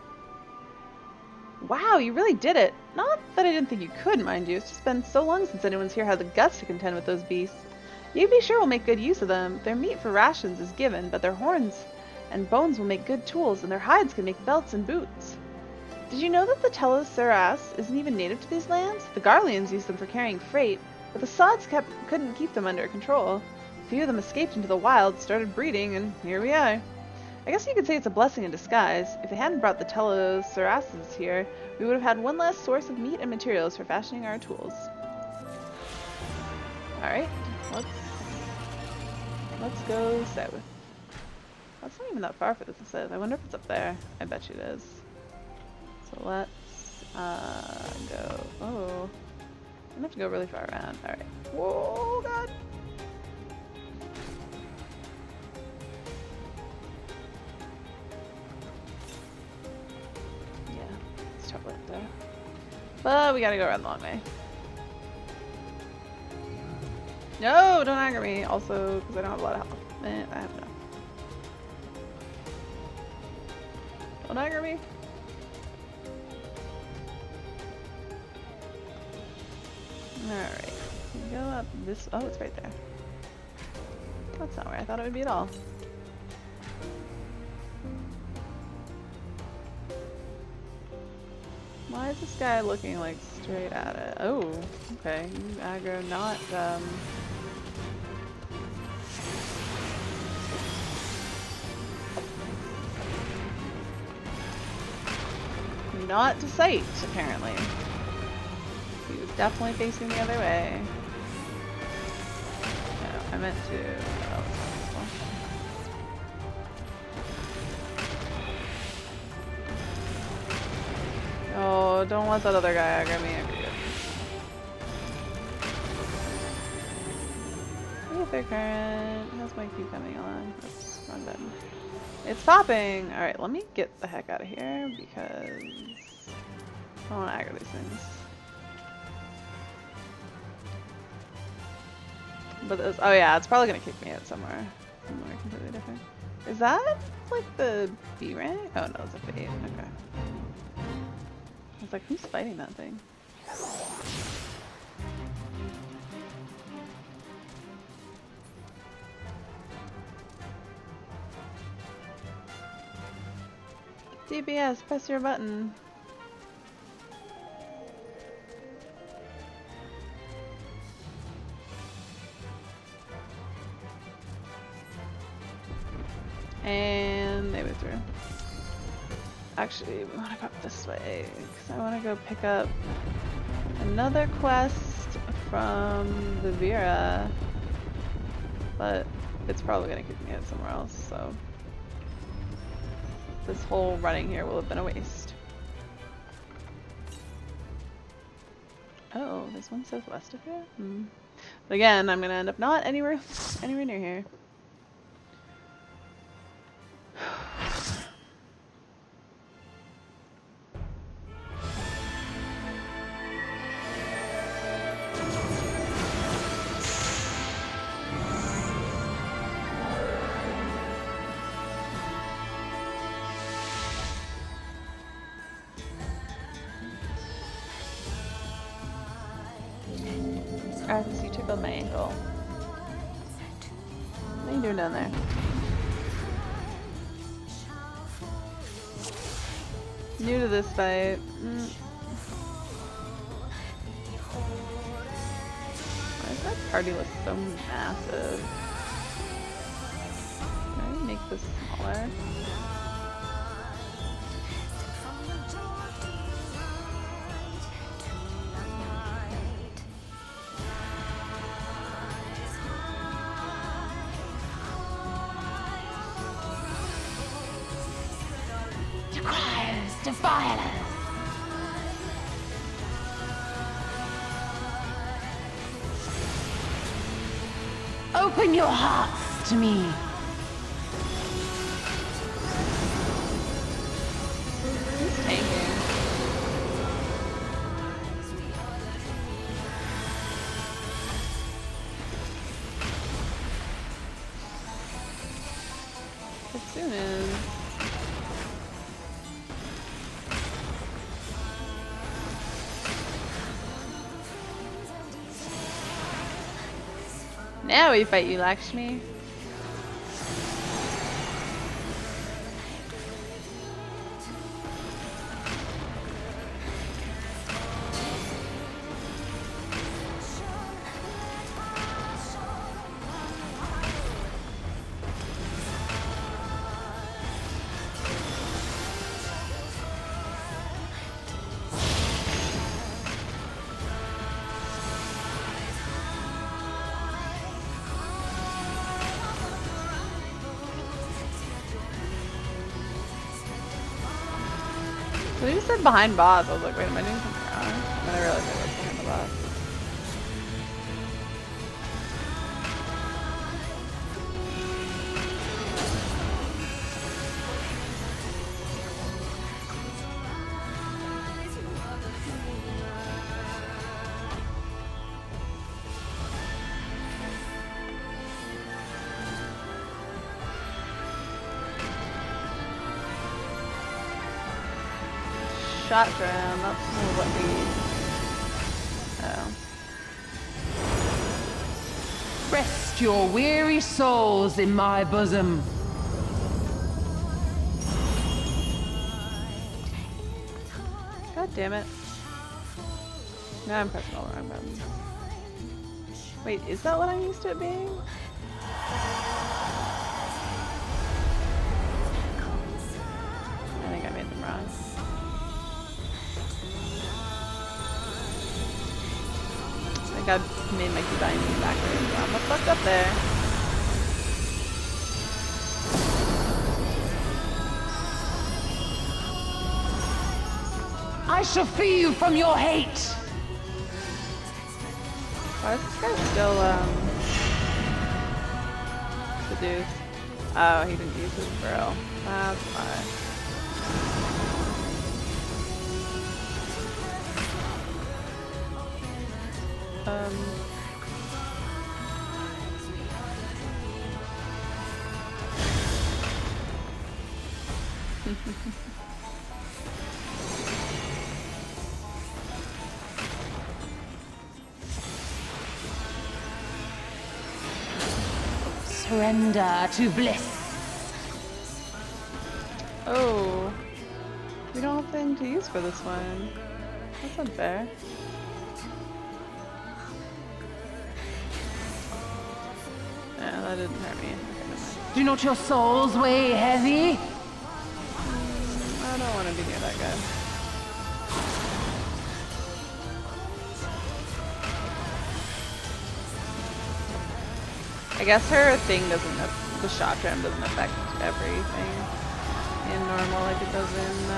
Wow, you really did it! Not that I didn't think you could, mind you. It's just been so long since anyone's here had the guts to contend with those beasts. You be sure we'll make good use of them. Their meat for rations is given, but their horns and bones will make good tools, and their hides can make belts and boots. Did you know that the Teloceras isn't even native to these lands? The Garleans used them for carrying freight, but the Sods couldn't keep them under control. A few of them escaped into the wild, started breeding, and here we are. I guess you could say it's a blessing in disguise. If they hadn't brought the Telocerases here, we would have had one less source of meat and materials for fashioning our tools. Alright, let's go south. That's not even that far for this to say. I wonder if it's up there. I bet you it is. So let's go. Oh, I'm gonna have to go really far around. All right. Whoa, God. Yeah, let's start right there. But we gotta go around the long way. No, don't anger me. Also, because I don't have a lot of health. I have enough. Don't anger me. Alright, go up this. Oh, it's right there. That's not where I thought it would be at all. Why is this guy looking like straight at it? Oh, okay. You aggro, not not to sight, apparently. He was definitely facing the other way. No, I meant to. Oh, it's not this one. Oh, don't let that other guy aggro me. Ether current. How's my Q coming on? Oops, wrong button. It's popping! Alright, let me get the heck out of here because I don't want to aggro these things. But this, oh yeah, it's probably gonna kick me out somewhere completely different. Is that like the B rank? Oh no, it's a fate. Okay. I was like, who's fighting that thing? DPS, press your button. And they withdrew. Actually, we want to go up this way because I want to go pick up another quest from the Vera, but it's probably going to kick me out somewhere else, so this whole running here will have been a waste. Oh, there's one southwest of here? But again, I'm going to end up not anywhere near here. Arthas, you tickled my ankle. What are you doing down there? New to this fight. Why is that party list so massive? Can I make this smaller? defilers! Open your hearts to me. He's tanking. Kitsune. Now we fight you, Lakshmi. So he just said behind boss. I was like, wait, am I doing something wrong? And then I realized I was behind the boss. Shot dram, that's what we... Oh. Rest your weary souls in my bosom. God damn it. Now I'm pressing all the wrong buttons. Wait, is that what I'm used to it being? I think I made them wrong. I think I made my keybind backwards. I'm fucked up there. I shall free you from your hate. Why is this guy still seduced? Oh, he didn't use his grill. That's why. Surrender to bliss. Oh, we don't have anything to use for this one. That's unfair. Yeah, that didn't hurt me. Okay, never mind. Do not your souls weigh heavy? I don't want to be near that guy. I guess her thing doesn't, the shot tram doesn't affect everything in normal like it does in,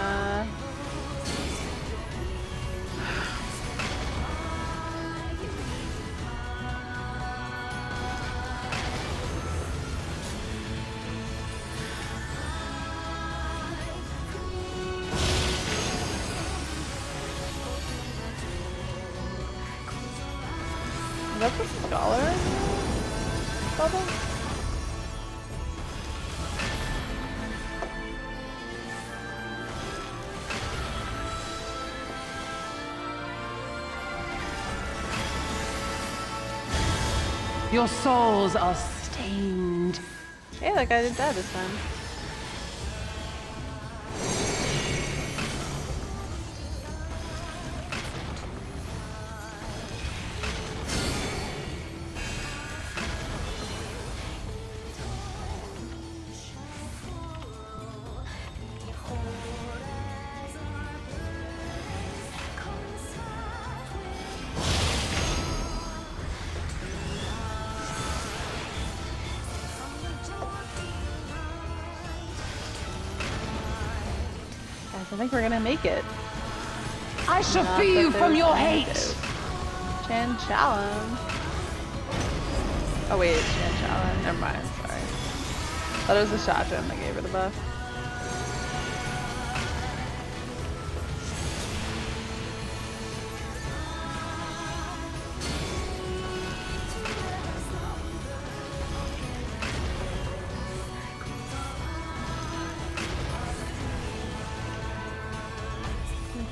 Is that the scholar bubble? Your souls are stained. Hey, that guy didn't die this time. I think we're gonna make it. I shall Not free that you from there's your any hate! doubt. Chanchalum. Oh wait, it's Chanchalum. Never mind, sorry. Thought it was the shotgun that gave her the buff.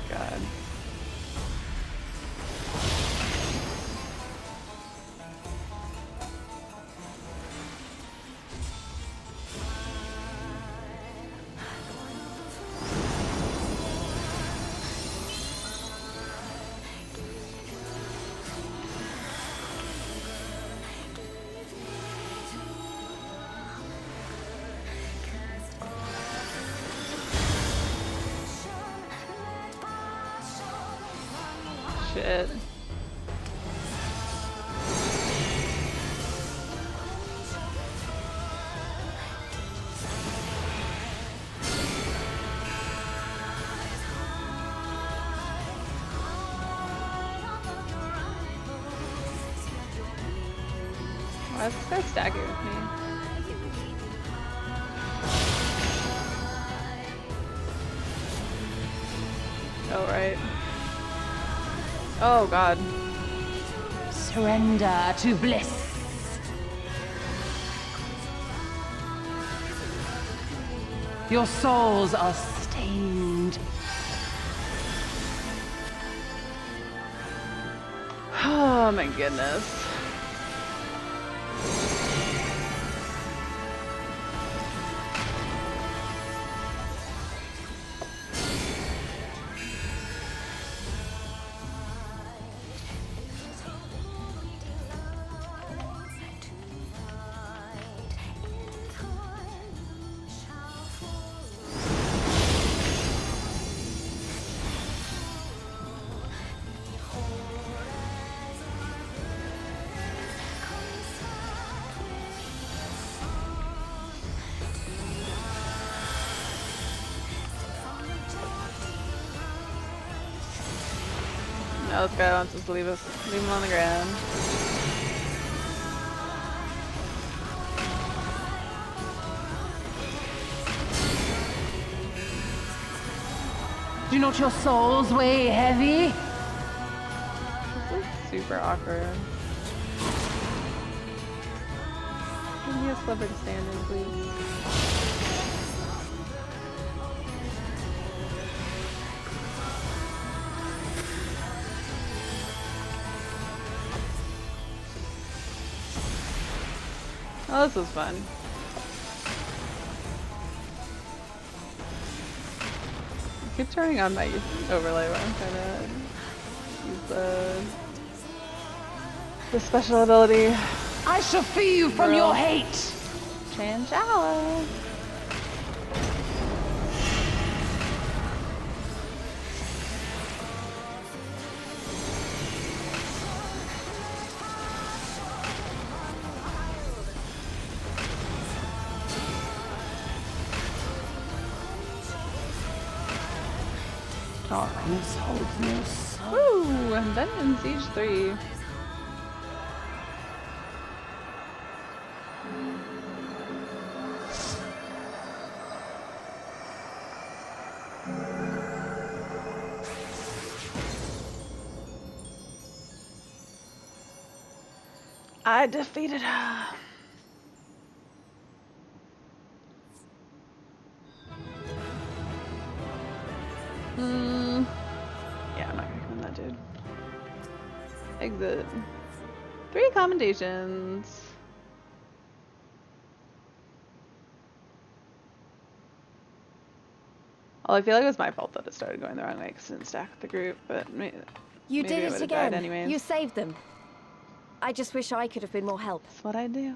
God. Shit. Why is this guy stacking with me? Oh, right. Oh, God. Surrender to bliss. Your souls are stained. Oh, my goodness. No, this guy wants us to leave him on the ground. Do not your souls weigh heavy? This is super awkward. Give me a sliver to stand in, please. Oh, this was fun. I keep turning on my overlay when I'm trying to use the special ability. I shall free you from your hate! Chanchala. Darkness holds no soul. Woo! And then in Siege 3. I defeated her. Yeah, I'm not gonna come that dude. Exit. 3 commendations. Well, I feel like it was my fault that it started going the wrong way because it didn't stack with the group, but You maybe did I it would've died again. anyways. You saved them. I just wish I could have been more help. That's what I do.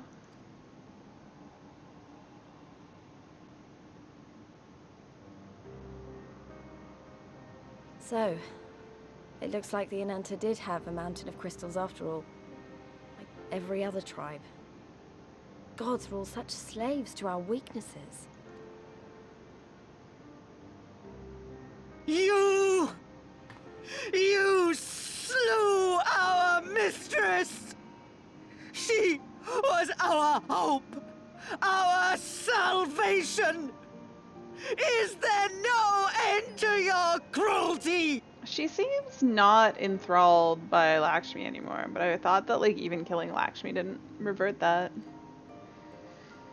So, it looks like the Ananta did have a mountain of crystals after all. Like every other tribe. Gods were all such slaves to our weaknesses. You slew our mistress! She was our hope, our salvation! Is there no end to your cruelty? She seems not enthralled by Lakshmi anymore, but I thought that, like, even killing Lakshmi didn't revert that.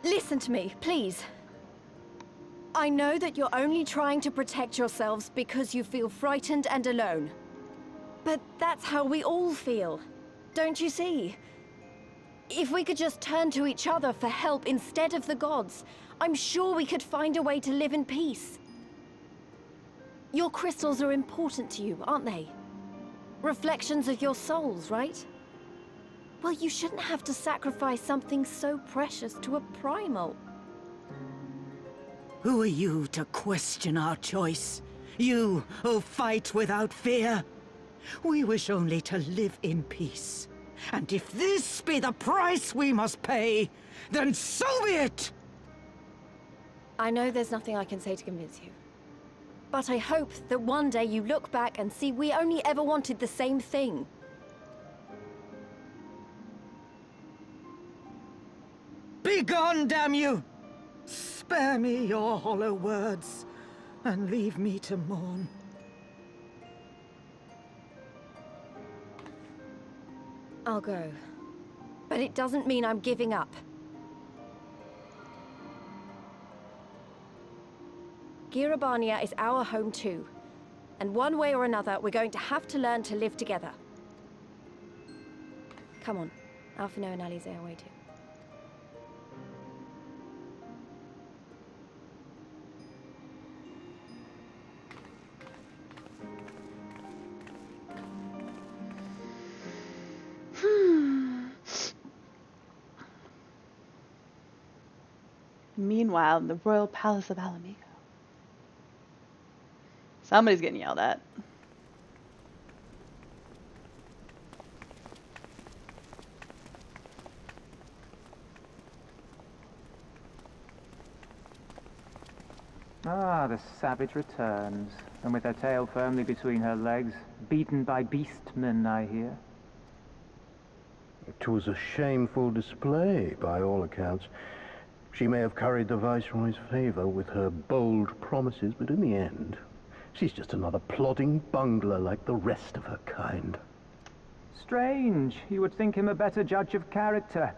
Listen to me, please. I know that you're only trying to protect yourselves because you feel frightened and alone. But that's how we all feel. Don't you see? If we could just turn to each other for help instead of the gods, I'm sure we could find a way to live in peace. Your crystals are important to you, aren't they? Reflections of your souls, right? Well, you shouldn't have to sacrifice something so precious to a primal. Who are you to question our choice? You who fight without fear? We wish only to live in peace. And if this be the price we must pay, then so be it! I know there's nothing I can say to convince you. But I hope that one day you look back and see we only ever wanted the same thing. Begone, damn you! Spare me your hollow words, and leave me to mourn. I'll go. But it doesn't mean I'm giving up. Girabania is our home too. And one way or another, we're going to have to learn to live together. Come on. Alphino and Alize are waiting. Meanwhile, in the royal palace of Alamico. Somebody's getting yelled at. Ah, the savage returns, and with her tail firmly between her legs, beaten by beastmen, I hear. It was a shameful display, by all accounts. She may have curried the Viceroy's favor with her bold promises, but in the end, she's just another plodding bungler like the rest of her kind. Strange. You would think him a better judge of character.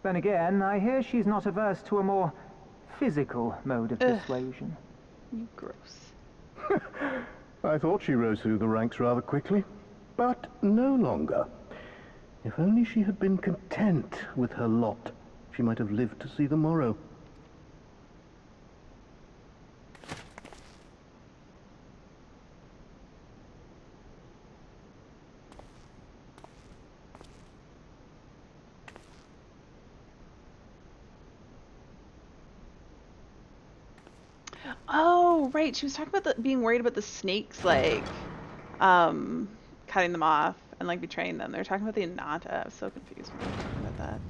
Then again, I hear she's not averse to a more physical mode of persuasion. You gross. I thought she rose through the ranks rather quickly, but no longer. If only she had been content with her lot, she might have lived to see the morrow. Oh, right. She was talking about being worried about the snakes, like, cutting them off and, like, betraying them. They were talking about the Ananta. I was so confused when they were talking about that.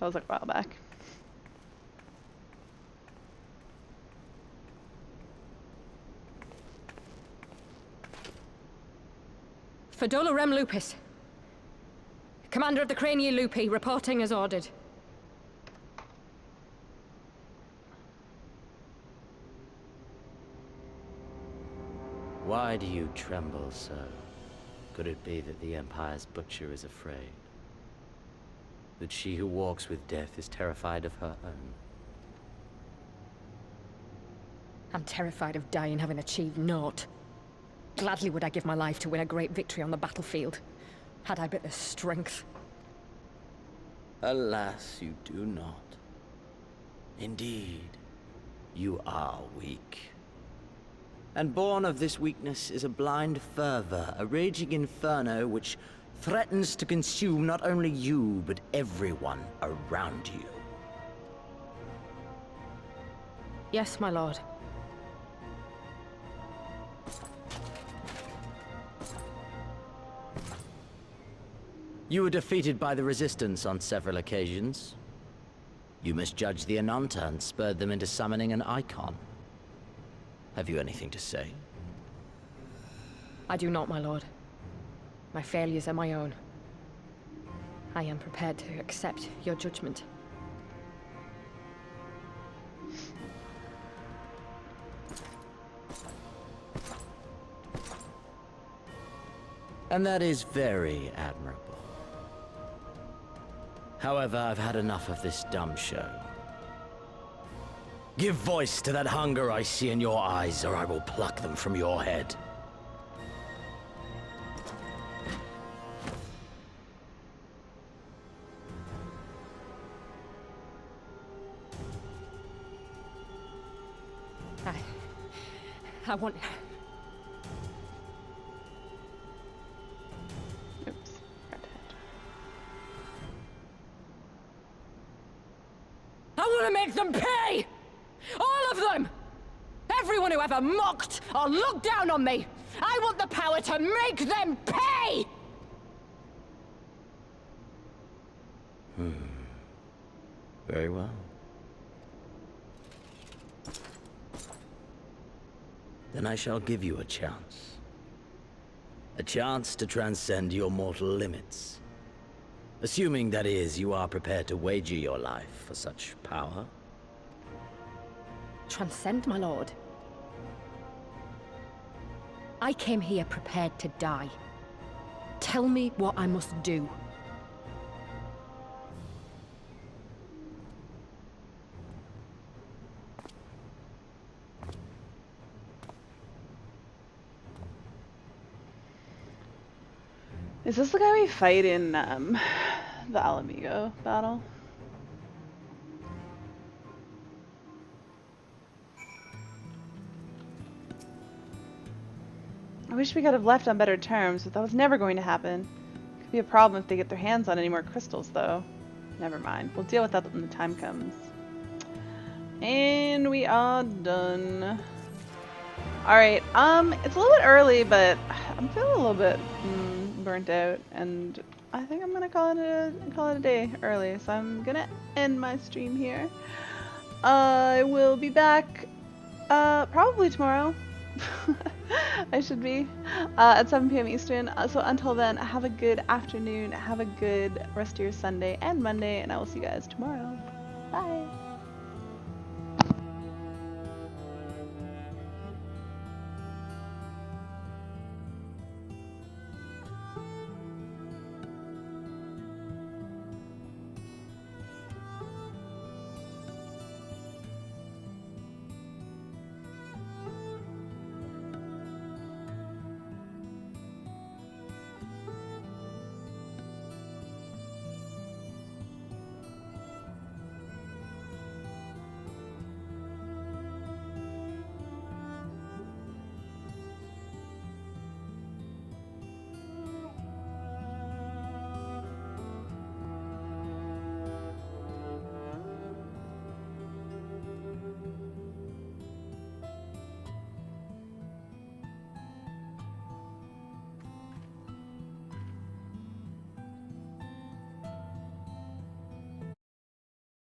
That was, like, a while back. Fedola Rem Lupus. Commander of the Crania Lupi, reporting as ordered. Why do you tremble so? Could it be that the Empire's butcher is afraid? That she who walks with death is terrified of her own? I'm terrified of dying having achieved naught. Gladly would I give my life to win a great victory on the battlefield, had I but the strength. Alas, you do not. Indeed, you are weak. And born of this weakness is a blind fervor, a raging inferno which threatens to consume not only you, but everyone around you. Yes, my lord. You were defeated by the Resistance on several occasions. You misjudged the Ananta and spurred them into summoning an icon. Have you anything to say? I do not, my lord. My failures are my own. I am prepared to accept your judgment. And that is very admirable. However, I've had enough of this dumb show. Give voice to that hunger I see in your eyes, or I will pluck them from your head. I want... Oops. I want to make them pay! All of them! Everyone who ever mocked or looked down on me! I want the power to make them pay! Very well. Then I shall give you a chance. A chance to transcend your mortal limits. Assuming, that is, you are prepared to wager your life for such power. Transcend, my lord. I came here prepared to die. Tell me what I must do. Is this the guy we fight in the Alamigo battle? I wish we could have left on better terms, but that was never going to happen. Could be a problem if they get their hands on any more crystals, though. Never mind. We'll deal with that when the time comes. And we are done. Alright, it's a little bit early, but I'm feeling a little bit burnt out, and I think I'm gonna call it a day early, so I'm gonna end my stream here. I will be back probably tomorrow. I should be at 7 p.m. Eastern. So until then, have a good afternoon, have a good rest of your Sunday and Monday, and I will see you guys tomorrow. Bye.